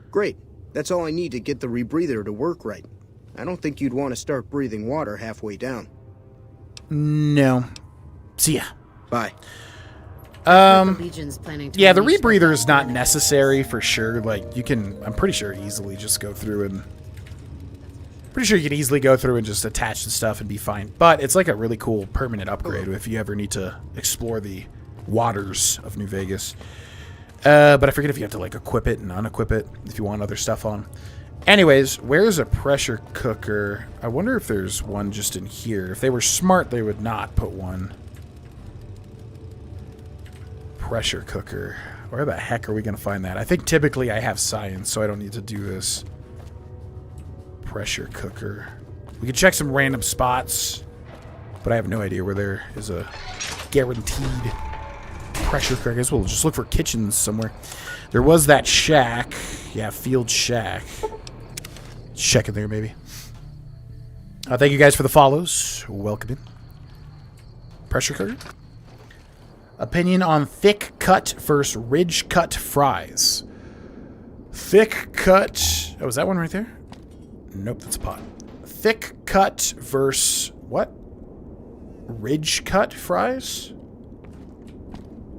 Great. That's all I need to get the rebreather to work right. I don't think you'd want to start breathing water halfway down. No. See ya. Bye. Yeah, the rebreather is not necessary for sure. Like, you can, I'm pretty sure easily just go through and... Pretty sure you can easily go through and just attach the stuff and be fine. But it's like a really cool permanent upgrade if you ever need to explore the waters of New Vegas. But I forget if you have to, like, equip it and unequip it if you want other stuff on. Anyways, where's a pressure cooker? I wonder if there's one just in here. If they were smart, they would not put one. Pressure cooker. Where the heck are we going to find that? I think typically I have science, so I don't need to do this. Pressure cooker. We can check some random spots, but I have no idea where there is a guaranteed pressure cooker. I guess we'll just look for kitchens somewhere. There was that shack. Yeah, field shack. Check in there, maybe. Thank you guys for the follows. Welcome in. Pressure cooker. Opinion on thick cut versus ridge cut fries. Thick cut. Oh, is that one right there? Nope, that's a pot. Thick cut versus what? Ridge cut fries?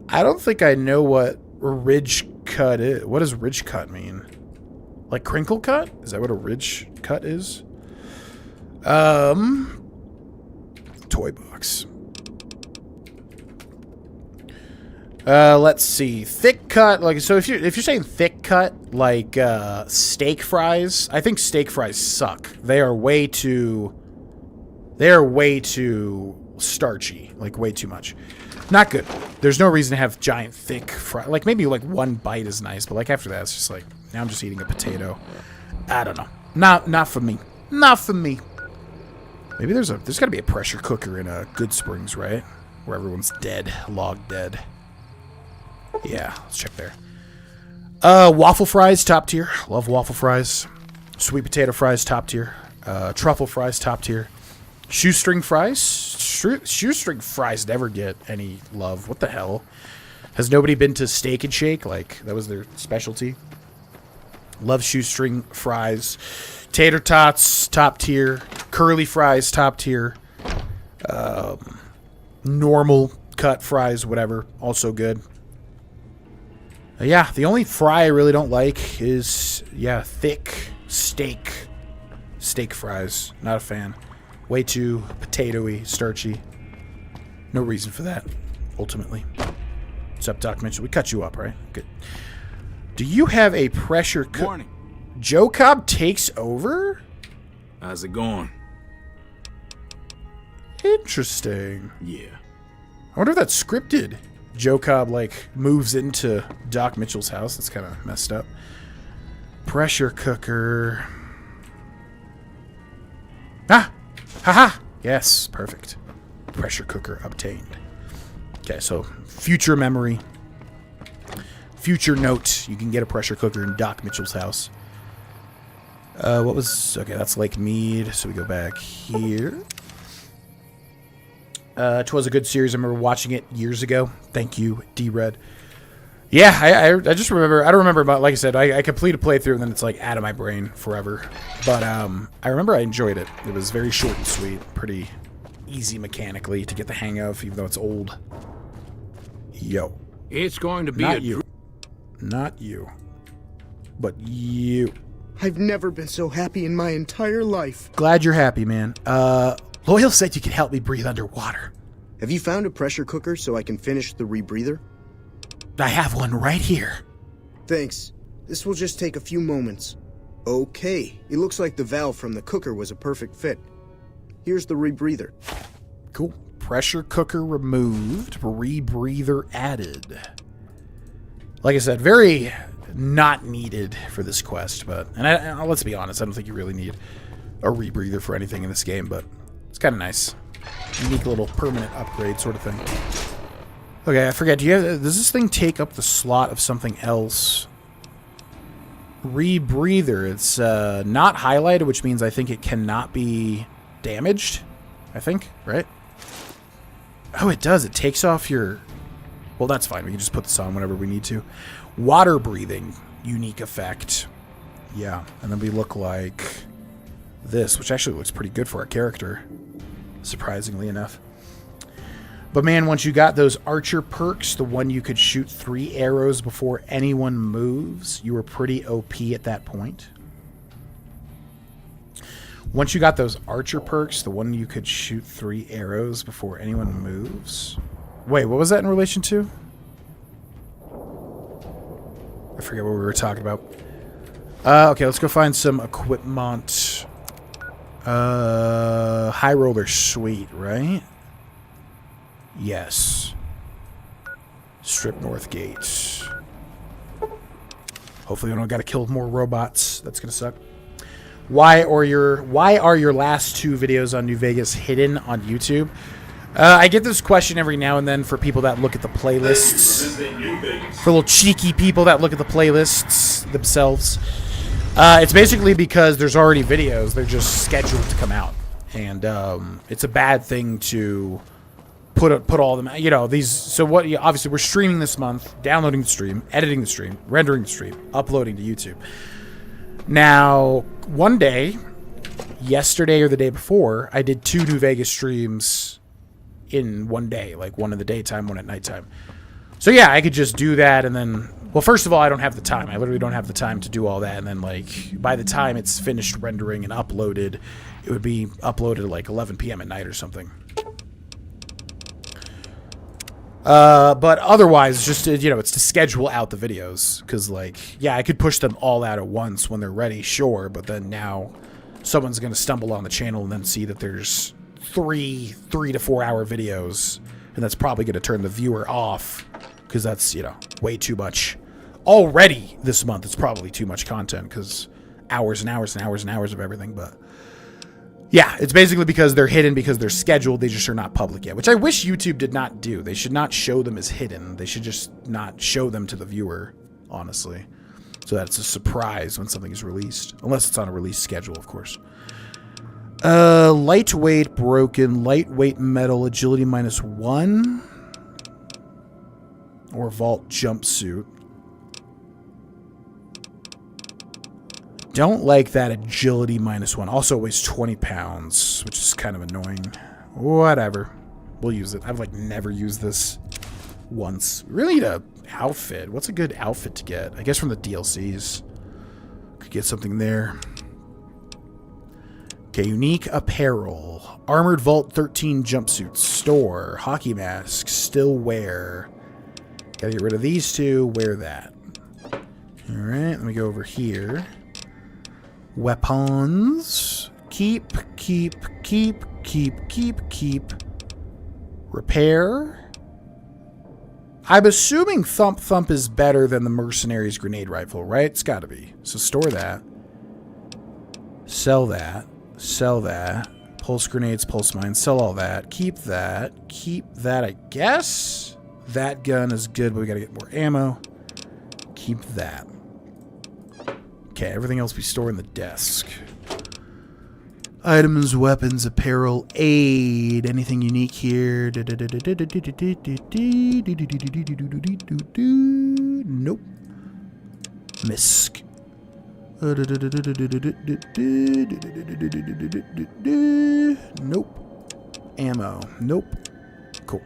I don't think I know what ridge cut is. What does ridge cut mean? Like crinkle cut? Is that what a ridge cut is? Toy box. Let's see. Thick cut, like, so if you're saying thick cut, like steak fries, I think steak fries suck. They are way too starchy, like way too much. Not good. There's no reason to have giant thick fries. Like maybe like one bite is nice, but like after that it's just like now I'm just eating a potato. I don't know. Not for me. Not for me. Maybe there's got to be a pressure cooker in Good Springs, right? Where everyone's dead, log dead. Yeah, let's check there. Waffle fries, top tier. Love waffle fries. Sweet potato fries, top tier. Truffle fries, top tier. Shoestring fries. Shoestring fries never get any love. What the hell? Has nobody been to Steak and Shake? Like, that was their specialty. Love shoestring fries. Tater tots, top tier. Curly fries, top tier. Normal cut fries, whatever. Also good. Yeah, the only fry I really don't like is, yeah, thick steak fries. Not a fan. Way too potatoey, starchy. No reason for that, ultimately. What's up, Doc Mitchell? We cut you up, right? Good. Do you have a pressure cooker? Warning. Joe Cobb takes over? How's it going? Interesting. Yeah. I wonder if that's scripted. Joe Cobb, like, moves into Doc Mitchell's house. That's kind of messed up. Pressure cooker. Ah! Haha! Yes, perfect. Pressure cooker obtained. Okay, so future memory. Future note. You can get a pressure cooker in Doc Mitchell's house. What was... Okay, that's Lake Mead. So we go back here. It was a good series. I remember watching it years ago. Thank you, D-Red. Yeah, I just remember... I don't remember about... Like I said, I completed a playthrough and then it's like out of my brain forever. But I remember I enjoyed it. It was very short and sweet. Pretty easy mechanically to get the hang of, even though it's old. Yo. It's going to be Not you. Not you. But you. I've never been so happy in my entire life. Glad you're happy, man. Loyal said you could help me breathe underwater. Have you found a pressure cooker so I can finish the rebreather? I have one right here. Thanks. This will just take a few moments. Okay, it looks like the valve from the cooker was a perfect fit. Here's the rebreather. Cool. Pressure cooker removed, rebreather added. Like I said, very not needed for this quest, but... And let's be honest, I don't think you really need a rebreather for anything in this game, but it's kind of nice. Unique little permanent upgrade sort of thing. Okay, I forget. Does this thing take up the slot of something else? Rebreather. It's not highlighted, which means I think it cannot be damaged. I think, right? Oh, it does. It takes off your... Well, that's fine. We can just put this on whenever we need to. Water breathing. Unique effect. Yeah. And then we look like this, which actually looks pretty good for our character. Surprisingly enough. But man, once you got those archer perks, the one you could shoot 3 arrows before anyone moves, you were pretty OP at that point. Once you got those archer perks, the one you could shoot 3 arrows before anyone moves. Wait, what was that in relation to? I forget what we were talking about. Okay, let's go find some equipment. High roller suite, right? Yes. Strip North Gates. Hopefully we don't got to kill more robots. That's gonna suck. Why are your last 2 videos on New Vegas hidden on YouTube? I get this question every now and then for people that look at the playlists. For little cheeky people that look at the playlists themselves. It's basically because there's already videos. They're just scheduled to come out. And it's a bad thing to put all of them, you know, these. So what, obviously we're streaming this month, downloading the stream, editing the stream, rendering the stream, uploading to YouTube. Now, one day, yesterday or the day before, I did 2 New Vegas streams in one day, like one in the daytime, one at nighttime. So yeah, I could just do that and then, well, first of all, I don't have the time. I literally don't have the time to do all that. And then, like, by the time it's finished rendering and uploaded, it would be uploaded at like 11 p.m. at night or something. But otherwise, just to, you know, it's to schedule out the videos. Because, like, yeah, I could push them all out at once when they're ready, sure. But then now someone's going to stumble on the channel and then see that there's 3 to 4 hour videos. And that's probably going to turn the viewer off. Because that's, you know, way too much. Already this month, it's probably too much content. Because hours and hours and hours and hours of everything. But yeah, it's basically because they're hidden because they're scheduled. They just are not public yet, which I wish YouTube did not do. They should not show them as hidden. They should just not show them to the viewer, honestly, so that it's a surprise when something is released, unless it's on a release schedule, of course. Lightweight broken, lightweight metal, agility -1, or vault jumpsuit. Don't like that agility -1. Also weighs 20 pounds, which is kind of annoying. Whatever. We'll use it. I've, like, never used this once. We really need a outfit. What's a good outfit to get? I guess from the DLCs. Could get something there. Okay, unique apparel. Armored Vault 13 jumpsuit. Store. Hockey mask. Still wear. Gotta get rid of these 2. Wear that. Alright, let me go over here. Weapons. Keep. Repair. I'm assuming Thump is better than the Mercenary's grenade rifle, right? It's gotta be. So store that. Sell that. Sell that. Pulse grenades, pulse mines. Sell all that. Keep that. Keep that, I guess. That gun is good, but we gotta get more ammo. Keep that. Okay, everything else we store in the desk. Items, weapons, apparel, aid. Anything unique here? Nope. Misk. Nope. Ammo. Nope. Cool.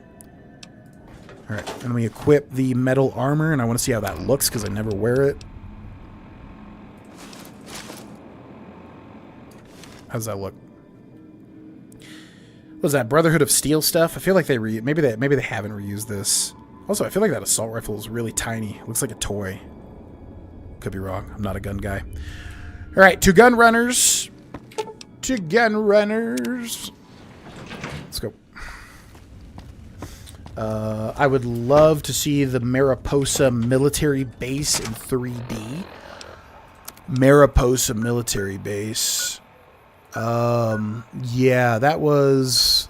Alright, and we equip the metal armor, and I want to see how that looks because I never wear it. How does that look? What was that, Brotherhood of Steel stuff? I feel like they maybe they haven't reused this. Also, I feel like that assault rifle is really tiny. It looks like a toy. Could be wrong. I'm not a gun guy. All right, 2 gun runners. 2 gun runners. Let's go. I would love to see the Mariposa military base in 3D. Mariposa military base. Yeah, that was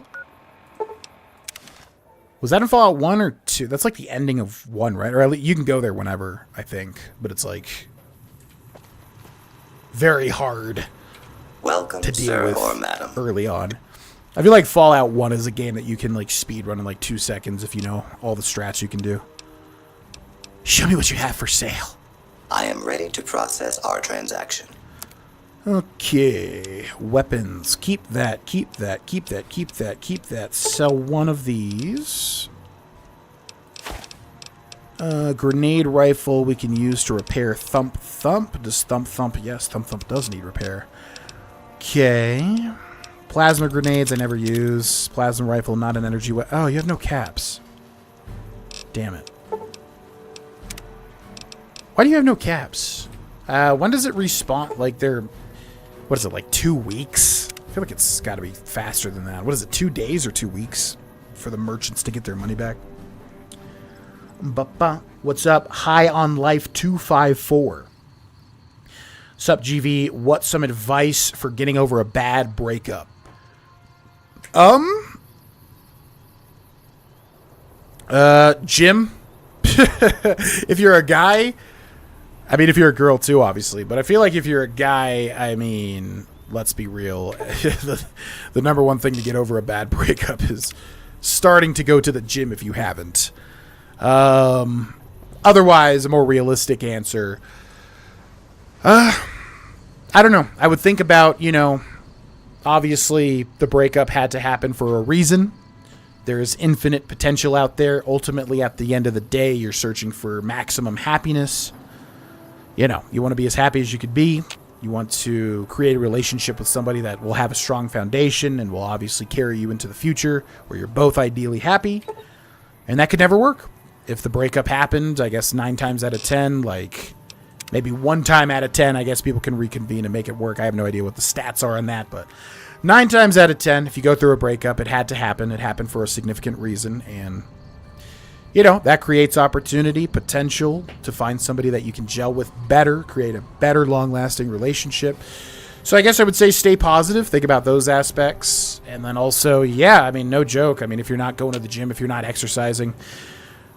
that in Fallout 1 or 2? That's like the ending of 1, right? Or at least you can go there whenever, I think, but it's like very hard to deal with early on. I feel like Fallout 1 is a game that you can like speed run in like 2 seconds if you know all the strats you can do. Show me what you have for sale. I am ready to process our transaction. Okay, weapons. Keep that, keep that, keep that, keep that, keep that. Sell one of these. Grenade rifle we can use to repair Thump. Does Thump? Yes, Thump does need repair. Okay. Plasma grenades I never use. Plasma rifle, not an energy weapon. Oh, you have no caps. Damn it. Why do you have no caps? When does it respawn? Like they're... What is it, like 2 weeks? I feel like it's got to be faster than that. What is it, 2 days or 2 weeks for the merchants to get their money back? What's up? High on Life 254. Sup, GV, what's some advice for getting over a bad breakup? Jim, if you're a guy, I mean, if you're a girl too, obviously, but I feel like if you're a guy, I mean, let's be real. The number one thing to get over a bad breakup is starting to go to the gym if you haven't. Otherwise, a more realistic answer, I don't know. I would think about, obviously the breakup had to happen for a reason. There is infinite potential out there. Ultimately, at the end of the day, you're searching for maximum happiness. You want to be as happy as you could be. You want to create a relationship with somebody that will have a strong foundation and will obviously carry you into the future where you're both ideally happy. And that could never work. If the breakup happened, I guess 9 times out of 10, like maybe 1 time out of 10, I guess people can reconvene and make it work. I have no idea what the stats are on that, but 9 times out of 10, if you go through a breakup, it had to happen. It happened for a significant reason. And, that creates opportunity, potential to find somebody that you can gel with better, create a better long-lasting relationship. So I guess I would say stay positive. Think about those aspects. And then also, no joke. I mean, if you're not going to the gym, if you're not exercising,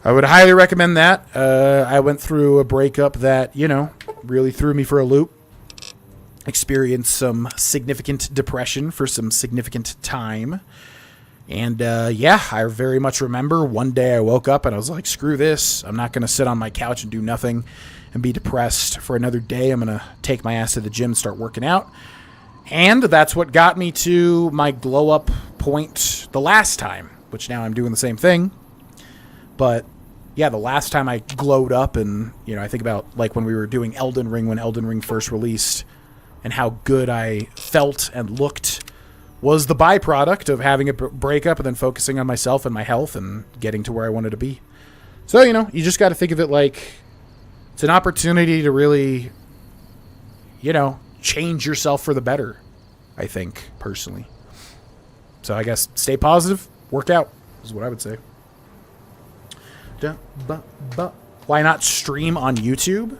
I would highly recommend that. I went through a breakup that, really threw me for a loop. Experienced some significant depression for some significant time. And, I very much remember one day I woke up and I was like, screw this. I'm not going to sit on my couch and do nothing and be depressed for another day. I'm going to take my ass to the gym and start working out. And that's what got me to my glow up point the last time, which now I'm doing the same thing. But the last time I glowed up and, I think about like when we were doing Elden Ring, when Elden Ring first released, and how good I felt and looked was the byproduct of having a breakup and then focusing on myself and my health and getting to where I wanted to be. So, you just got to think of it like it's an opportunity to really, change yourself for the better, I think, personally. So I guess stay positive, work out is what I would say. Why not stream on YouTube?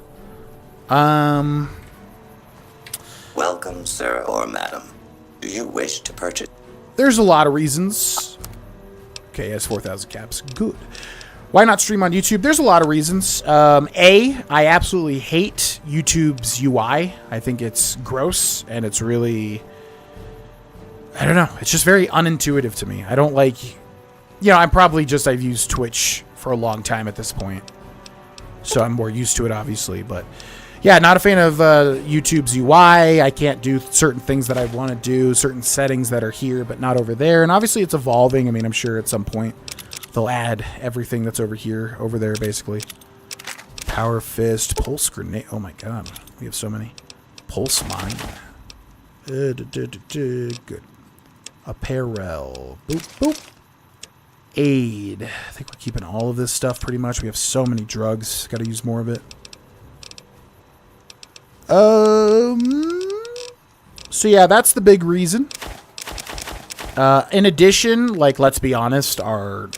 Welcome, sir or madam. Do you wish to purchase? There's a lot of reasons. Okay, has 4,000 caps. Good. Why not stream on YouTube? There's a lot of reasons. I absolutely hate YouTube's UI. I think it's gross, and it's really, I don't know. It's just very unintuitive to me. I don't like, I've used Twitch for a long time at this point, so I'm more used to it, obviously, but not a fan of YouTube's UI. I can't do certain things that I want to do, certain settings that are here but not over there. And obviously it's evolving. I mean, I'm sure at some point they'll add everything that's over here, over there, basically. Power Fist, Pulse Grenade. Oh my god, we have so many. Pulse Mine. Good. Apparel. Boop, boop. Aid. I think we're keeping all of this stuff pretty much. We have so many drugs. Got to use more of it. So that's the big reason. In addition, like, let's be honest, our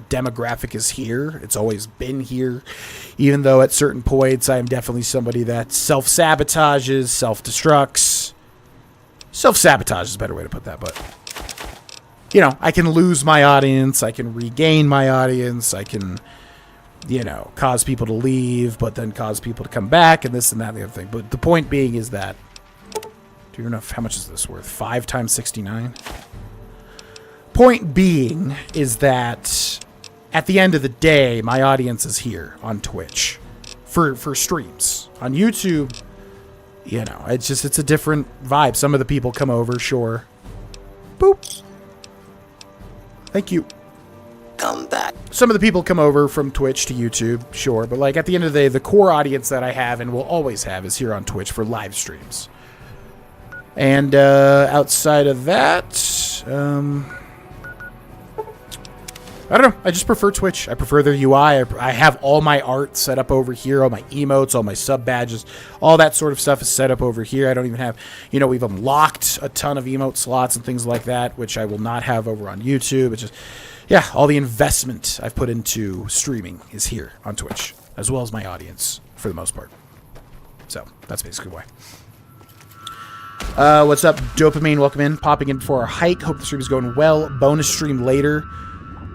demographic is here. It's always been here. Even though at certain points I am definitely somebody that self-sabotages, self-destructs. Self-sabotage is a better way to put that, but I can lose my audience, I can regain my audience, I can cause people to leave, but then cause people to come back, and this and that and the other thing. But the point being is that, do you know how much is this worth? 5 times 69? Point being is that at the end of the day, my audience is here on Twitch for streams. On YouTube, it's a different vibe. Some of the people come over, sure. Boop. Thank you. Come back. Some of the people come over from Twitch to YouTube, sure, but like at the end of the day, the core audience that I have and will always have is here on Twitch for live streams. And outside of that, I don't know. I just prefer Twitch. I prefer their UI. I have all my art set up over here, all my emotes, all my sub badges, all that sort of stuff is set up over here. I don't even have, we've unlocked a ton of emote slots and things like that, which I will not have over on YouTube. It's just, all the investment I've put into streaming is here on Twitch, as well as my audience, for the most part. So that's basically why. What's up, Dopamine? Welcome in. Popping in for our hike. Hope the stream is going well. Bonus stream later.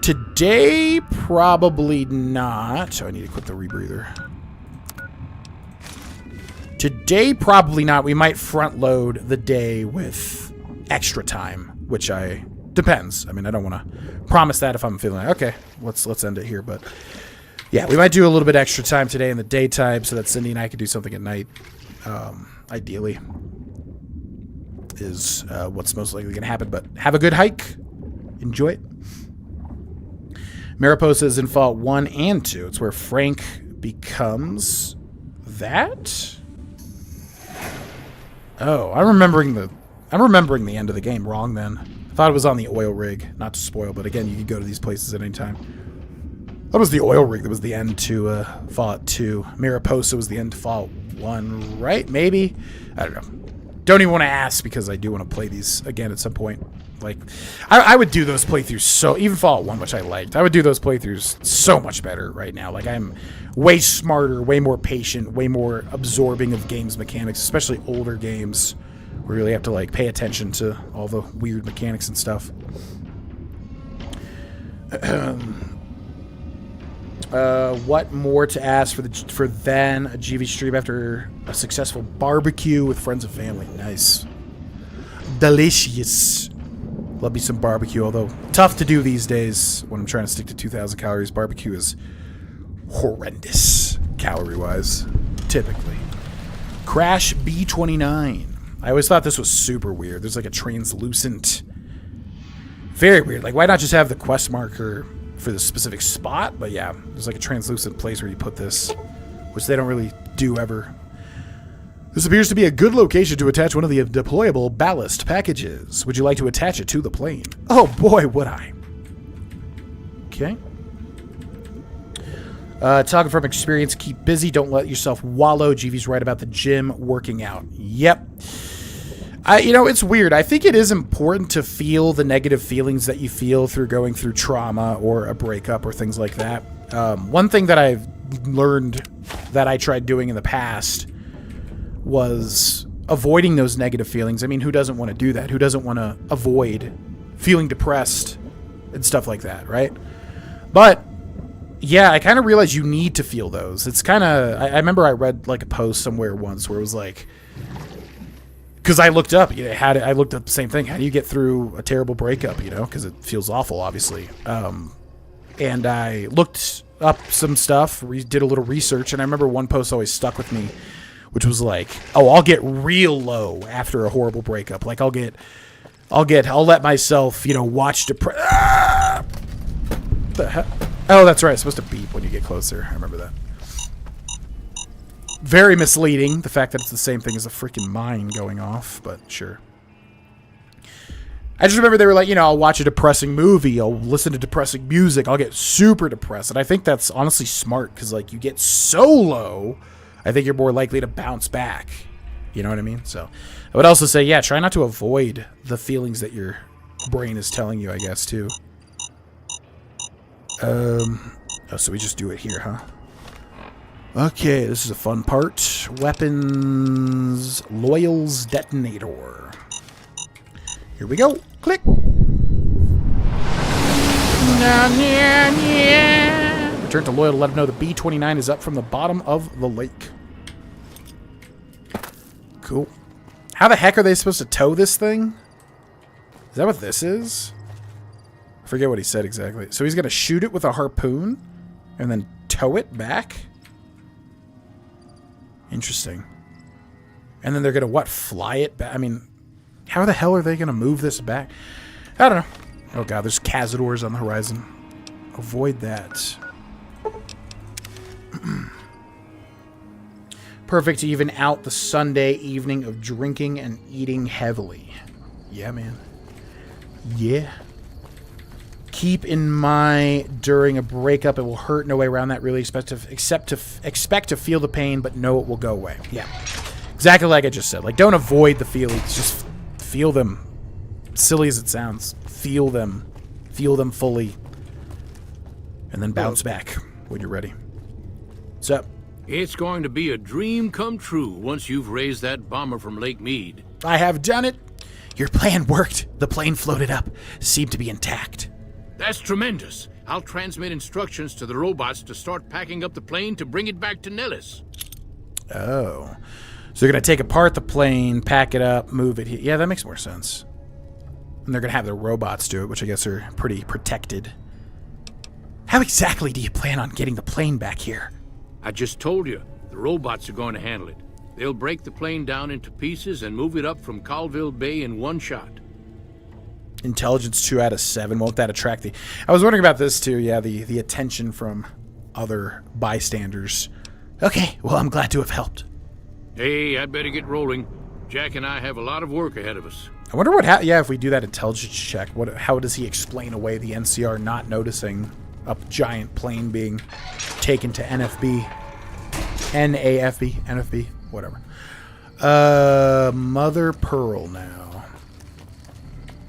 Today, probably not. Oh, I need to quit the rebreather. Today, probably not. We might front load the day with extra time, which depends. I mean, I don't want to promise that if I'm feeling like, okay, let's end it here. But yeah, we might do a little bit extra time today in the daytime so that Cindy and I can do something at night. Ideally is what's most likely going to happen. But have a good hike. Enjoy it. Mariposa is in Fallout 1 and 2. It's where Frank becomes that? Oh, I'm remembering the end of the game wrong then. I thought it was on the oil rig. Not to spoil, but again, you can go to these places at any time. That was the oil rig that was the end to Fallout 2. Mariposa was the end to Fallout 1, right? Maybe? I don't know. Don't even want to ask because I do want to play these again at some point. Like, I would do those playthroughs so... Even Fallout 1, which I liked. I would do those playthroughs so much better right now. Like, I'm way smarter, way more patient, way more absorbing of games mechanics, especially older games where you really have to, like, pay attention to all the weird mechanics and stuff. What more to ask for then a GV stream after a successful barbecue with friends and family? Nice. Delicious. Love me some barbecue, although tough to do these days when I'm trying to stick to 2,000 calories. Barbecue is horrendous, calorie-wise, typically. Crash B29. I always thought this was super weird. There's like a translucent... Very weird. Like, why not just have the quest marker for the specific spot? But yeah, there's like a translucent place where you put this, which they don't really do ever. This appears to be a good location to attach one of the deployable ballast packages. Would you like to attach it to the plane? Oh boy, would I. Okay. Talking from experience, keep busy. Don't let yourself wallow. GV's right about the gym working out. Yep. It's weird. I think it is important to feel the negative feelings that you feel through going through trauma or a breakup or things like that. One thing that I've learned that I tried doing in the past was avoiding those negative feelings. I mean, who doesn't want to do that? Who doesn't want to avoid feeling depressed and stuff like that, right? But yeah, I kind of realized you need to feel those. It's kind of... I remember I read like a post somewhere once where it was like... Because I looked up, I looked up the same thing. How do you get through a terrible breakup, Because it feels awful, obviously. And I looked up some stuff, did a little research, and I remember one post always stuck with me, which was like, oh, I'll get real low after a horrible breakup. Like, I'll let myself, watch the heck? Oh, that's right. It's supposed to beep when you get closer. I remember that. Very misleading, the fact that it's the same thing as a freaking mine going off, but sure. I just remember they were like, I'll watch a depressing movie, I'll listen to depressing music, I'll get super depressed. And I think that's honestly smart, because, like, you get so low, I think you're more likely to bounce back. You know what I mean? So, I would also say, yeah, try not to avoid the feelings that your brain is telling you, I guess, too. Oh, so we just do it here, huh? Okay, this is a fun part. Weapons, Loyal's detonator. Here we go. Click. Return to Loyal to let him know the B-29 is up from the bottom of the lake. Cool. How the heck are they supposed to tow this thing? Is that what this is? I forget what he said exactly. So he's going to shoot it with a harpoon and then tow it back? Interesting. And then they're going to, what, fly it back? I mean, how the hell are they going to move this back? I don't know. Oh, God, there's Cazadors on the horizon. Avoid that. Perfect to even out the Sunday evening of drinking and eating heavily. Yeah, man. Yeah. Keep in mind, during a breakup, it will hurt. No way around that, really. Expect to feel the pain, but know it will go away. Yeah. Exactly like I just said. Like, don't avoid the feelings. Just feel them. Silly as it sounds. Feel them. Feel them fully. And then bounce back when you're ready. So, It's going to be a dream come true once you've raised that bomber from Lake Mead. I have done it. Your plan worked. The plane floated up. Seemed to be intact. That's tremendous. I'll transmit instructions to the robots to start packing up the plane to bring it back to Nellis. Oh. So they're going to take apart the plane, pack it up, move it. Yeah, that makes more sense. And they're going to have their robots do it, which I guess are pretty protected. How exactly do you plan on getting the plane back here? I just told you, the robots are going to handle it. They'll break the plane down into pieces and move it up from Colville Bay in one shot. Intelligence 2 out of 7. Won't that attract the... I was wondering about this too. Yeah, the attention from other bystanders. Okay, well, I'm glad to have helped. Hey, I'd better get rolling. Jack and I have a lot of work ahead of us. I wonder what yeah, if we do that intelligence check, how does he explain away the NCR not noticing a giant plane being taken to NFB? NAFB? NFB? Whatever. Mother Pearl now.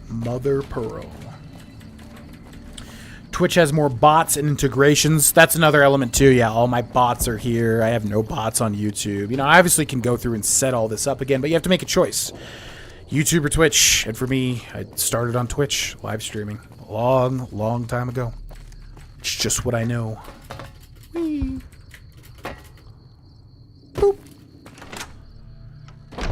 Mother Pearl. Twitch has more bots and integrations. That's another element too. Yeah, all my bots are here. I have no bots on YouTube. You know, I obviously can go through and set all this up again, but you have to make a choice. YouTube or Twitch. And for me, I started on Twitch, live streaming. A long, long time ago. It's just what I know. Whee. Boop.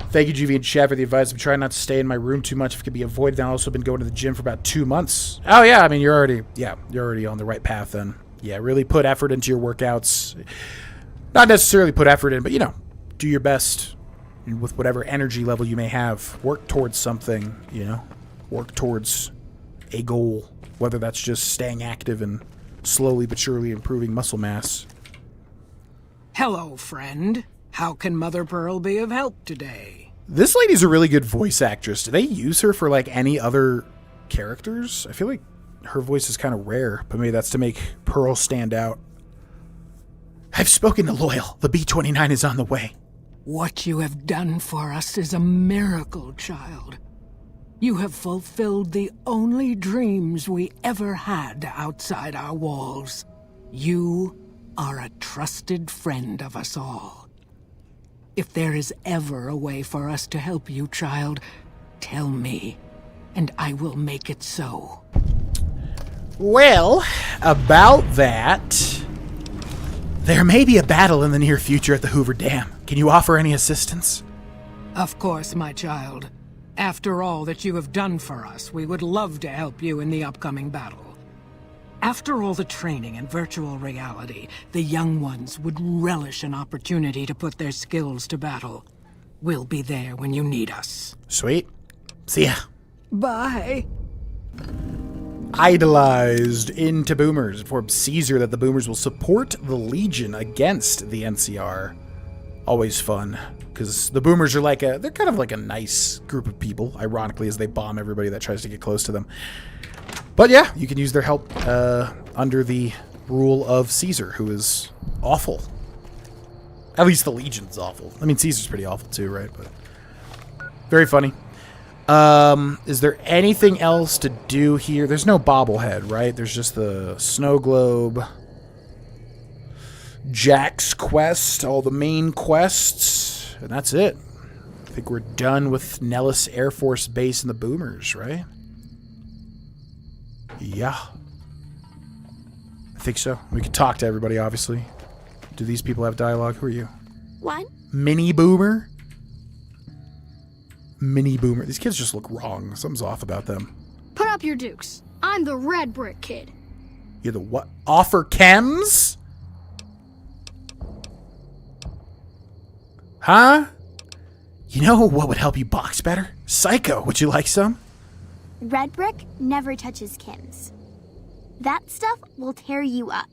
Thank you, GV and Chad, for the advice. I'm trying not to stay in my room too much if it can be avoided. I've also been going to the gym for about 2 months. Oh, yeah. I mean, you're already on the right path then. Yeah, really put effort into your workouts. Not necessarily put effort in, but, you know, do your best with whatever energy level you may have. Work towards something, you know. Work towards a goal, whether that's just staying active and slowly but surely improving muscle mass. Hello, friend. How can Mother Pearl be of help today? This lady's a really good voice actress. Do they use her for, like, any other characters? I feel like her voice is kind of rare, but maybe that's to make Pearl stand out. I've spoken to Loyal. The B-29 is on the way. What you have done for us is a miracle, child. You have fulfilled the only dreams we ever had outside our walls. You are a trusted friend of us all. If there is ever a way for us to help you, child, tell me, and I will make it so. Well, about that, there may be a battle in the near future at the Hoover Dam. Can you offer any assistance? Of course, my child. After all that you have done for us, we would love to help you in the upcoming battle. After all the training in virtual reality, the young ones would relish an opportunity to put their skills to battle. We'll be there when you need us. Sweet. See ya. Bye. Idolized into Boomers. Informed Caesar that the Boomers will support the Legion against the NCR. Always fun, because the Boomers are they're kind of like a nice group of people, ironically, as they bomb everybody that tries to get close to them. But yeah, you can use their help under the rule of Caesar, who is awful. At least the Legion's awful. I mean, Caesar's pretty awful too, right? But very funny. Is there anything else to do here? There's no bobblehead, right? There's just the snow globe. Jack's quest, all the main quests, and that's it. I think we're done with Nellis Air Force Base and the Boomers, right? Yeah. I think so. We can talk to everybody, obviously. Do these people have dialogue? Who are you? What? Mini Boomer? Mini Boomer. These kids just look wrong. Something's off about them. Put up your dukes. I'm the red brick kid. You're the what? Offer chems? Huh? You know what would help you box better? Psycho. Would you like some? Red brick never touches Kim's. That stuff will tear you up.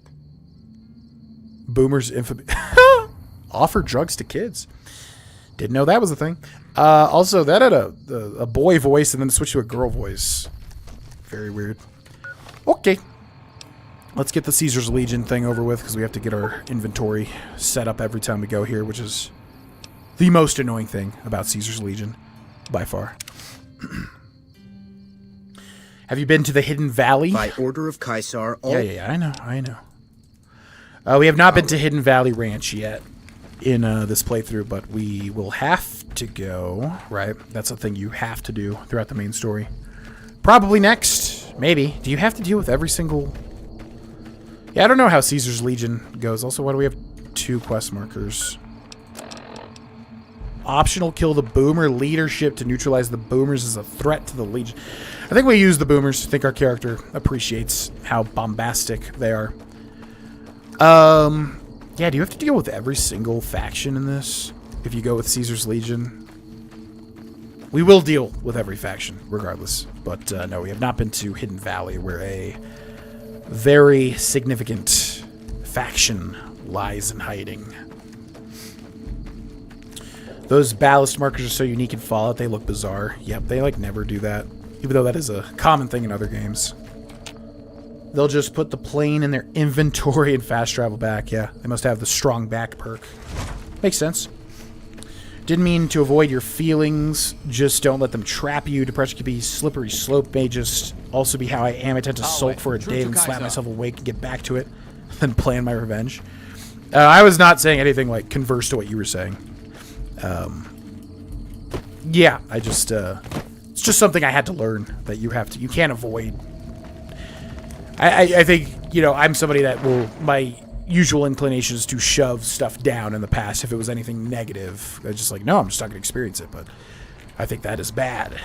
Boomer's infamy. Offer drugs to kids. Didn't know that was a thing. Also, that had a boy voice and then switched to a girl voice. Very weird. Okay. Let's get the Caesar's Legion thing over with, because we have to get our inventory set up every time we go here, which is the most annoying thing about Caesar's Legion, by far. Have you been to the Hidden Valley? By order of Caesar. Yeah, I know. We have not been to Hidden Valley Ranch yet. in this playthrough, but we will have to go, right? That's the thing you have to do throughout the main story. Probably next, maybe. Do you have to deal with every single... Yeah, I don't know how Caesar's Legion goes. Also, why do we have 2 quest markers? Optional, kill the boomer leadership to neutralize the boomers as a threat to the Legion. I think we use the boomers. I think our character appreciates how bombastic they are. Yeah, do you have to deal with every single faction in this? If you go with Caesar's Legion? We will deal with every faction, regardless. But no, we have not been to Hidden Valley, where a very significant faction lies in hiding. Those ballast markers are so unique in Fallout, they look bizarre. Yep, they like never do that. Even though that is a common thing in other games. They'll just put the plane in their inventory and fast travel back. Yeah, they must have the strong back perk. Makes sense. Didn't mean to avoid your feelings. Just don't let them trap you. Depression can be slippery slope. May just also be how I am. I tend to sulk for a day and slap myself awake and get back to it. Then plan my revenge. I was not saying anything like converse to what you were saying. Yeah, I just... it's just something I had to learn that you have to... You can't avoid... I think, you know, I'm somebody that will... My usual inclination is to shove stuff down in the past if it was anything negative. I was just like, no, I'm just not going to experience it, but I think that is bad.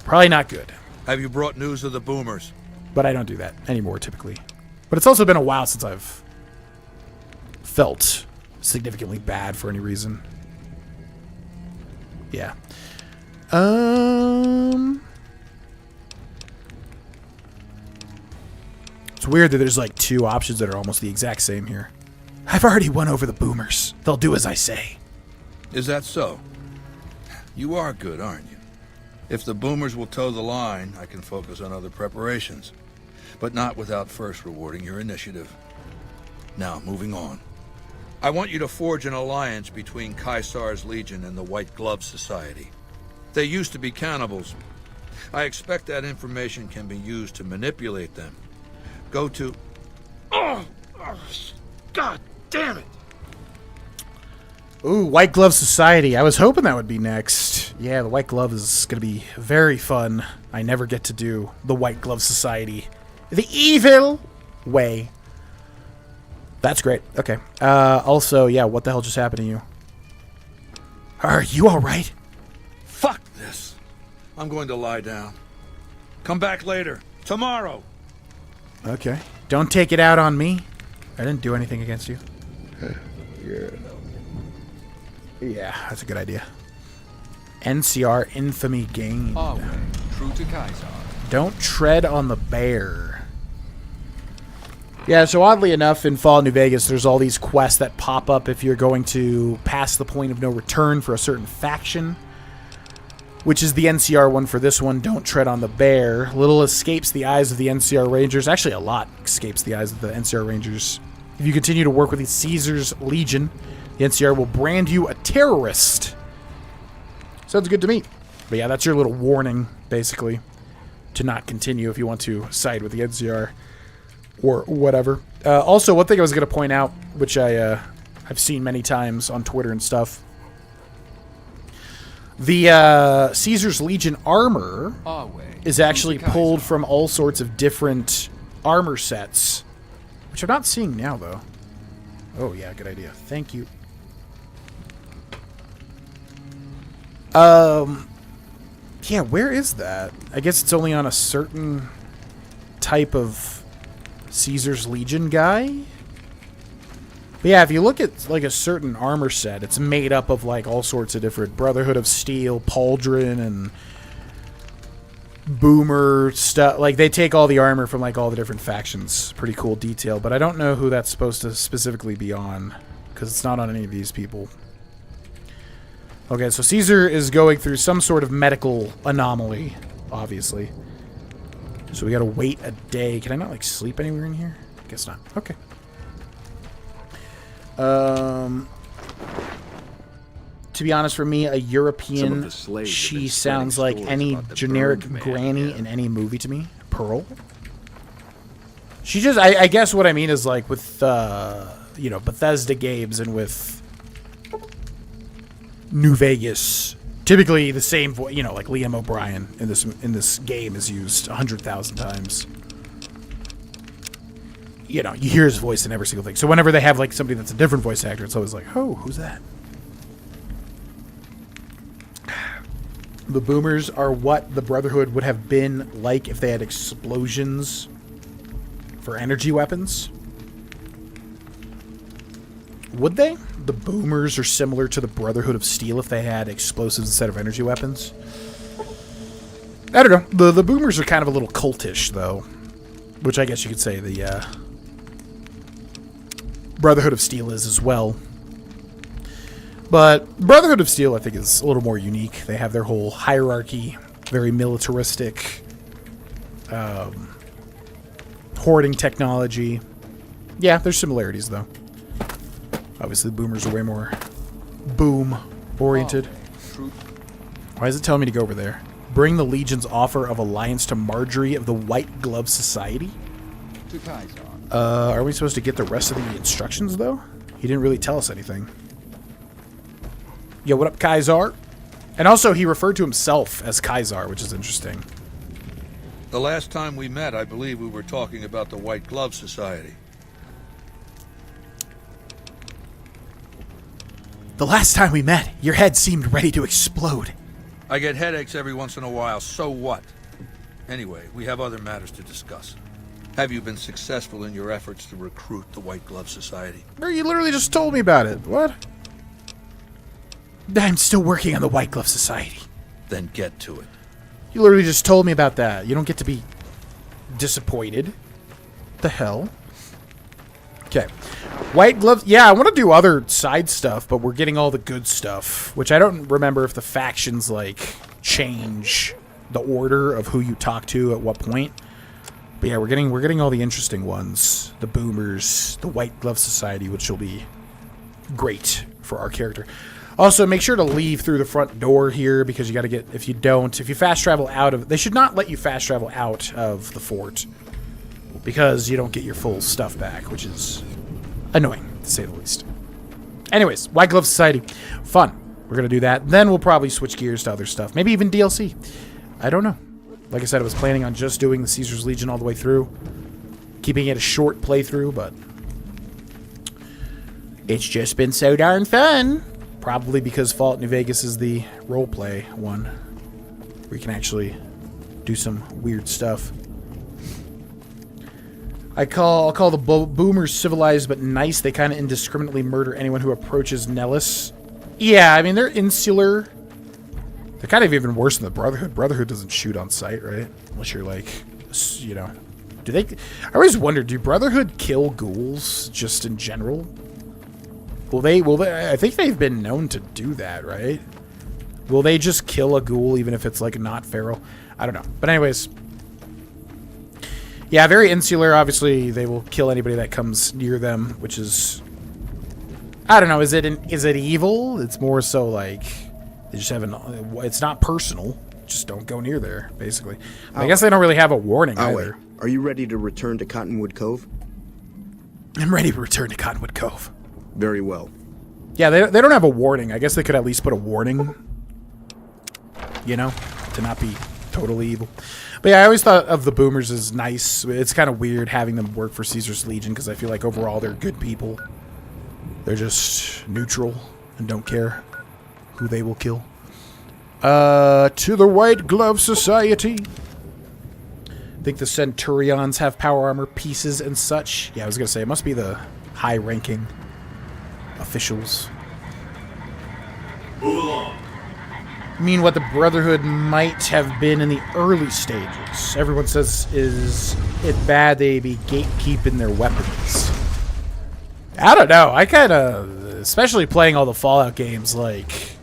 Probably not good. Have you brought news of the boomers? But I don't do that anymore, typically. But it's also been a while since I've felt significantly bad for any reason. Yeah. It's weird that there's like 2 options that are almost the exact same here. I've already won over the boomers. They'll do as I say. Is that so? You are good, aren't you? If the boomers will toe the line, I can focus on other preparations. But not without first rewarding your initiative. Now, moving on. I want you to forge an alliance between Caesar's Legion and the White Glove Society. They used to be cannibals. I expect that information can be used to manipulate them. Go to... Oh, God damn it! Ooh, White Glove Society. I was hoping that would be next. Yeah, the White Glove is going to be very fun. I never get to do the White Glove Society the evil way. That's great. Okay. Also, yeah, what the hell just happened to you? Are you alright? Fuck this. I'm going to lie down. Come back later. Tomorrow. Okay. Don't take it out on me. I didn't do anything against you. Yeah, that's a good idea. NCR infamy gained. True to Kaiser. Don't tread on the bear. Yeah, so oddly enough, in Fallout New Vegas, there's all these quests that pop up if you're going to pass the point of no return for a certain faction. Which is the NCR one for this one, Don't Tread on the Bear. Little escapes the eyes of the NCR Rangers. Actually, a lot escapes the eyes of the NCR Rangers. If you continue to work with the Caesar's Legion, the NCR will brand you a terrorist. Sounds good to me. But yeah, that's your little warning, basically, to not continue if you want to side with the NCR or whatever. Also, one thing I was going to point out, which I've seen many times on Twitter and stuff, the Caesar's Legion armor is actually pulled from all sorts of different armor sets, which I'm not seeing now, though. Oh, yeah, good idea. Thank you. Yeah, where is that? I guess it's only on a certain type of Caesar's Legion guy? But yeah, if you look at like a certain armor set, it's made up of like all sorts of different Brotherhood of Steel, Pauldron, and Boomer stuff. Like they take all the armor from like all the different factions. Pretty cool detail, but I don't know who that's supposed to specifically be on because it's not on any of these people. Okay, so Caesar is going through some sort of medical anomaly, obviously. So we gotta wait a day. Can I not like sleep anywhere in here? Guess not. Okay. To be honest, for me, a European, she sounds like any generic granny in any movie to me. Pearl. She just, I guess what I mean is like with, you know, Bethesda games and with New Vegas. Typically, the same voice, you know, like Liam O'Brien in this game is used 100,000 times. You know, you hear his voice in every single thing. So whenever they have like somebody that's a different voice actor, it's always like, oh, who's that? The Boomers are what the Brotherhood would have been like if they had explosions for energy weapons. Would they? The Boomers are similar to the Brotherhood of Steel if they had explosives instead of energy weapons. I don't know. The Boomers are kind of a little cultish, though. Which I guess you could say the Brotherhood of Steel is as well. But Brotherhood of Steel, I think, is a little more unique. They have their whole hierarchy, very militaristic, hoarding technology. Yeah, there's similarities, though. Obviously, the Boomers are way more boom-oriented. Why is it telling me to go over there? Bring the Legion's offer of alliance to Marjorie of the White Glove Society? To Kaiser. Are we supposed to get the rest of the instructions, though? He didn't really tell us anything. Yo, what up, Kaiser? And also, he referred to himself as Kaiser, which is interesting. The last time we met, I believe we were talking about the White Glove Society. The last time we met, your head seemed ready to explode. I get headaches every once in a while, so what? Anyway, we have other matters to discuss. Have you been successful in your efforts to recruit the White Glove Society? You literally just told me about it. What? I'm still working on the White Glove Society. Then get to it. You literally just told me about that. You don't get to be disappointed. The hell? Okay. White Gloves. Yeah, I want to do other side stuff, but we're getting all the good stuff, which I don't remember if the factions, like, change the order of who you talk to at what point. But yeah, we're getting all the interesting ones. The Boomers, the White Glove Society, which will be great for our character. Also, make sure to leave through the front door here, because you got to get, if you fast travel out of, they should not let you fast travel out of the fort, because you don't get your full stuff back, which is annoying, to say the least. Anyways, White Glove Society. Fun. We're going to do that. Then we'll probably switch gears to other stuff. Maybe even DLC. I don't know. Like I said, I was planning on just doing the Caesar's Legion all the way through. Keeping it a short playthrough, but it's just been so darn fun. Probably because Fallout New Vegas is the roleplay one, where you can actually do some weird stuff. I'll call the Boomers civilized but nice. They kind of indiscriminately murder anyone who approaches Nellis. Yeah, I mean, they're insular. They're kind of even worse than the Brotherhood. Brotherhood doesn't shoot on sight, right? Unless you're like, you know. Do they... I always wondered, do Brotherhood kill ghouls just in general? Will they... I think they've been known to do that, right? Will they just kill a ghoul even if it's, like, not feral? I don't know. But anyways... Yeah, very insular. Obviously, they will kill anybody that comes near them, which is... I don't know. Is it evil? It's more so like... They just have it's not personal. Just don't go near there, basically. I guess they don't really have a warning either. Are you ready to return to Cottonwood Cove? I'm ready to return to Cottonwood Cove. Very well. Yeah, they don't have a warning. I guess they could at least put a warning, you know, to not be totally evil. But yeah, I always thought of the Boomers as nice. It's kind of weird having them work for Caesar's Legion because I feel like overall they're good people. They're just neutral and don't care who they will kill. To the White Glove Society. I think the Centurions have power armor pieces and such. Yeah, I was going to say, it must be the high-ranking officials. Move along. I mean, what the Brotherhood might have been in the early stages. Everyone says, is it bad they be gatekeeping their weapons? I don't know. I kind of, especially playing all the Fallout games, like...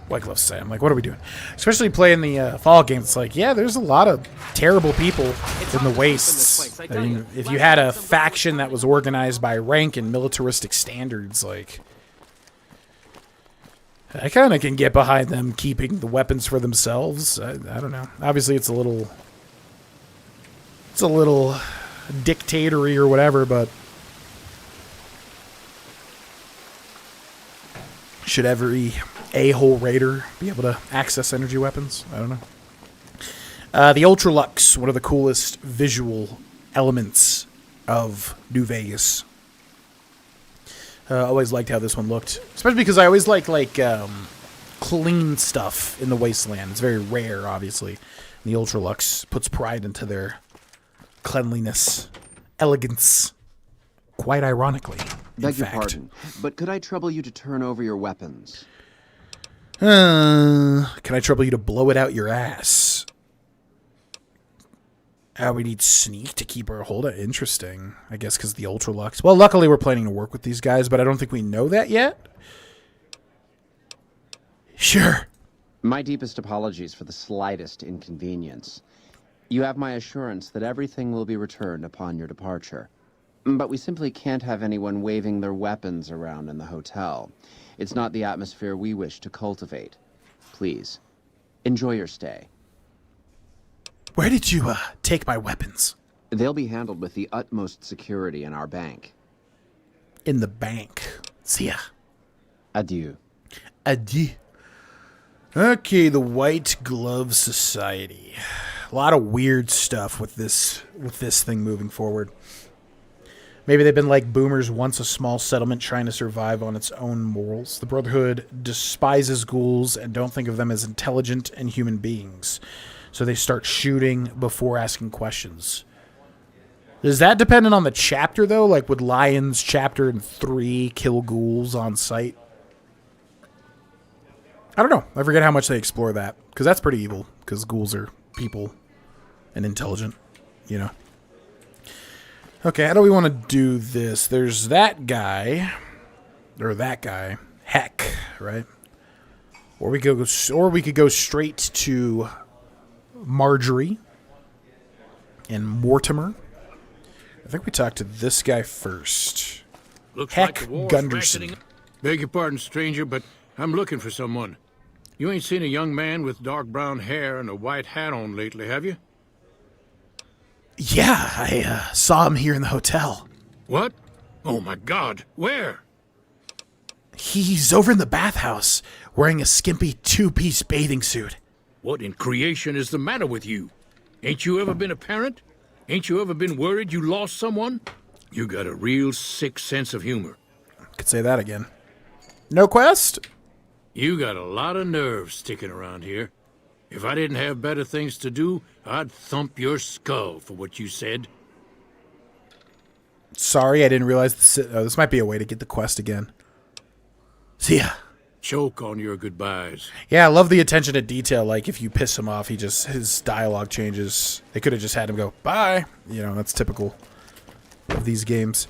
White Glove Society. I'm like, what are we doing? Especially playing the Fallout games, it's like, yeah, there's a lot of terrible people in the wastes. I mean, if you had a faction that was organized by rank and militaristic standards, like... I kind of can get behind them keeping the weapons for themselves. I don't know. Obviously, it's a little dictatory or whatever, but Should every a-hole raider be able to access energy weapons? I don't know. The Ultralux, one of the coolest visual elements of New Vegas. Always liked how this one looked, especially because I always like clean stuff in the Wasteland. It's very rare, obviously. And the Ultralux puts pride into their cleanliness, elegance, quite ironically. Beg your pardon, but could I trouble you to turn over your weapons? Can I trouble you to blow it out your ass? We need sneak to keep our hold. Interesting, I guess, because the Ultralux. Well, luckily we're planning to work with these guys, but I don't think we know that yet. Sure. My deepest apologies for the slightest inconvenience. You have my assurance that everything will be returned upon your departure. But we simply can't have anyone waving their weapons around in the hotel. It's not the atmosphere we wish to cultivate. Please, enjoy your stay. Where did you, take my weapons? They'll be handled with the utmost security in our bank. In the bank. See ya. Adieu. Adieu. Okay, the White Glove Society. A lot of weird stuff with this thing moving forward. Maybe they've been like boomers, once a small settlement trying to survive on its own morals. The Brotherhood despises ghouls and don't think of them as intelligent and human beings. So they start shooting before asking questions. Is that dependent on the chapter, though? Like, would Lions chapter 3 kill ghouls on sight? I don't know. I forget how much they explore that. Because that's pretty evil. Because ghouls are people and intelligent, you know. Okay, how do we want to do this? There's that guy. Or that guy. Heck, right? Or we could go straight to Marjorie and Mortimer. I think we talked to this guy first. Looks Heck like the war's Gunderson. ratcheting. Beg your pardon, stranger, but I'm looking for someone. You ain't seen a young man with dark brown hair and a white hat on lately, have you? Yeah, I saw him here in the hotel. What? Oh my God, where? He's over in the bathhouse, wearing a skimpy two-piece bathing suit. What in creation is the matter with you? Ain't you ever been a parent? Ain't you ever been worried you lost someone? You got a real sick sense of humor. Could say that again. No quest? You got a lot of nerve sticking around here. If I didn't have better things to do, I'd thump your skull for what you said. Sorry, I didn't realize this might be a way to get the quest again. See ya. Choke on your goodbyes. Yeah, I love the attention to detail. Like, if you piss him off, his dialogue changes. They could have just had him go, bye. You know, that's typical of these games.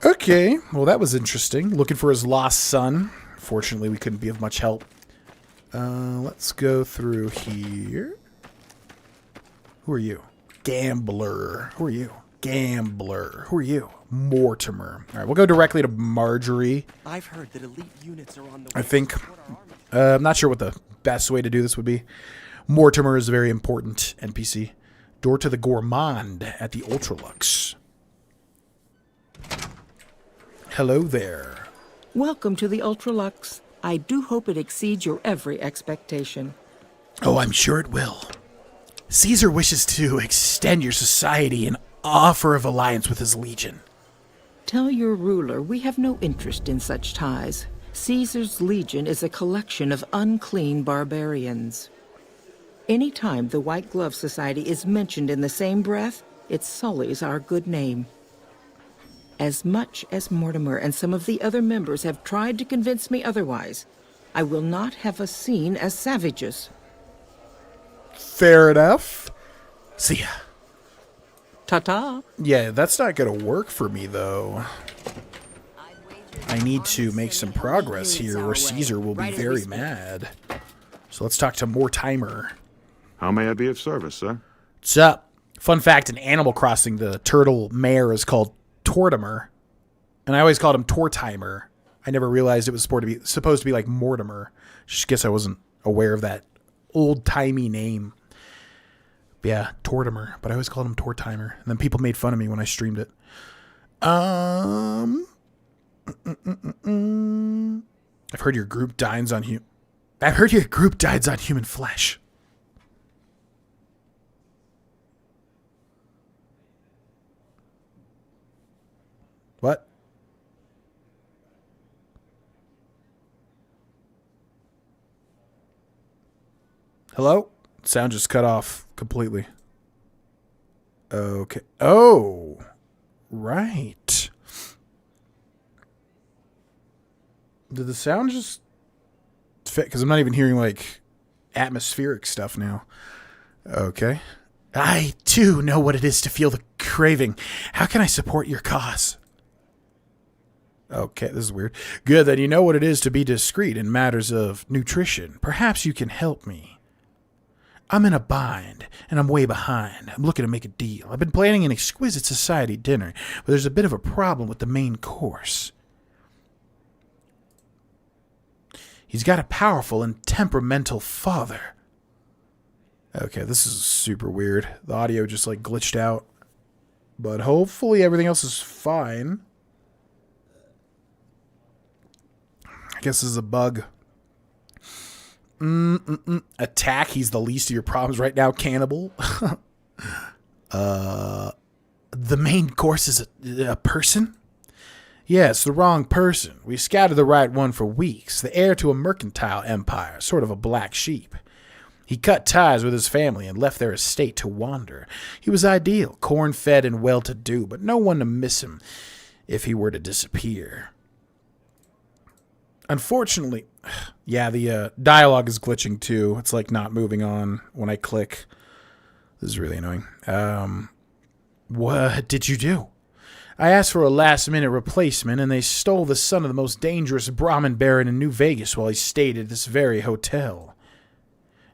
Okay, well, that was interesting. Looking for his lost son. Fortunately, we couldn't be of much help. Let's go through here. Who are you? Gambler. Who are you? Gambler. Who are you? Mortimer. All right, we'll go directly to Marjorie. I've heard that elite units are on the I think. I'm not sure what the best way to do this would be. Mortimer is a very important NPC. Door to the Gourmand at the Ultralux. Hello there. Welcome to the Ultralux. I do hope it exceeds your every expectation. Oh, I'm sure it will. Caesar wishes to extend your society an offer of alliance with his legion. Tell your ruler we have no interest in such ties. Caesar's legion is a collection of unclean barbarians. Any time the White Glove Society is mentioned in the same breath, it sullies our good name. As much as Mortimer and some of the other members have tried to convince me otherwise, I will not have us seen as savages. Fair enough. See ya. Ta-ta. Yeah, that's not going to work for me, though. I need to make some progress here, or Caesar will be very mad. So let's talk to Mortimer. How may I be of service, sir? What's up? Fun fact, in Animal Crossing, the turtle mare is called Tortimer. And I always called him Tortimer. I never realized it was supposed to be like Mortimer. Just guess I wasn't aware of that old-timey name. Yeah, Tortimer, but I always called him Tortimer. And then people made fun of me when I streamed it. I've heard your group dines on human flesh. What? Hello? Sound just cut off completely. Okay. Oh. Right. Did the sound just fit? Because I'm not even hearing, like, atmospheric stuff now. Okay. I, too, know what it is to feel the craving. How can I support your cause? Okay, this is weird. Good, then you know what it is to be discreet in matters of nutrition. Perhaps you can help me. I'm in a bind, and I'm way behind. I'm looking to make a deal. I've been planning an exquisite society dinner, but there's a bit of a problem with the main course. He's got a powerful and temperamental father. Okay, this is super weird. The audio just, like, glitched out. But hopefully everything else is fine. I guess this is a bug. Attack. He's the least of your problems right now, cannibal. The main course is a person? Yes, the wrong person. We scouted the right one for weeks. The heir to a mercantile empire, sort of a black sheep. He cut ties with his family and left their estate to wander. He was ideal, corn-fed and well-to-do, but no one to miss him if he were to disappear. Unfortunately, yeah, the dialogue is glitching too. It's like not moving on when I click. This is really annoying. What did you do? I asked for a last-minute replacement, and they stole the son of the most dangerous Brahmin baron in New Vegas while he stayed at this very hotel.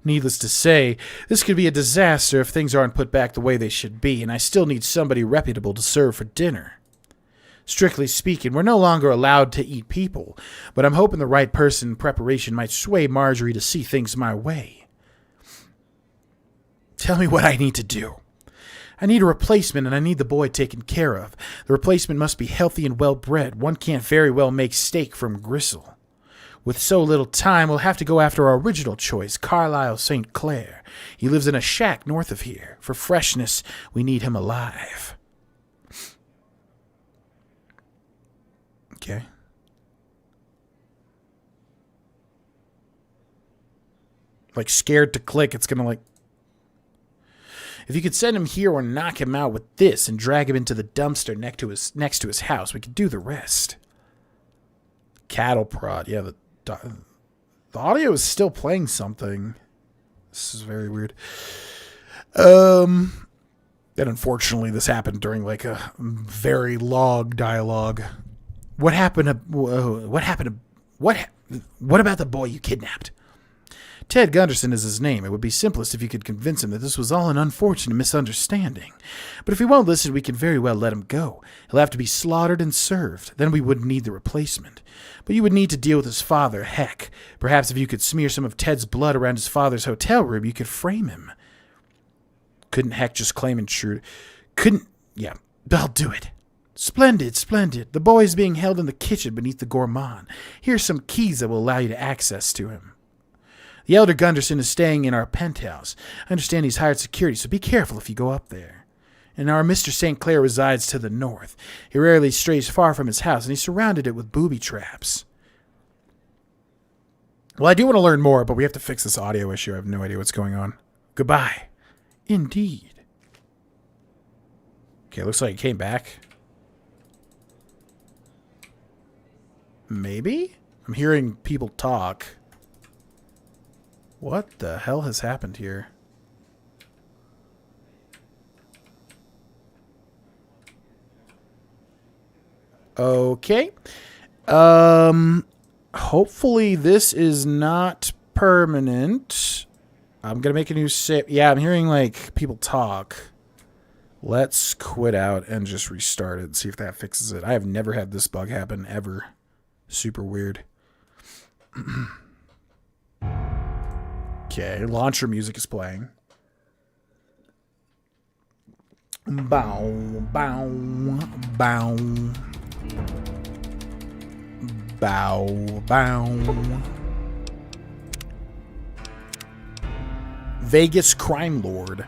Needless to say, this could be a disaster if things aren't put back the way they should be, and I still need somebody reputable to serve for dinner. Strictly speaking, we're no longer allowed to eat people, but I'm hoping the right person in preparation might sway Marjorie to see things my way. Tell me what I need to do. I need a replacement, and I need the boy taken care of. The replacement must be healthy and well-bred. One can't very well make steak from gristle. With so little time, we'll have to go after our original choice, Carlisle St. Clair. He lives in a shack north of here. For freshness, we need him alive. Okay. Like, scared to click, it's gonna, like... If you could send him here or knock him out with this and drag him into the dumpster next to his house, we could do the rest. Cattle prod. Yeah, the audio is still playing something. This is very weird. And unfortunately, this happened during, like, a very long dialogue. What happened to... What about the boy you kidnapped? Ted Gunderson is his name. It would be simplest if you could convince him that this was all an unfortunate misunderstanding. But if he won't listen, we can very well let him go. He'll have to be slaughtered and served. Then we wouldn't need the replacement. But you would need to deal with his father. Heck, perhaps if you could smear some of Ted's blood around his father's hotel room, you could frame him. Couldn't Heck just claim intrude? Yeah, I'll do it. Splendid, splendid. The boy is being held in the kitchen beneath the gourmand. Here's some keys that will allow you to access to him. The elder Gunderson is staying in our penthouse. I understand he's hired security, so be careful if you go up there. And our Mr. St. Clair resides to the north. He rarely strays far from his house, and he's surrounded it with booby traps. Well, I do want to learn more, but we have to fix this audio issue. I have no idea what's going on. Goodbye. Indeed. Okay, looks like it came back. Maybe? I'm hearing people talk. What the hell has happened here? Okay. Hopefully this is not permanent. I'm gonna make a new save. Yeah, I'm hearing, like, people talk. Let's quit out and just restart it and see if that fixes it. I have never had this bug happen, ever. Super weird. Okay, launcher music is playing. Bow, bow, bow. Bow, bow. Vegas crime lord.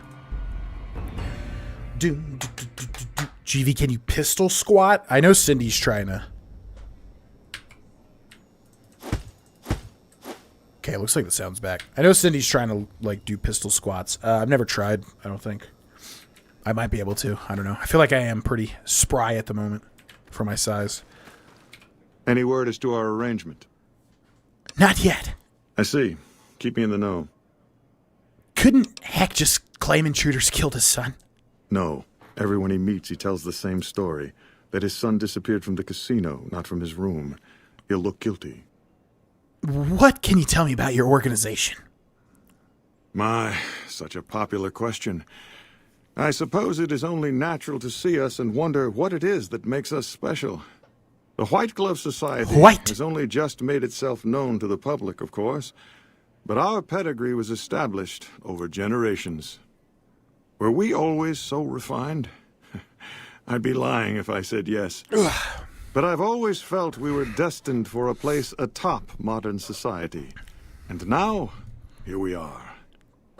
GV, can you pistol squat? I know Cindy's trying to. Okay, looks like the sound's back. I know Cindy's trying to, like, do pistol squats. I've never tried, I don't think. I might be able to. I don't know. I feel like I am pretty spry at the moment for my size. Any word as to our arrangement? Not yet. I see. Keep me in the know. Couldn't Heck just claim intruders killed his son? No. Everyone he meets, he tells the same story. That his son disappeared from the casino, not from his room. He'll look guilty. What can you tell me about your organization? My, such a popular question. I suppose it is only natural to see us and wonder what it is that makes us special. The White Glove Society has only just made itself known to the public, of course, but our pedigree was established over generations. Were we always so refined? I'd be lying if I said yes. But I've always felt we were destined for a place atop modern society. And now, here we are.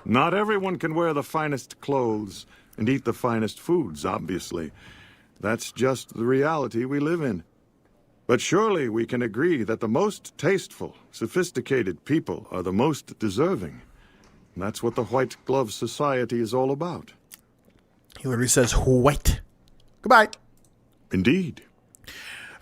Not everyone can wear the finest clothes and eat the finest foods, obviously. That's just the reality we live in. But surely we can agree that the most tasteful, sophisticated people are the most deserving. And that's what the White Glove Society is all about. He literally says, white. Goodbye. Indeed.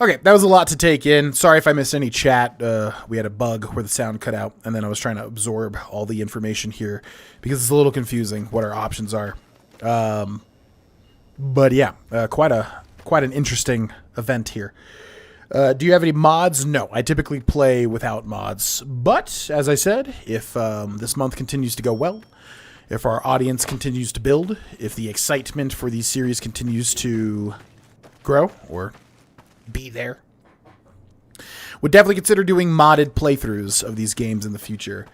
Okay, that was a lot to take in. Sorry if I missed any chat. We had a bug where the sound cut out, and then I was trying to absorb all the information here because it's a little confusing what our options are. But yeah, quite an interesting event here. Do you have any mods? No, I typically play without mods. But, as I said, if this month continues to go well, if our audience continues to build, if the excitement for these series continues to grow or be there, would definitely consider doing modded playthroughs of these games in the future,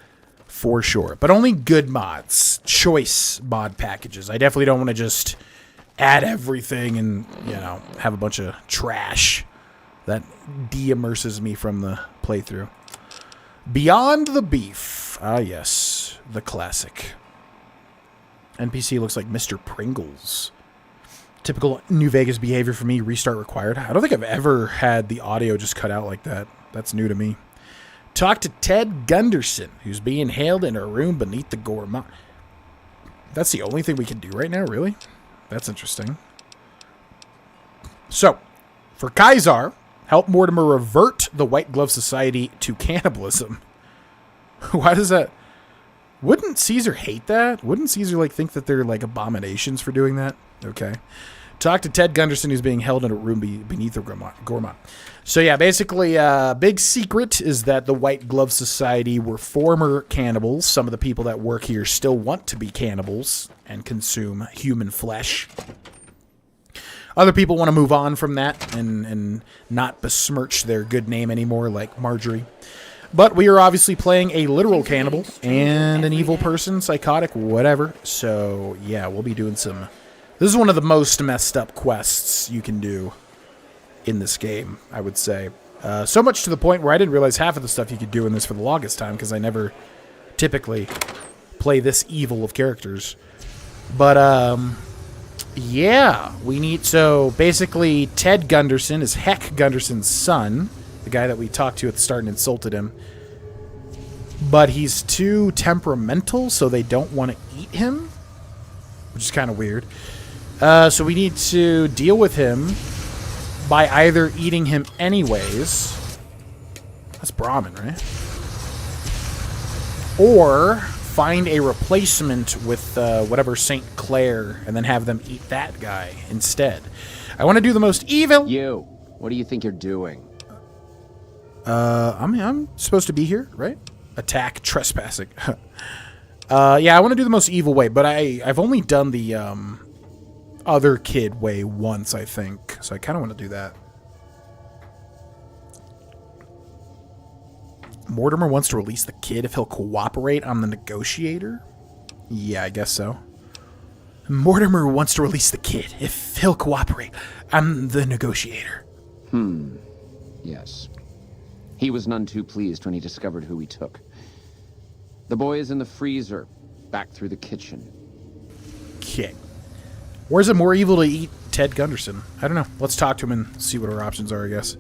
for sure. But only good mods, choice mod packages. I definitely don't want to just add everything and, you know, have a bunch of trash that de-immerses me from the playthrough. Beyond the Beef. Ah, yes, the classic. NPC looks like Mr. Pringles. Typical New Vegas behavior for me, restart required. I don't think I've ever had the audio just cut out like that. That's new to me. Talk to Ted Gunderson, who's being held in a room beneath the gourmet. That's the only thing we can do right now, really? That's interesting. So, for Kaisar, help Mortimer revert the White Glove Society to cannibalism. Why does that... Wouldn't Caesar hate that? Wouldn't Caesar, like, think that they're, like, abominations for doing that? Okay. Talk to Ted Gunderson, who's being held in a room beneath the gourmet. So, yeah, basically, big secret is that the White Glove Society were former cannibals. Some of the people that work here still want to be cannibals and consume human flesh. Other people want to move on from that and not besmirch their good name anymore, like Marjorie. But we are obviously playing a literal cannibal and an evil person, psychotic, whatever. So, yeah, we'll be doing some... This is one of the most messed up quests you can do in this game, I would say. So much to the point where I didn't realize half of the stuff you could do in this for the longest time, because I never typically play this evil of characters. But, yeah, we need... So, basically, Ted Gunderson is Heck Gunderson's son, the guy that we talked to at the start and insulted him. But he's too temperamental, so they don't want to eat him, which is kind of weird. So we need to deal with him by either eating him anyways. That's Brahmin, right? Or find a replacement with whatever St. Clair and then have them eat that guy instead. I want to do the most evil... You, what do you think you're doing? I'm supposed to be here, right? Attack trespassing. Yeah, I want to do the most evil way, but I've only done the other kid way once, I think. So I kind of want to do that. Mortimer wants to release the kid if he'll cooperate. I'm the negotiator? Yeah, I guess so. Mortimer wants to release the kid if he'll cooperate. I'm the negotiator. Yes. He was none too pleased when he discovered who we took. The boy is in the freezer, back through the kitchen. Okay. Or is it more evil to eat Ted Gunderson? I don't know. Let's talk to him and see what our options are, I guess.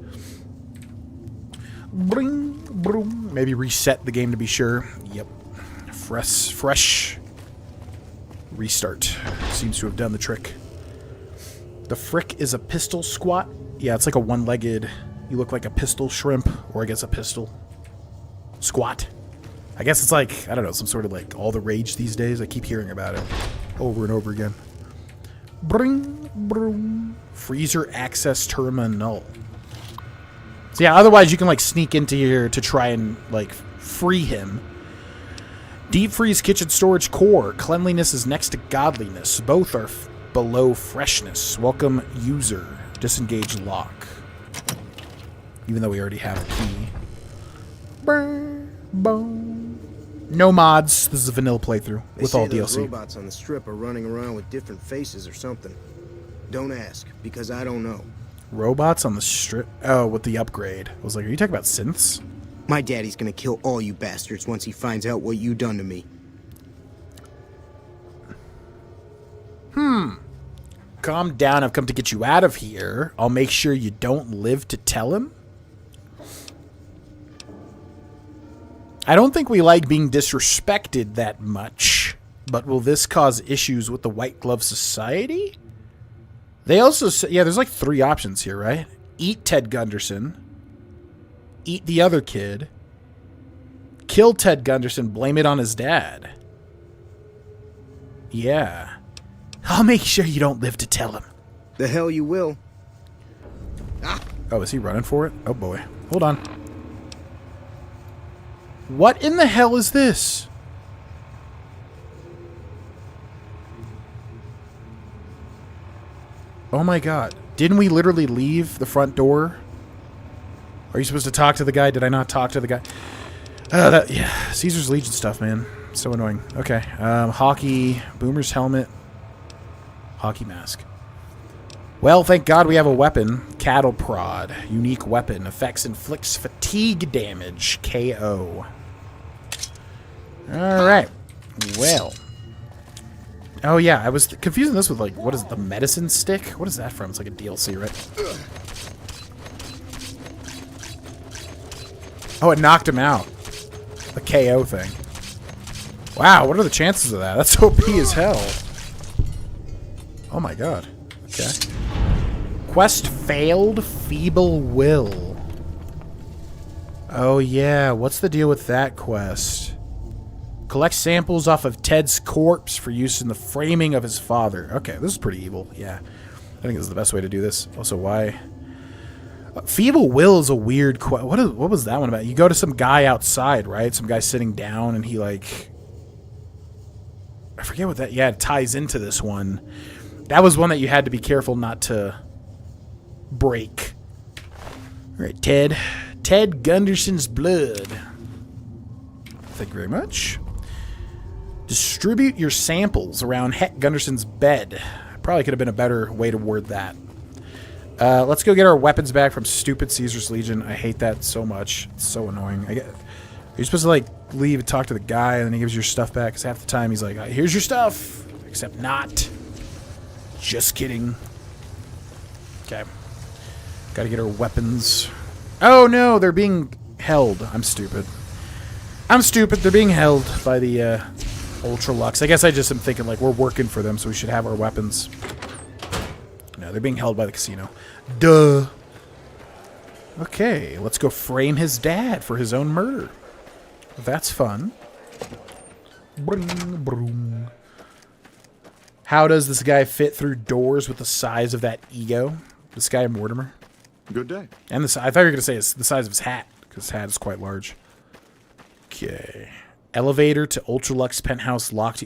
Bring, broom. Maybe reset the game to be sure. Yep. Fresh. Restart. Seems to have done the trick. The frick is a pistol squat. Yeah, it's like a one-legged... You look like a pistol shrimp, or I guess a pistol squat. I guess it's like, I don't know, some sort of like all the rage these days. I keep hearing about it over and over again. Bring, broom. Freezer access terminal. So yeah, otherwise you can like sneak into here to try and like free him. Deep freeze kitchen storage core. Cleanliness is next to godliness. Both are below freshness. Welcome user. Disengage lock. Even though we already have the key. No mods. This is a vanilla playthrough with all those DLC. Robots on the strip are running around with different faces or something. Don't ask, because I don't know. Robots on the strip? Oh, with the upgrade. I was like, are you talking about synths? My daddy's gonna kill all you bastards once he finds out what you done to me. Calm down. I've come to get you out of here. I'll make sure you don't live to tell him. I don't think we like being disrespected that much, but will this cause issues with the White Glove Society? They also say, yeah, there's like 3 options here, right? Eat Ted Gunderson, eat the other kid, kill Ted Gunderson, blame it on his dad. Yeah. I'll make sure you don't live to tell him. The hell you will. Oh, is he running for it? Oh boy. Hold on. What in the hell is this? Oh my god. Didn't we literally leave the front door? Are you supposed to talk to the guy? Did I not talk to the guy? Yeah. Caesar's Legion stuff, man. So annoying. Okay. Hockey. Boomer's helmet. Hockey mask. Well, thank God we have a weapon. Cattle prod. Unique weapon. Effects inflicts fatigue damage. KO. Alright. Well. Oh, yeah. I was confusing this with, like, what is it? The medicine stick? What is that from? It's like a DLC, right? Oh, it knocked him out. The KO thing. Wow, what are the chances of that? That's OP as hell. Oh, my God. Okay. Quest failed. Feeble will. Oh, yeah. What's the deal with that quest? Collect samples off of Ted's corpse for use in the framing of his father. Okay, this is pretty evil. Yeah. I think this is the best way to do this. Also, why? Feeble will is a weird quest. What was that one about? You go to some guy outside, right? Some guy sitting down, and he, like... I forget what that... Yeah, it ties into this one. That was one that you had to be careful not to break. All right, Ted. Ted Gunderson's blood. Thank you very much. Distribute your samples around Het Gunderson's bed. Probably could have been a better way to word that. Let's go get our weapons back from stupid Caesar's Legion. I hate that so much. It's so annoying. You're supposed to, like, leave and talk to the guy, and then he gives you your stuff back. Because half the time he's like, here's your stuff. Except not. Just kidding. Okay. Gotta get our weapons. Oh, no, they're being held. I'm stupid. They're being held by the Ultralux. I guess I just am thinking, like, we're working for them, so we should have our weapons. No, they're being held by the casino. Duh. Okay, let's go frame his dad for his own murder. That's fun. Bring, broom. How does this guy fit through doors with the size of that ego? This guy Mortimer? Good day. And I thought you were going to say the size of his hat, because his hat is quite large. Okay. Elevator to Ultralux penthouse locked.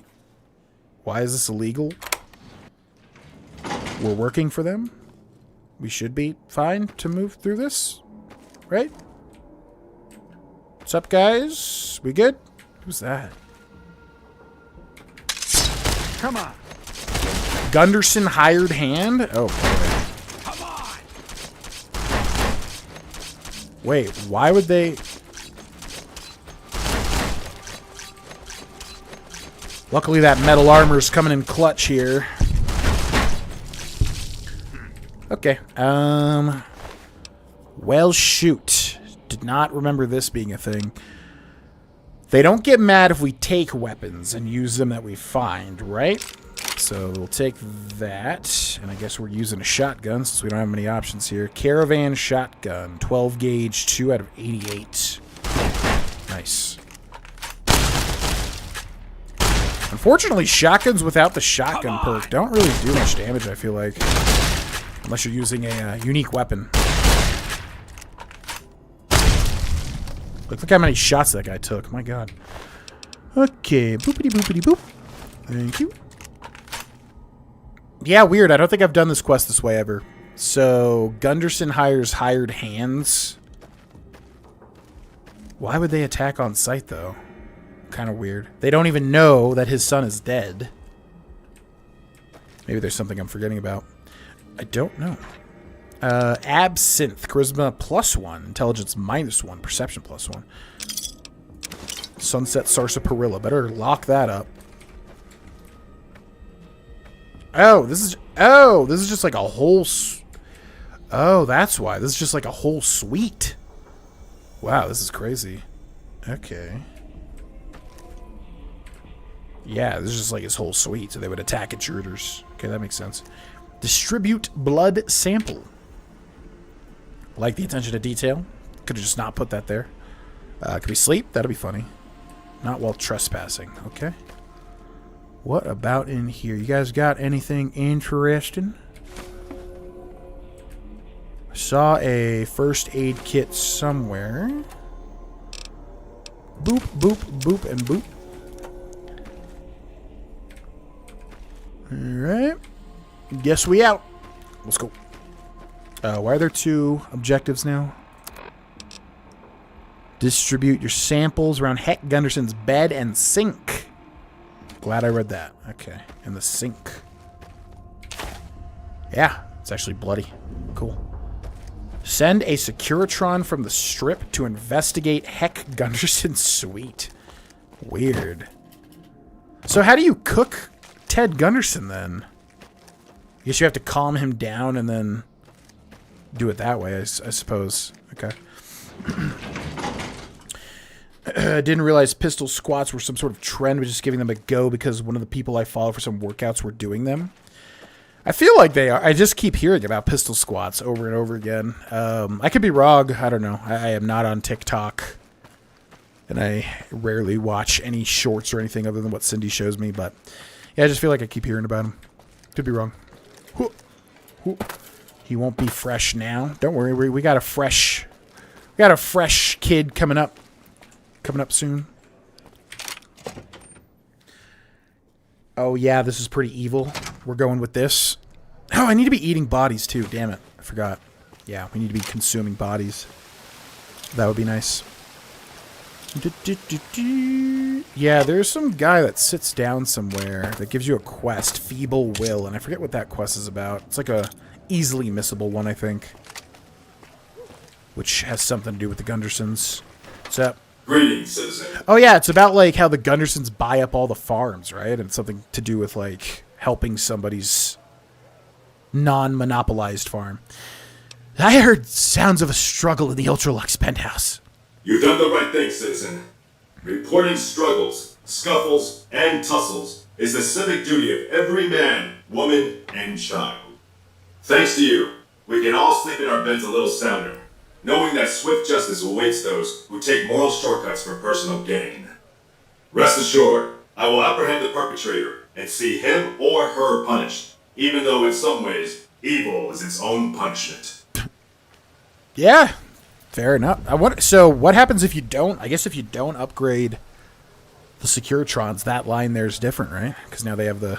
Why is this illegal? We're working for them. We should be fine to move through this. Right? What's up, guys? We good? Who's that? Come on. Gunderson hired hand? Oh, boy. Come on. Wait, why would they... Luckily that metal armor's coming in clutch here. Okay. Well, shoot. Did not remember this being a thing. They don't get mad if we take weapons and use them that we find, right? So we'll take that. And I guess we're using a shotgun since we don't have many options here. Caravan shotgun. 12 gauge, 2 out of 88. Nice. Unfortunately, shotguns without the shotgun perk don't really do much damage, I feel like. Unless you're using a unique weapon. Look how many shots that guy took. My god. Okay. Boopity boopity boop. Thank you. Yeah, weird. I don't think I've done this quest this way ever. So, Gunderson hires hired hands. Why would they attack on sight, though? Kind of weird. They don't even know that his son is dead. Maybe there's something I'm forgetting about. I don't know. Absinthe. Charisma +1. Intelligence -1. Perception +1. Sunset Sarsaparilla. Better lock that up. Oh, this is just like a whole... Oh, that's why. This is just like a whole suite. Wow, this is crazy. Okay. Yeah, this is just like his whole suite, so they would attack intruders. Okay, that makes sense. Distribute blood sample. Like the attention to detail. Could have just not put that there. Could we sleep? That'll be funny. Not while trespassing. Okay. What about in here? You guys got anything interesting? I saw a first aid kit somewhere. Boop, boop, boop, and boop. Alright. Guess we out. Let's go. Why are there 2 objectives now? Distribute your samples around Heck Gunderson's bed and sink. Glad I read that. Okay. And the sink. Yeah. It's actually bloody. Cool. Send a Securitron from the strip to investigate Heck Gunderson's suite. Weird. So how do you cook Ted Gunderson then? I guess you have to calm him down and then do it that way, I suppose. Okay. Didn't realize pistol squats were some sort of trend, but just giving them a go because one of the people I follow for some workouts were doing them. I feel like they are. I just keep hearing about pistol squats over and over again. I could be wrong. I don't know. I am not on TikTok. And I rarely watch any shorts or anything other than what Cindy shows me. But yeah, I just feel like I keep hearing about them. Could be wrong. He won't be fresh now. Don't worry. We got a fresh kid coming up. Coming up soon. Oh, yeah, this is pretty evil. We're going with this. Oh, I need to be eating bodies, too. Damn it. I forgot. Yeah, we need to be consuming bodies. That would be nice. Yeah, there's some guy that sits down somewhere that gives you a quest, Feeble Will, and I forget what that quest is about. It's like a easily missable one, I think. Which has something to do with the Gundersons. What's up? Greetings, citizen. Oh yeah, it's about like how the Gundersons buy up all the farms, right? And it's something to do with like helping somebody's non-monopolized farm. I heard sounds of a struggle in the Ultralux penthouse. You've done the right thing, citizen. Reporting struggles, scuffles, and tussles is the civic duty of every man, woman, and child. Thanks to you, we can all sleep in our beds a little sounder, knowing that swift justice awaits those who take moral shortcuts for personal gain. Rest assured, I will apprehend the perpetrator and see him or her punished, even though in some ways, evil is its own punishment. Yeah, fair enough. So what happens if you don't? I guess if you don't upgrade the Securitrons, that line there is different, right? Because now they have the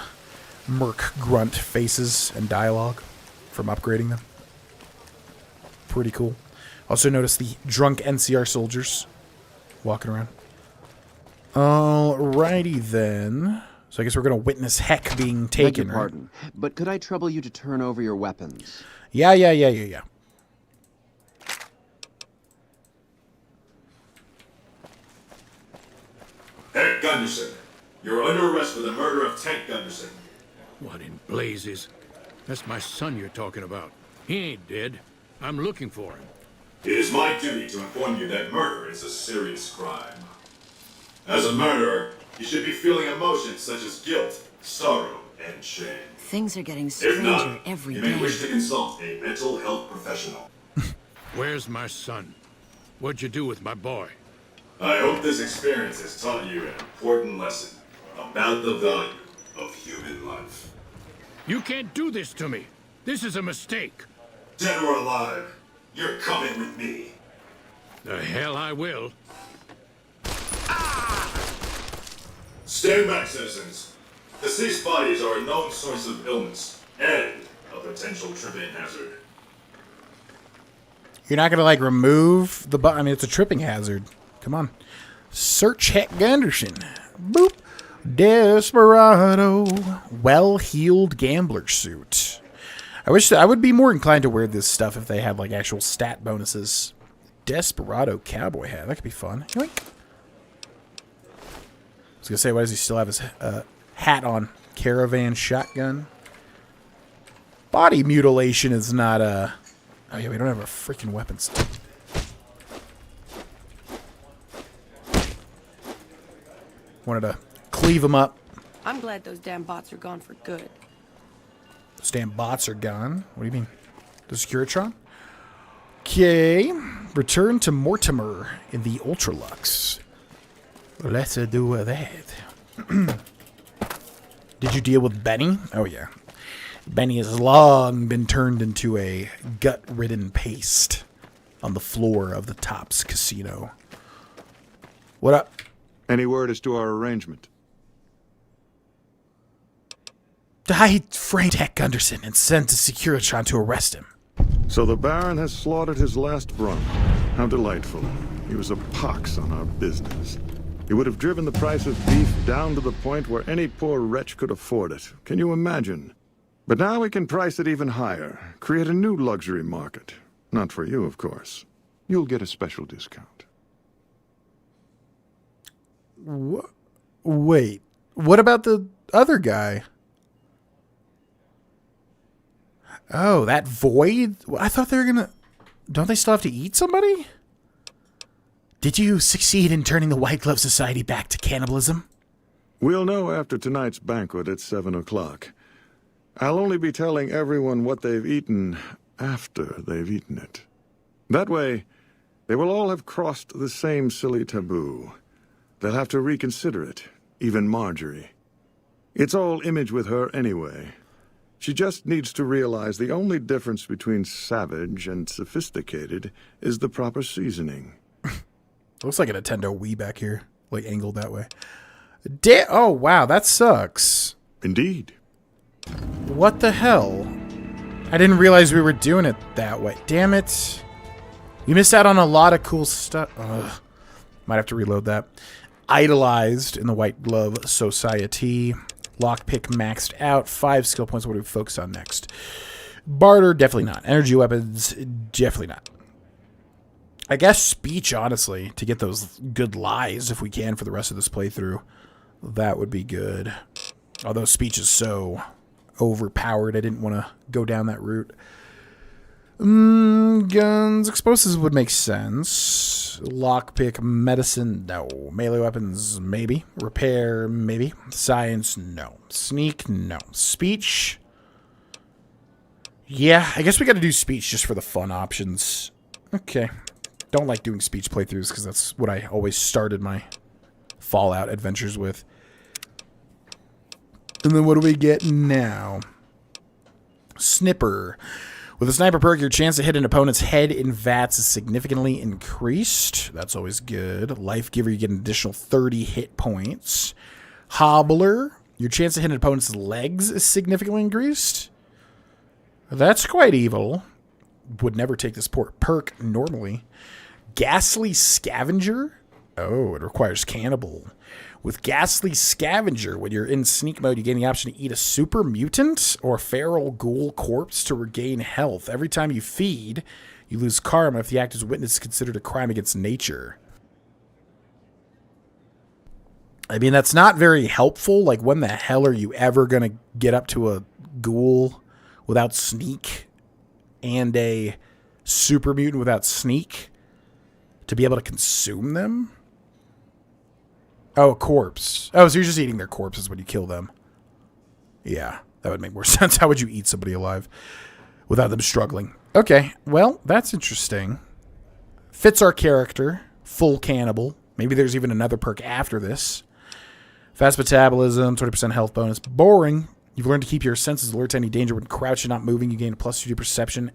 merc grunt faces and dialogue from upgrading them. Pretty cool. Also notice the drunk NCR soldiers walking around. Alrighty then. So I guess we're going to witness Heck being taken, Beg your right? pardon, but could I trouble you to turn over your weapons? Yeah. Gunderson. You're under arrest for the murder of Tank Gunderson. What in blazes? That's my son you're talking about. He ain't dead. I'm looking for him. It is my duty to inform you that murder is a serious crime. As a murderer, you should be feeling emotions such as guilt, sorrow, and shame. Things are getting If stranger not, every you day. may wish to consult a mental health professional. Where's my son? What'd you do with my boy? I hope this experience has taught you an important lesson about the value of human life. You can't do this to me. This is a mistake. Dead or alive, you're coming with me. The hell I will. Stand back, citizens. Deceased bodies are a known source of illness and a potential tripping hazard. You're not gonna like remove the I mean, it's a tripping hazard. Come on. Search Heck Gunderson. Boop. Desperado. Well-heeled gambler suit. I wish I would be more inclined to wear this stuff if they had like actual stat bonuses. Desperado cowboy hat. That could be fun. Yoink. I was gonna say, why does he still have his hat on? Caravan shotgun. Body mutilation is not a. Oh yeah, we don't have a freaking weapons. Wanted to cleave them up. I'm glad those damn bots are gone for good. Those damn bots are gone. What do you mean? The Securitron? Okay. Return to Mortimer in the Ultralux. Let's do that. Did you deal with Benny? Oh yeah. Benny has long been turned into a gut-ridden paste on the floor of the Tops Casino. What up? Any word as to our arrangement? I framed Heck Gunderson and sent a Securitron to arrest him. So the Baron has slaughtered his last brunt. How delightful. He was a pox on our business. He would have driven the price of beef down to the point where any poor wretch could afford it. Can you imagine? But now we can price it even higher. Create a new luxury market. Not for you, of course. You'll get a special discount. Wait. What about the other guy? Oh, that Void? I thought they were gonna... Don't they still have to eat somebody? Did you succeed in turning the White Glove Society back to cannibalism? We'll know after tonight's banquet at 7 o'clock. I'll only be telling everyone what they've eaten after they've eaten it. That way, they will all have crossed the same silly taboo. They'll have to reconsider it, even Marjorie. It's all image with her anyway. She just needs to realize the only difference between savage and sophisticated is the proper seasoning. Looks like a Nintendo Wii back here, like angled that way. Oh, wow, that sucks. Indeed. What the hell? I didn't realize we were doing it that way. Damn it. You missed out on a lot of cool stuff. Ugh. Might have to reload that. Idolized in the White Glove Society. Lockpick maxed out. 5 skill points. What do we focus on next? Barter, definitely not. Energy weapons, definitely not. I guess speech, honestly, to get those good lies if we can for the rest of this playthrough. That would be good. Although speech is so overpowered, I didn't want to go down that route. Guns, explosives would make sense. Lockpick, medicine, no. Melee weapons, maybe. Repair, maybe. Science, no. Sneak, no. Speech, yeah, I guess we got to do speech just for the fun options. Okay. Don't like doing speech playthroughs because that's what I always started my Fallout adventures with. And then what do we get now? Snipper. With a sniper perk, your chance to hit an opponent's head in VATS is significantly increased. That's always good. Life Giver, you get an additional 30 hit points. Hobbler. Your chance to hit an opponent's legs is significantly increased. That's quite evil. Would never take this perk normally. Ghastly Scavenger. Oh, it requires Cannibal. With Ghastly Scavenger, when you're in sneak mode, you gain the option to eat a super mutant or feral ghoul corpse to regain health. Every time you feed, you lose karma if the act is witnessed considered a crime against nature. I mean, that's not very helpful. Like, when the hell are you ever going to get up to a ghoul without sneak and a super mutant without sneak to be able to consume them? Oh, a corpse. Oh, so you're just eating their corpses when you kill them. Yeah, that would make more sense. How would you eat somebody alive without them struggling? Okay, well, that's interesting. Fits our character. Full cannibal. Maybe there's even another perk after this. Fast metabolism, 20% health bonus. Boring. You've learned to keep your senses alert to any danger. When crouched and not moving, you gain a +2 perception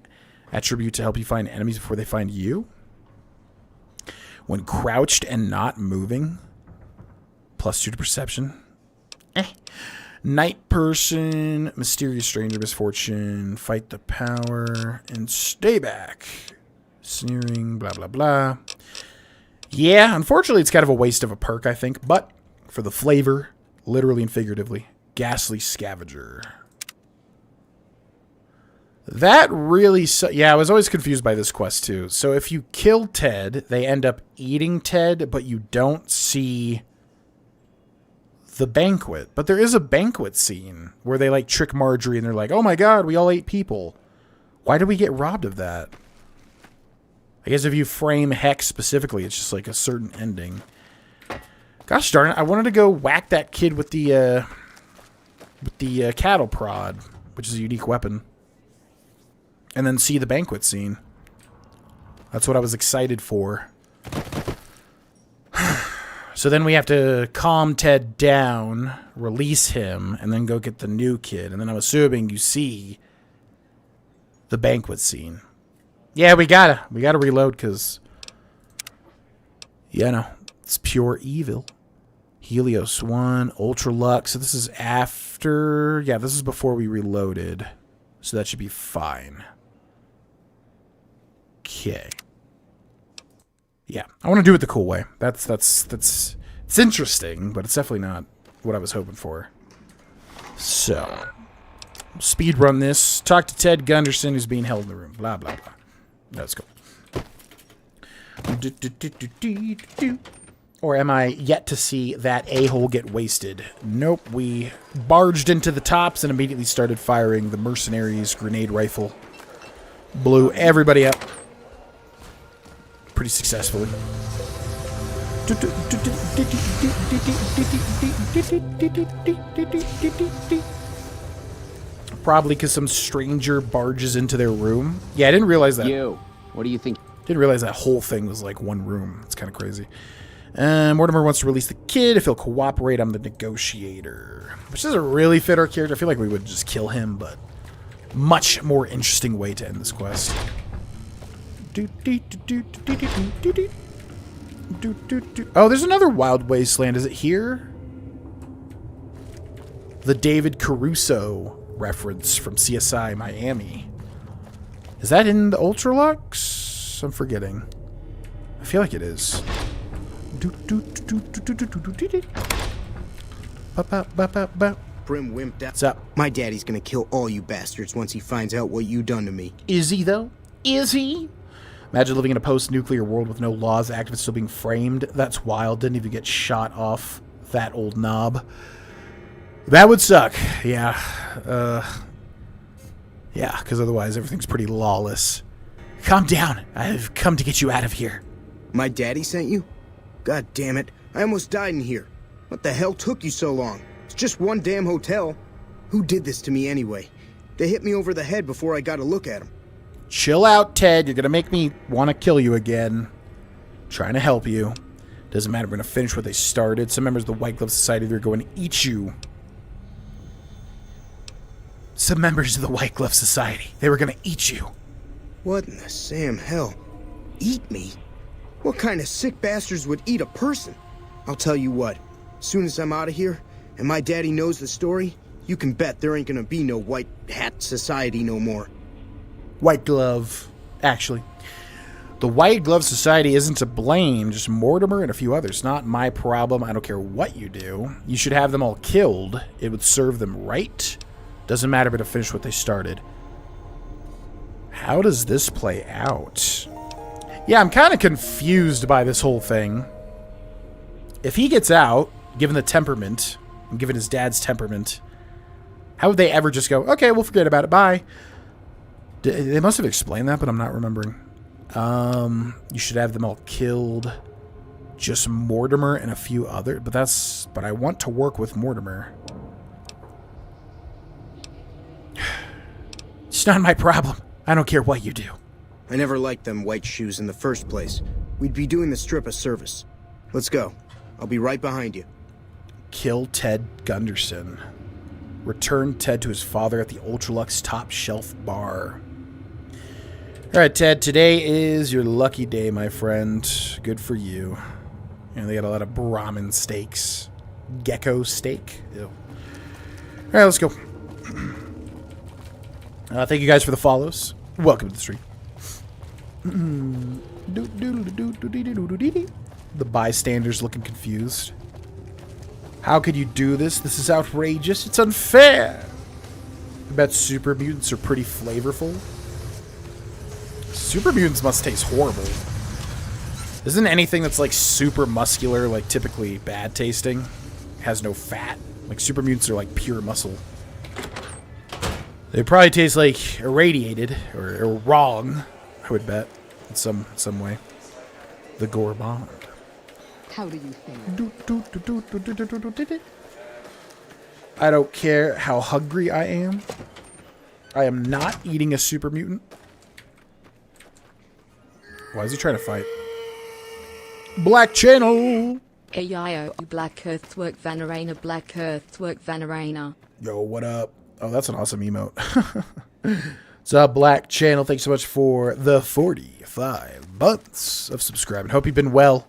attribute to help you find enemies before they find you. When crouched and not moving, +2 to perception. Night person, mysterious stranger, misfortune, fight the power, and stay back. Sneering, blah, blah, blah. Yeah, unfortunately, it's kind of a waste of a perk, I think, but for the flavor, literally and figuratively, ghastly scavenger. That really... yeah, I was always confused by this quest, too. So if you kill Ted, they end up eating Ted, but you don't see the banquet. But there is a banquet scene where they, like, trick Marjorie and they're like, oh my god, we all ate people. Why did we get robbed of that? I guess if you frame Hex specifically, it's just, like, a certain ending. Gosh darn it, I wanted to go whack that kid with the cattle prod, which is a unique weapon. And then see the banquet scene. That's what I was excited for. So then we have to calm Ted down, release him, and then go get the new kid. And then I'm assuming you see the banquet scene. Yeah, we gotta reload because, yeah, no, it's pure evil. Helios 1, Ultra Lux. So this is after, yeah, this is before we reloaded. So that should be fine. Okay. Yeah, I want to do it the cool way. That's it's interesting, but it's definitely not what I was hoping for. So, speed run this. Talk to Ted Gunderson, who's being held in the room. Blah blah blah. Let's go. Or am I yet to see that a-hole get wasted? Nope. We barged into the tops and immediately started firing the mercenaries' grenade rifle. Blew everybody up. Pretty successfully. Probably because some stranger barges into their room. Yeah, I didn't realize that. What do you think? Didn't realize that whole thing was like one room. It's kind of crazy. Mortimer wants to release the kid. If he'll cooperate, I'm the negotiator. Which doesn't really fit our character. I feel like we would just kill him, but much more interesting way to end this quest. Oh, there's another Wild Wasteland. Is it here? The David Caruso reference from CSI Miami. Is that in the Ultralux? I'm forgetting. I feel like it is. Prim wimped out. What's up? My daddy's gonna kill all you bastards once he finds out what you done to me. Is he, though? Is he? Imagine living in a post-nuclear world with no laws, activists still being framed. That's wild. Didn't even get shot off that old knob. That would suck. Yeah. Yeah, because otherwise everything's pretty lawless. Calm down. I've come to get you out of here. My daddy sent you? God damn it. I almost died in here. What the hell took you so long? It's just one damn hotel. Who did this to me anyway? They hit me over the head before I got a look at him. Chill out, Ted. You're going to make me want to kill you again. Trying to help you. Doesn't matter. We're going to finish what they started. Some members of the White Glove Society, they're going to eat you. Some members of the White Glove Society, they were going to eat you. What in the Sam hell? Eat me? What kind of sick bastards would eat a person? I'll tell you what. As soon as I'm out of here, and my daddy knows the story, you can bet there ain't going to be no White Hat Society no more. White Glove, actually. The White Glove Society isn't to blame, just Mortimer and a few others. Not my problem. I don't care what you do. You should have them all killed. It would serve them right. Doesn't matter, but to finish what they started. How does this play out? Yeah, I'm kind of confused by this whole thing. If he gets out, given the temperament, and given his dad's temperament, how would they ever just go, okay, we'll forget about it, bye? They must have explained that, but I'm not remembering. You should have them all killed. Just Mortimer and a few other, but I want to work with Mortimer. It's not my problem. I don't care what you do. I never liked them white shoes in the first place. We'd be doing the strip a service. Let's go. I'll be right behind you. Kill Ted Gunderson. Return Ted to his father at the Ultralux Top Shelf Bar. Alright, Ted, today is your lucky day, my friend. Good for you. And they got a lot of Brahmin steaks. Gecko steak. Ew. Alright, let's go. Thank you guys for the follows. Welcome to the stream. The bystanders looking confused. How could you do this? This is outrageous. It's unfair. I bet super mutants are pretty flavorful. Super mutants must taste horrible. Isn't anything that's like super muscular like typically bad tasting? Has no fat. Like super mutants are like pure muscle. They probably taste like irradiated or wrong, I would bet, in some way. The Gore Bond. How do you think? I don't care how hungry I am. I am not eating a super mutant. Why is he trying to fight? Black Channel! Ayo, Black Earthwork Vanarana, Black Earthwork Vanarana. Yo, what up? Oh, that's an awesome emote. What's up, Black Channel? Thanks so much for the 45 months of subscribing. Hope you've been well.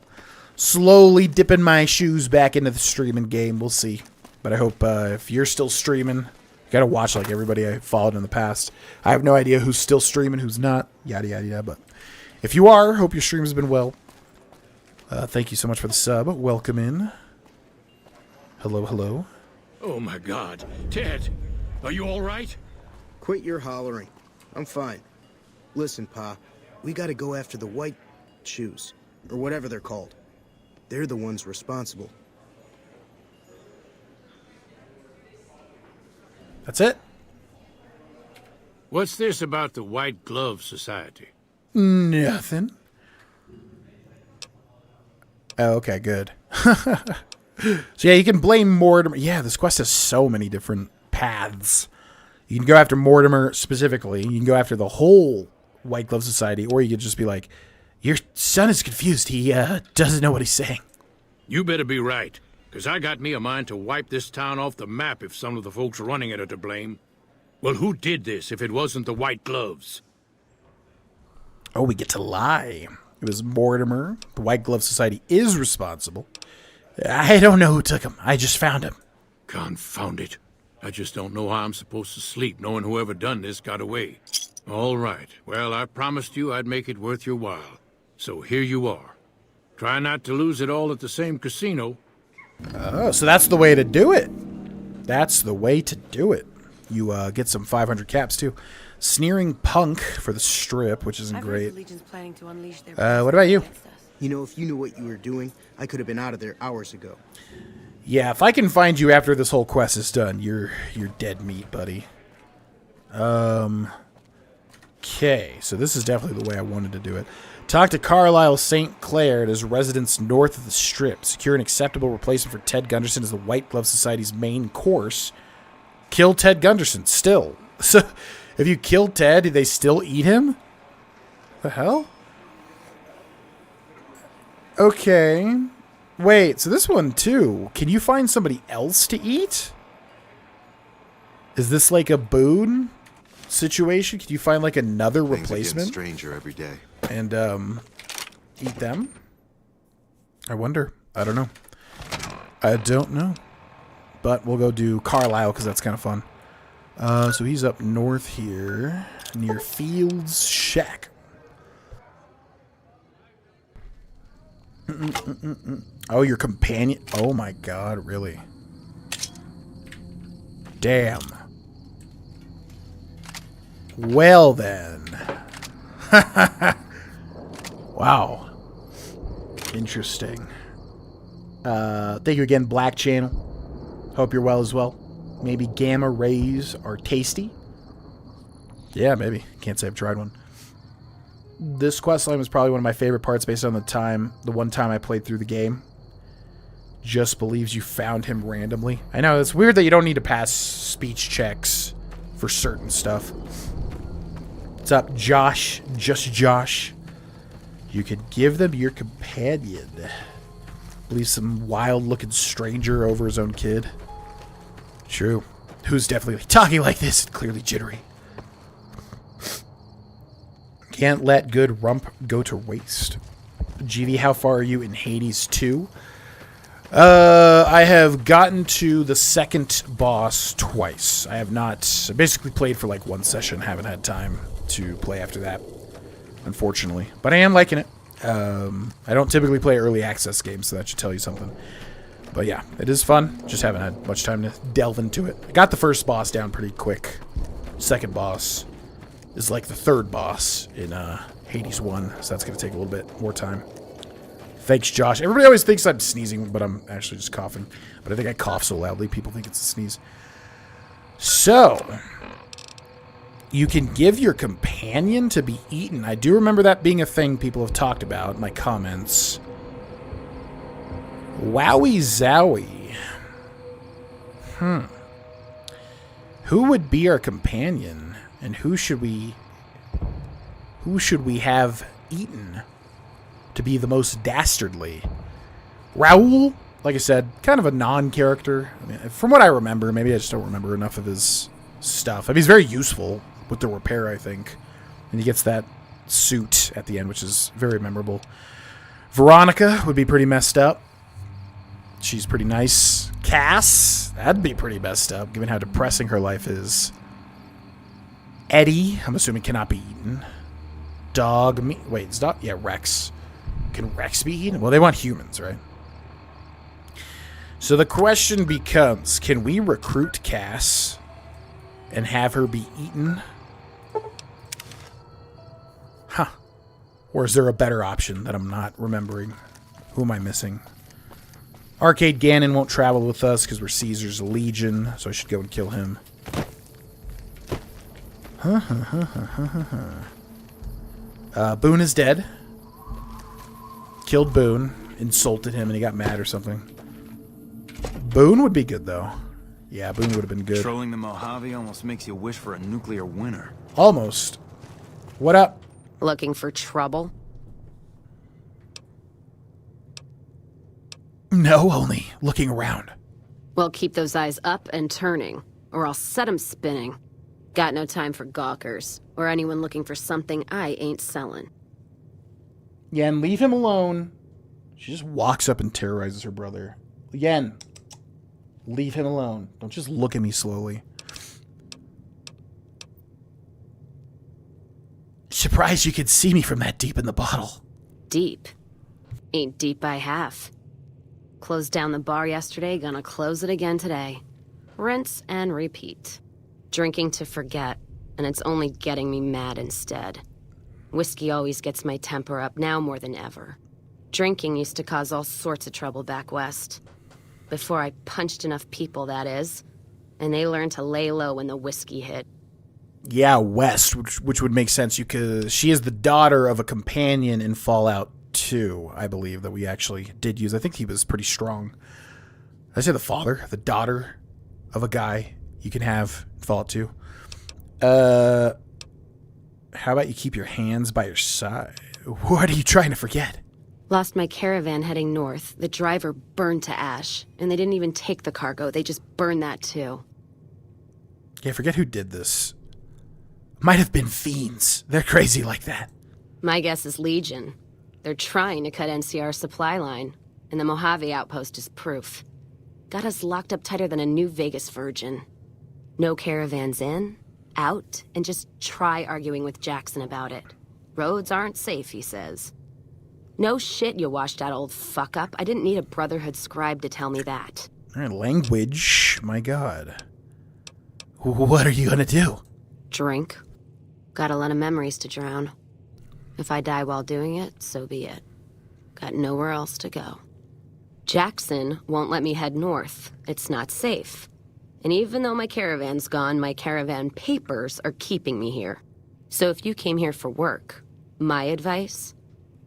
Slowly dipping my shoes back into the streaming game. We'll see. But I hope if you're still streaming, you gotta watch like everybody I followed in the past. I have no idea who's still streaming, who's not. Yada, yada, yada. But if you are, hope your stream has been well. Thank you so much for the sub. Welcome in. Hello, hello. Oh my God. Ted, are you all right? Quit your hollering. I'm fine. Listen, Pa, we gotta go after the white shoes, or whatever they're called. They're the ones responsible. That's it? What's this about the White Glove Society? Nothing. Oh, okay, good. So yeah, you can blame Mortimer. Yeah, this quest has so many different paths. You can go after Mortimer specifically. You can go after the whole White Glove Society, or you could just be like, your son is confused. He doesn't know what he's saying. You better be right, because I got me a mind to wipe this town off the map if some of the folks running it are to blame. Well, who did this if it wasn't the White Gloves? Oh, we get to lie. It was Mortimer. The White Glove Society is responsible. I don't know who took him. I just found him. Confound it. I just don't know how I'm supposed to sleep knowing whoever done this got away. All right. Well, I promised you I'd make it worth your while. So here you are. Try not to lose it all at the same casino. Oh, so that's the way to do it. That's the way to do it. You get some 500 caps, too. Sneering Punk for the strip, which isn't great. What about you? You know, if you knew what you were doing, I could have been out of there hours ago. Yeah, if I can find you after this whole quest is done, you're dead meat, buddy. Okay, so this is definitely the way I wanted to do it. Talk to Carlisle St. Clair at his residence north of the strip. Secure an acceptable replacement for Ted Gunderson as the White Glove Society's main course. Kill Ted Gunderson, still. So, if you kill Ted, do they still eat him? The hell? Okay. Wait, so this one too. Can you find somebody else to eat? Is this like a boon situation? Can you find like another replacement? Stranger every day. And eat them? I wonder. I don't know. I don't know. But we'll go do Carlisle because that's kind of fun. So he's up north here near Fields Shack. Oh, your companion. Oh my God, really? Damn. Well then. Wow. Interesting. Thank you again, Black Channel. Hope you're well as well. Maybe gamma rays are tasty. Yeah, maybe. Can't say I've tried one. This questline was probably one of my favorite parts based on the one time I played through the game. Just believes you found him randomly. I know, it's weird that you don't need to pass speech checks for certain stuff. What's up, Josh? Just Josh. You could give them your companion. Believe some wild-looking stranger over his own kid. True. Who's definitely talking like this and clearly jittery. Can't let good rump go to waste. GV, how far are you in Hades 2? I have gotten to the second boss twice. I have not... I basically played for like one session. Haven't had time to play after that, unfortunately. But I am liking it. I don't typically play early access games, so that should tell you something. But yeah, it is fun. Just haven't had much time to delve into it. I got the first boss down pretty quick. Second boss is like the third boss in Hades 1, so that's going to take a little bit more time. Thanks, Josh. Everybody always thinks I'm sneezing, but I'm actually just coughing. But I think I cough so loudly, people think it's a sneeze. So, you can give your companion to be eaten. I do remember that being a thing people have talked about in my comments. Wowie zowie. Who would be our companion? And who should we have eaten to be the most dastardly? Raoul, like I said, kind of a non-character. I mean, from what I remember, maybe I just don't remember enough of his stuff. I mean, he's very useful with the repair, I think. And he gets that suit at the end, which is very memorable. Veronica would be pretty messed up. She's pretty nice. Cass, that'd be pretty messed up, given how depressing her life is. Eddie, I'm assuming cannot be eaten. Dog meat. Wait, it's not. Yeah, Rex. Can Rex be eaten? Well, they want humans, right? So the question becomes, can we recruit Cass and have her be eaten? Huh. Or is there a better option that I'm not remembering? Who am I missing? Arcade Ganon won't travel with us because we're Caesar's Legion, so I should go and kill him. Boone is dead. Killed Boone. Insulted him and he got mad or something. Boone would be good, though. Yeah, Boone would have been good. Trolling the Mojave almost makes you wish for a nuclear winter. Almost. What up? Looking for trouble? No, only looking around. Well, keep those eyes up and turning, or I'll set 'em spinning. Got no time for gawkers, or anyone looking for something I ain't selling. Yen, leave him alone. She just walks up and terrorizes her brother. Yen, leave him alone. Don't just look at me slowly. Surprised you could see me from that deep in the bottle. Deep? Ain't deep by half. Closed down the bar yesterday, gonna close it again today. Rinse and repeat. Drinking to forget, and it's only getting me mad instead. Whiskey always gets my temper up, now more than ever. Drinking used to cause all sorts of trouble back west. Before I punched enough people, that is. And they learned to lay low when the whiskey hit. Yeah, West, which would make sense. She is the daughter of a companion in Fallout 2, I believe, that we actually did use. I think he was pretty strong. Did I say the father? The daughter of a guy you can have in Fallout 2. How about you keep your hands by your side? What are you trying to forget? Lost my caravan heading north. The driver burned to ash. And they didn't even take the cargo. They just burned that too. Yeah, forget who did this. Might have been fiends. They're crazy like that. My guess is Legion. They're trying to cut NCR's supply line. And the Mojave outpost is proof. Got us locked up tighter than a New Vegas virgin. No caravans in, out, and just try arguing with Jackson about it. Roads aren't safe, he says. No shit, you washed out old fuck-up. I didn't need a Brotherhood scribe to tell me that. Language, my god. What are you gonna do? Drink. Got a lot of memories to drown. If I die while doing it, so be it. Got nowhere else to go. Jackson won't let me head north. It's not safe. And even though my caravan's gone, my caravan papers are keeping me here. So if you came here for work, my advice,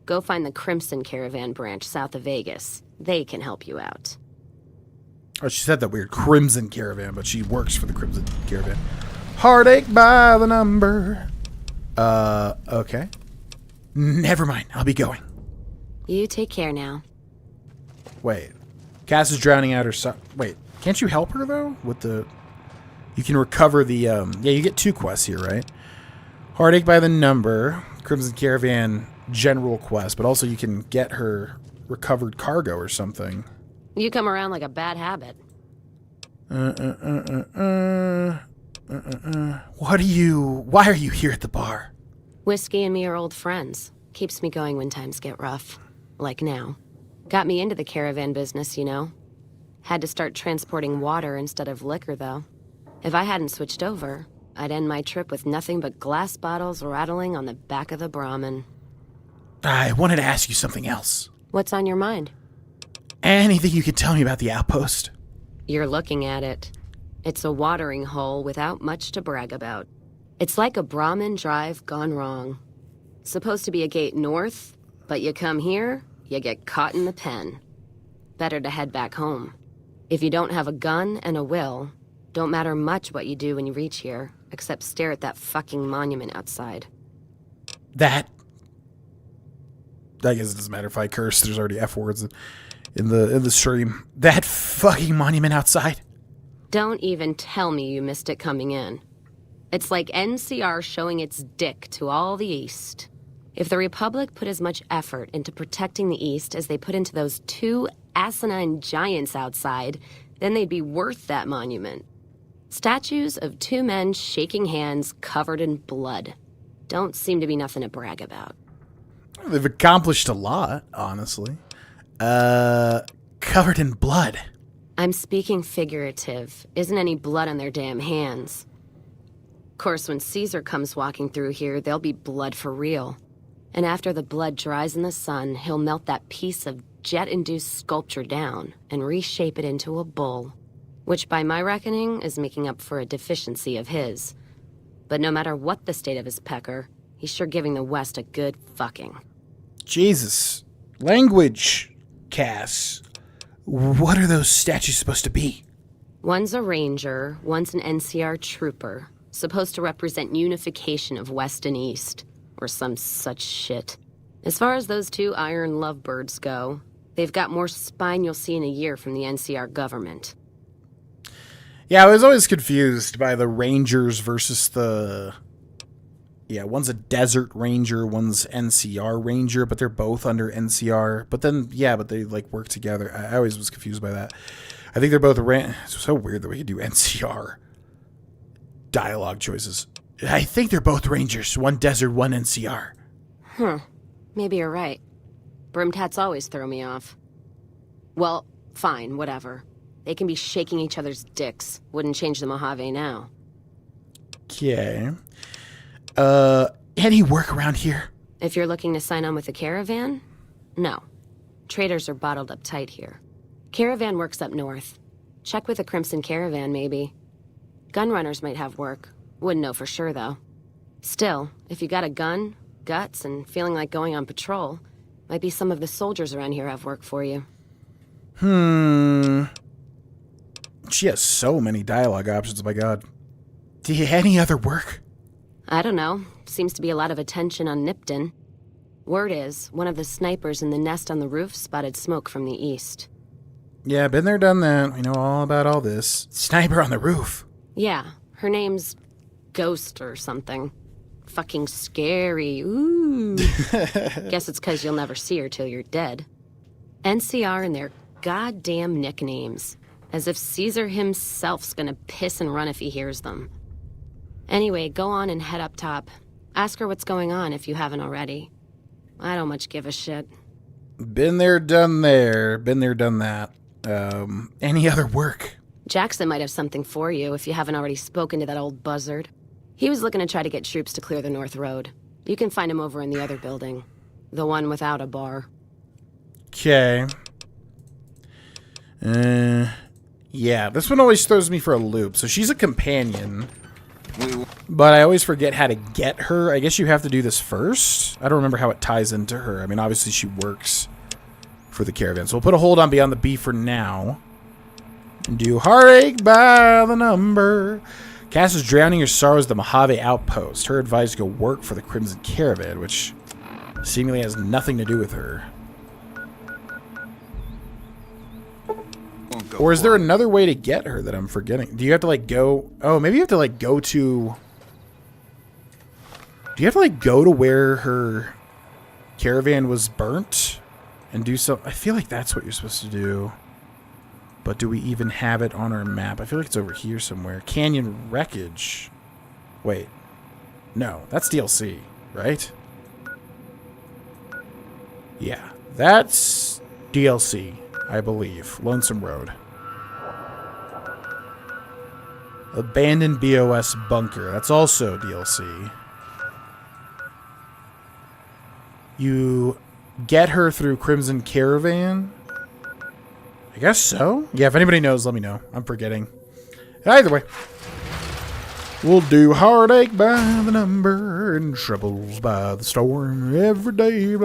go find the Crimson Caravan branch south of Vegas. They can help you out. Oh, she said that weird Crimson Caravan, but she works for the Crimson Caravan. Heartache by the number. Okay. Never mind. I'll be going. You take care now. Wait. Cass is drowning out her son. Wait. Can't you help her, though? With the... You can recover the, Yeah, you get 2 quests here, right? Heartache by the number. Crimson Caravan general quest. But also you can get her recovered cargo or something. You come around like a bad habit. Why are you here at the bar? Whiskey and me are old friends. Keeps me going when times get rough. Like now. Got me into the caravan business, you know. Had to start transporting water instead of liquor, though. If I hadn't switched over, I'd end my trip with nothing but glass bottles rattling on the back of the Brahmin. I wanted to ask you something else. What's on your mind? Anything you could tell me about the outpost? You're looking at it. It's a watering hole without much to brag about. It's like a Brahmin drive gone wrong. Supposed to be a gate north, but you come here, you get caught in the pen. Better to head back home. If you don't have a gun and a will, don't matter much what you do when you reach here, except stare at that fucking monument outside. I guess it doesn't matter if I curse. There's already F words in the stream. That fucking monument outside. Don't even tell me you missed it coming in. It's like NCR showing its dick to all the East. If the Republic put as much effort into protecting the East as they put into those 2 asinine giants outside, then they'd be worth that monument. Statues of 2 men shaking hands covered in blood. Don't seem to be nothing to brag about. They've accomplished a lot, honestly. Covered in blood. I'm speaking figurative. Isn't any blood on their damn hands. Of course, when Caesar comes walking through here, there'll be blood for real. And after the blood dries in the sun, he'll melt that piece of jet-induced sculpture down and reshape it into a bull. Which, by my reckoning, is making up for a deficiency of his. But no matter what the state of his pecker, he's sure giving the West a good fucking. Jesus. Language, Cass. What are those statues supposed to be? One's a ranger, one's an NCR trooper. Supposed to represent unification of West and East. Or some such shit. As far as those 2 iron lovebirds go, they've got more spine you'll see in a year from the NCR government. Yeah, I was always confused by the Rangers versus the... Yeah, one's a Desert Ranger, one's NCR Ranger, but they're both under NCR. But then, yeah, but they, like, work together. I always was confused by that. I think they're both... It's so weird that we could do NCR dialogue choices. I think they're both Rangers. One Desert, one NCR. Maybe you're right. Brimtats always throw me off. Well, fine, whatever. They can be shaking each other's dicks. Wouldn't change the Mojave now. Okay. Any work around here? If you're looking to sign on with a caravan? No. Traders are bottled up tight here. Caravan works up north. Check with a Crimson Caravan, maybe. Gunrunners might have work. Wouldn't know for sure, though. Still, if you got a gun, guts, and feeling like going on patrol, might be some of the soldiers around here have work for you. She has so many dialogue options, my god. Do you have any other work? I don't know. Seems to be a lot of attention on Nipton. Word is, one of the snipers in the nest on the roof spotted smoke from the east. Yeah, been there, done that. We know all about all this. Sniper on the roof. Yeah, her name's Ghost or something. Fucking scary. Ooh. Guess it's 'cause you'll never see her till you're dead. NCR and their goddamn nicknames. As if Caesar himself's gonna piss and run if he hears them. Anyway, go on and head up top. Ask her what's going on if you haven't already. I don't much give a shit. Been there, done there. Been there, done that. Any other work? Jackson might have something for you if you haven't already spoken to that old buzzard. He was looking to try to get troops to clear the North Road. You can find him over in the other building. The one without a bar. Okay. Yeah, this one always throws me for a loop. So she's a companion, but I always forget how to get her. I guess you have to do this first. I don't remember how it ties into her. I mean, obviously she works for the caravan. So we'll put a hold on Beyond the Bee for now. And do Heartache by the Number. Cass is drowning your sorrows at the Mojave Outpost. Her advice: go work for the Crimson Caravan, which seemingly has nothing to do with her. Or is there another way to get her that I'm forgetting? Do you have to, like, go... Oh, maybe you have to, like, go to... Do you have to, like, go to where her caravan was burnt? And do so... I feel like that's what you're supposed to do. But do we even have it on our map? I feel like it's over here somewhere. Canyon Wreckage. Wait. No, that's DLC, right? Yeah, that's DLC, I believe. Lonesome Road. Abandoned BOS Bunker. That's also DLC. You get her through Crimson Caravan? I guess so. Yeah, if anybody knows, let me know. I'm forgetting. Either way. We'll do Heartache by the Number and Troubles by the Storm every day.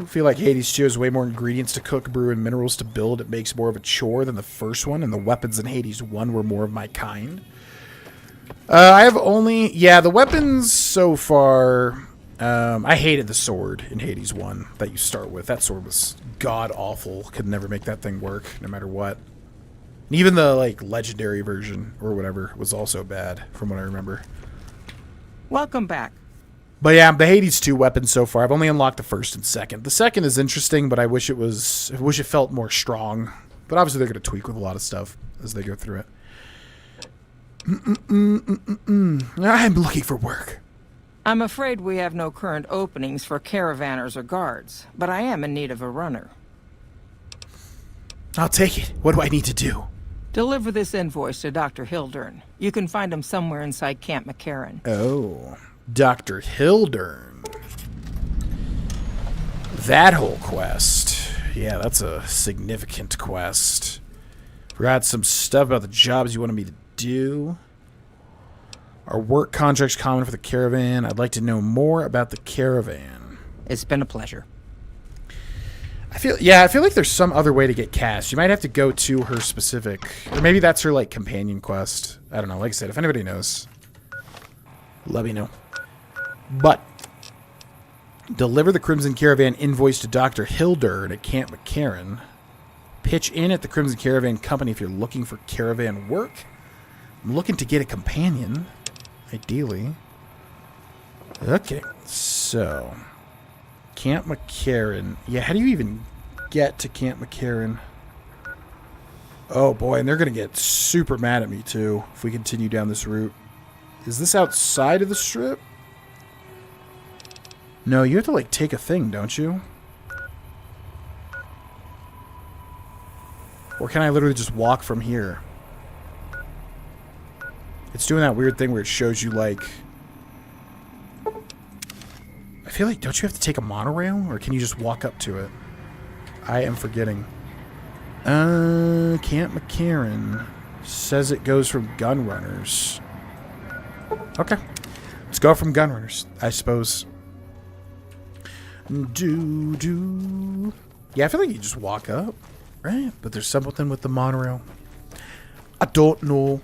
Feel like Hades 2 has way more ingredients to cook, brew, and minerals to build. It makes more of a chore than the first one, and the weapons in Hades 1 were more of my kind. I have only... Yeah, the weapons so far... I hated the sword in Hades 1 that you start with. That sword was god-awful. Could never make that thing work, no matter what. And even the, like, legendary version, or whatever, was also bad, from what I remember. Welcome back. But yeah, the Hades 2 weapons so far, I've only unlocked the first and second. The second is interesting, but I wish it felt more strong. But obviously they're going to tweak with a lot of stuff as they go through it. I'm looking for work. I'm afraid we have no current openings for caravanners or guards, but I am in need of a runner. I'll take it. What do I need to do? Deliver this invoice to Dr. Hildern. You can find him somewhere inside Camp McCarran. Oh, Dr. Hildern. That whole quest. Yeah, that's a significant quest. Forgot some stuff about the jobs you wanted me to do. Our work contract's common for the caravan. I'd like to know more about the caravan. It's been a pleasure. I feel like there's some other way to get Cass. You might have to go to her specific, or maybe that's her, like, companion quest. I don't know. Like I said, if anybody knows, let me know. But deliver the Crimson Caravan invoice to Dr. Hildern at Camp McCarran. Pitch in at the Crimson Caravan Company if you're looking for caravan work. I'm looking to get a companion, ideally. Okay, so Camp McCarran. Yeah, how do you even get to Camp McCarran? Oh boy, and they're going to get super mad at me too if we continue down this route. Is this outside of the strip? No, you have to, like, take a thing, don't you? Or can I literally just walk from here? It's doing that weird thing where it shows you, like... I feel like, don't you have to take a monorail? Or can you just walk up to it? I am forgetting. Camp McCarran says it goes from Gunrunners. Okay. Let's go from Gunrunners, I suppose. Yeah, I feel like you just walk up, right? But there's something with the monorail. I don't know.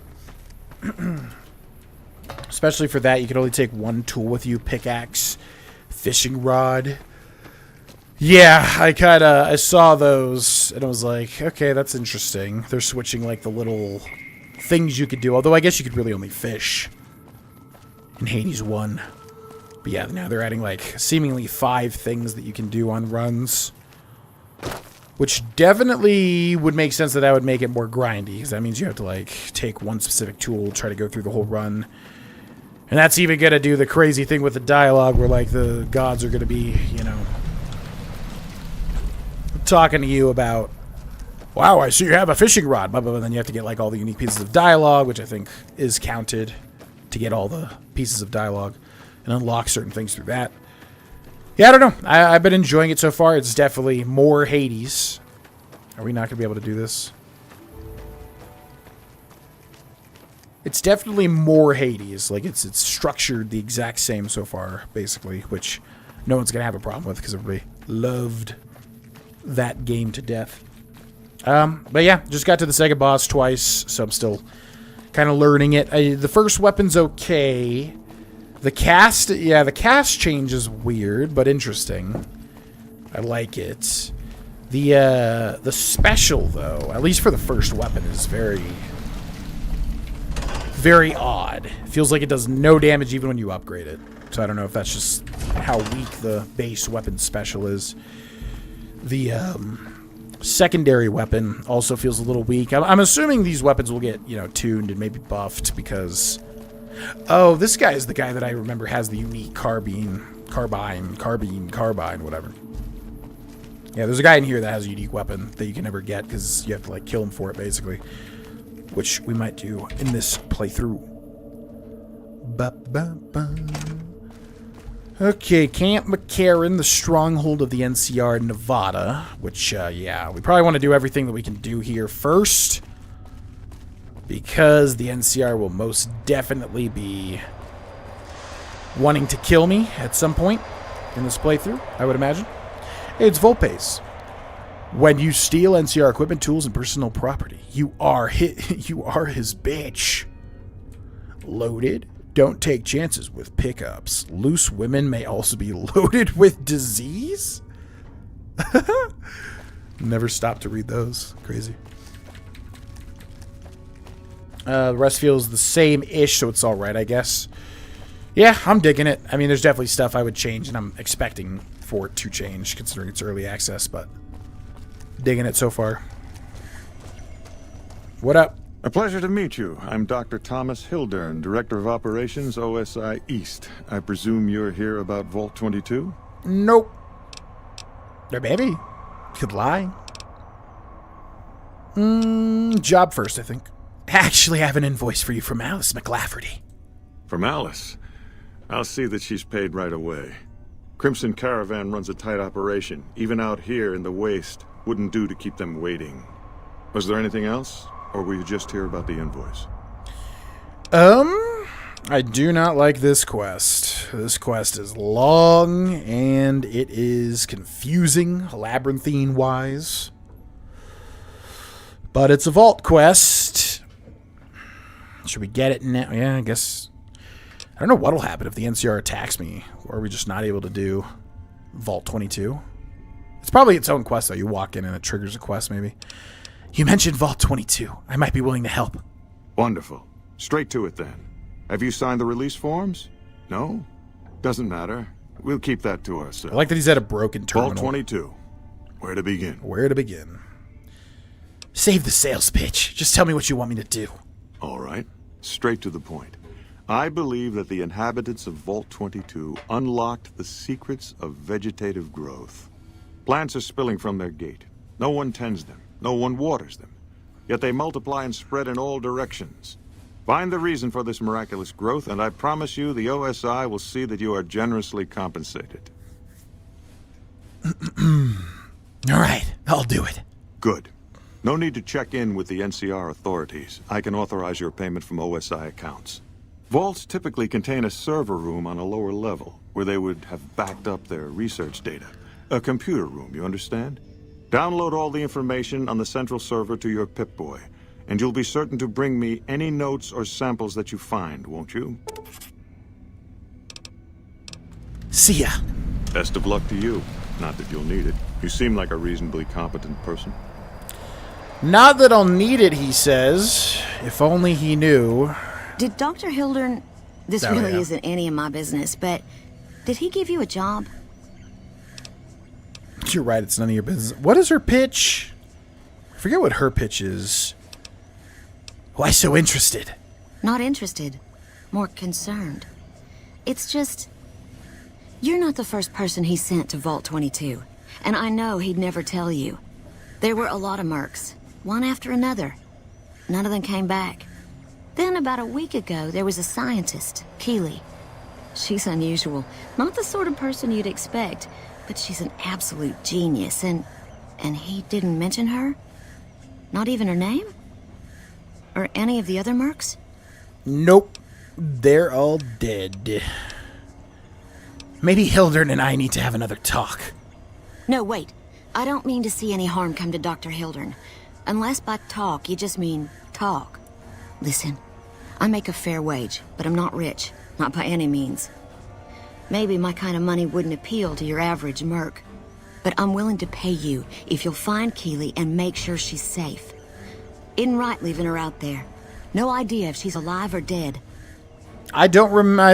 Especially for that, you can only take one tool with you. Pickaxe, fishing rod. Yeah, I saw those, and I was like, okay, that's interesting. They're switching, like, the little things you could do. Although I guess you could really only fish in Hades 1. But yeah, now they're adding, like, seemingly 5 things that you can do on runs. Which definitely would make sense that would make it more grindy. Because that means you have to, like, take one specific tool, try to go through the whole run. And that's even going to do the crazy thing with the dialogue where, like, the gods are going to be, you know, talking to you about, wow, I see you have a fishing rod. Blah, blah, blah. And then you have to get, like, all the unique pieces of dialogue, which I think is counted to get all the pieces of dialogue. And unlock certain things through that. Yeah, I don't know. I've been enjoying it so far. It's definitely more Hades. Are we not going to be able to do this? It's definitely more Hades. Like, it's structured the exact same so far, basically, which no one's going to have a problem with because everybody loved that game to death. But yeah, just got to the second boss twice, so I'm still kind of learning it. The first weapon's okay. The cast change is weird, but interesting. I like it. The special, though, at least for the first weapon, is very, very odd. It feels like it does no damage even when you upgrade it. So I don't know if that's just how weak the base weapon special is. The secondary weapon also feels a little weak. I'm assuming these weapons will get, tuned and maybe buffed because... Oh, this guy is the guy that I remember has the unique carbine, whatever. Yeah, there's a guy in here that has a unique weapon that you can never get because you have to, kill him for it, basically. Which we might do in this playthrough. Okay, Camp McCarran, the stronghold of the NCR Nevada. Which, yeah, we probably want to do everything that we can do here first. Because the NCR will most definitely be wanting to kill me at some point in this playthrough, I would imagine. Hey, it's Volpace. When you steal NCR equipment, tools, and personal property, you are his bitch. Loaded. Don't take chances with pickups. Loose women may also be loaded with disease? Never stop to read those. Crazy. The rest feels the same-ish, so it's alright, I guess. Yeah, I'm digging it. I mean, there's definitely stuff I would change, and I'm expecting for it to change, considering it's early access, but digging it so far. What up? A pleasure to meet you. I'm Dr. Thomas Hildern, Director of Operations, OSI East. I presume you're here about Vault 22? Nope. Or maybe. Could lie. Job first, I think. Actually, I have an invoice for you from Alice McLafferty. From Alice? I'll see that she's paid right away. Crimson Caravan runs a tight operation. Even out here in the waste, wouldn't do to keep them waiting. Was there anything else? Or were you just here about the invoice? I do not like this quest. This quest is long, and it is confusing, labyrinthine-wise. But it's a vault quest. Should we get it now? Yeah, I guess. I don't know what'll happen if the NCR attacks me. Or are we just not able to do Vault 22? It's probably its own quest, though. You walk in and it triggers a quest, maybe. You mentioned Vault 22. I might be willing to help. Wonderful. Straight to it, then. Have you signed the release forms? No? Doesn't matter. We'll keep that to ourselves. I like that he's at a broken terminal. Vault 22. Where to begin? Where to begin? Save the sales pitch. Just tell me what you want me to do. All right. Straight to the point. I believe that the inhabitants of Vault 22 unlocked the secrets of vegetative growth. Plants are spilling from their gate. No one tends them. No one waters them. Yet they multiply and spread in all directions. Find the reason for this miraculous growth, and I promise you the OSI will see that you are generously compensated. All right. I'll do it. Good. No need to check in with the NCR authorities. I can authorize your payment from OSI accounts. Vaults typically contain a server room on a lower level, where they would have backed up their research data. A computer room, you understand? Download all the information on the central server to your Pip-Boy, and you'll be certain to bring me any notes or samples that you find, won't you? See ya. Best of luck to you. Not that you'll need it. You seem like a reasonably competent person. Not that I'll need it, he says. If only he knew. Did Dr. Hildern... This really isn't any of my business, but... Did he give you a job? You're right, it's none of your business. What is her pitch? I forget what her pitch is. Why so interested? Not interested. More concerned. It's just... You're not the first person he sent to Vault 22. And I know he'd never tell you. There were a lot of mercs. One after another. None of them came back. Then about a week ago, there was a scientist, Keeley. She's unusual. Not the sort of person you'd expect, but she's an absolute genius, and he didn't mention her? Not even her name? Or any of the other mercs? Nope. They're all dead. Maybe Hildern and I need to have another talk. No, wait. I don't mean to see any harm come to Dr. Hildern. Unless by talk, you just mean talk. Listen, I make a fair wage, but I'm not rich. Not by any means. Maybe my kind of money wouldn't appeal to your average merc. But I'm willing to pay you if you'll find Keeley and make sure she's safe. Isn't right leaving her out there. No idea if she's alive or dead. I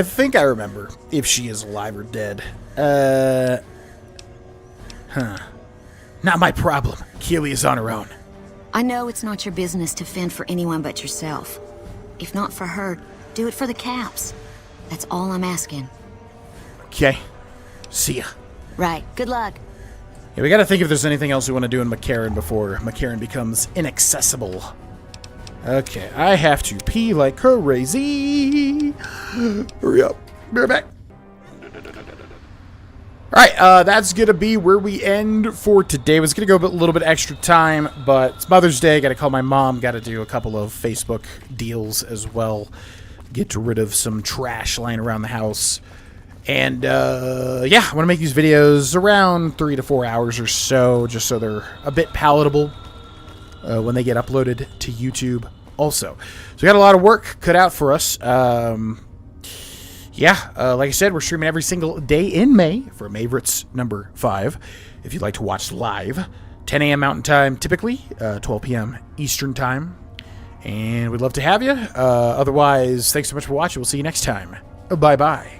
think I remember if she is alive or dead. Not my problem. Keeley is on her own. I know it's not your business to fend for anyone but yourself. If not for her, do it for the Caps. That's all I'm asking. Okay. See ya. Right. Good luck. Yeah, we gotta think if there's anything else we want to do in McCarran before McCarran becomes inaccessible. Okay, I have to pee like crazy. Hurry up. Be right back. Alright, that's gonna be where we end for today. I was gonna go a little bit extra time, but it's Mother's Day. Gotta call my mom. Gotta do a couple of Facebook deals as well. Get rid of some trash lying around the house. And, yeah, I want to make these videos around 3 to 4 hours or so, just so they're a bit palatable when they get uploaded to YouTube also. So we got a lot of work cut out for us. Yeah, like I said, we're streaming every single day in May for Favorites number 5. If you'd like to watch live, 10 a.m. Mountain Time typically, 12 p.m. Eastern Time. And we'd love to have you. Otherwise, thanks so much for watching. We'll see you next time. Bye-bye.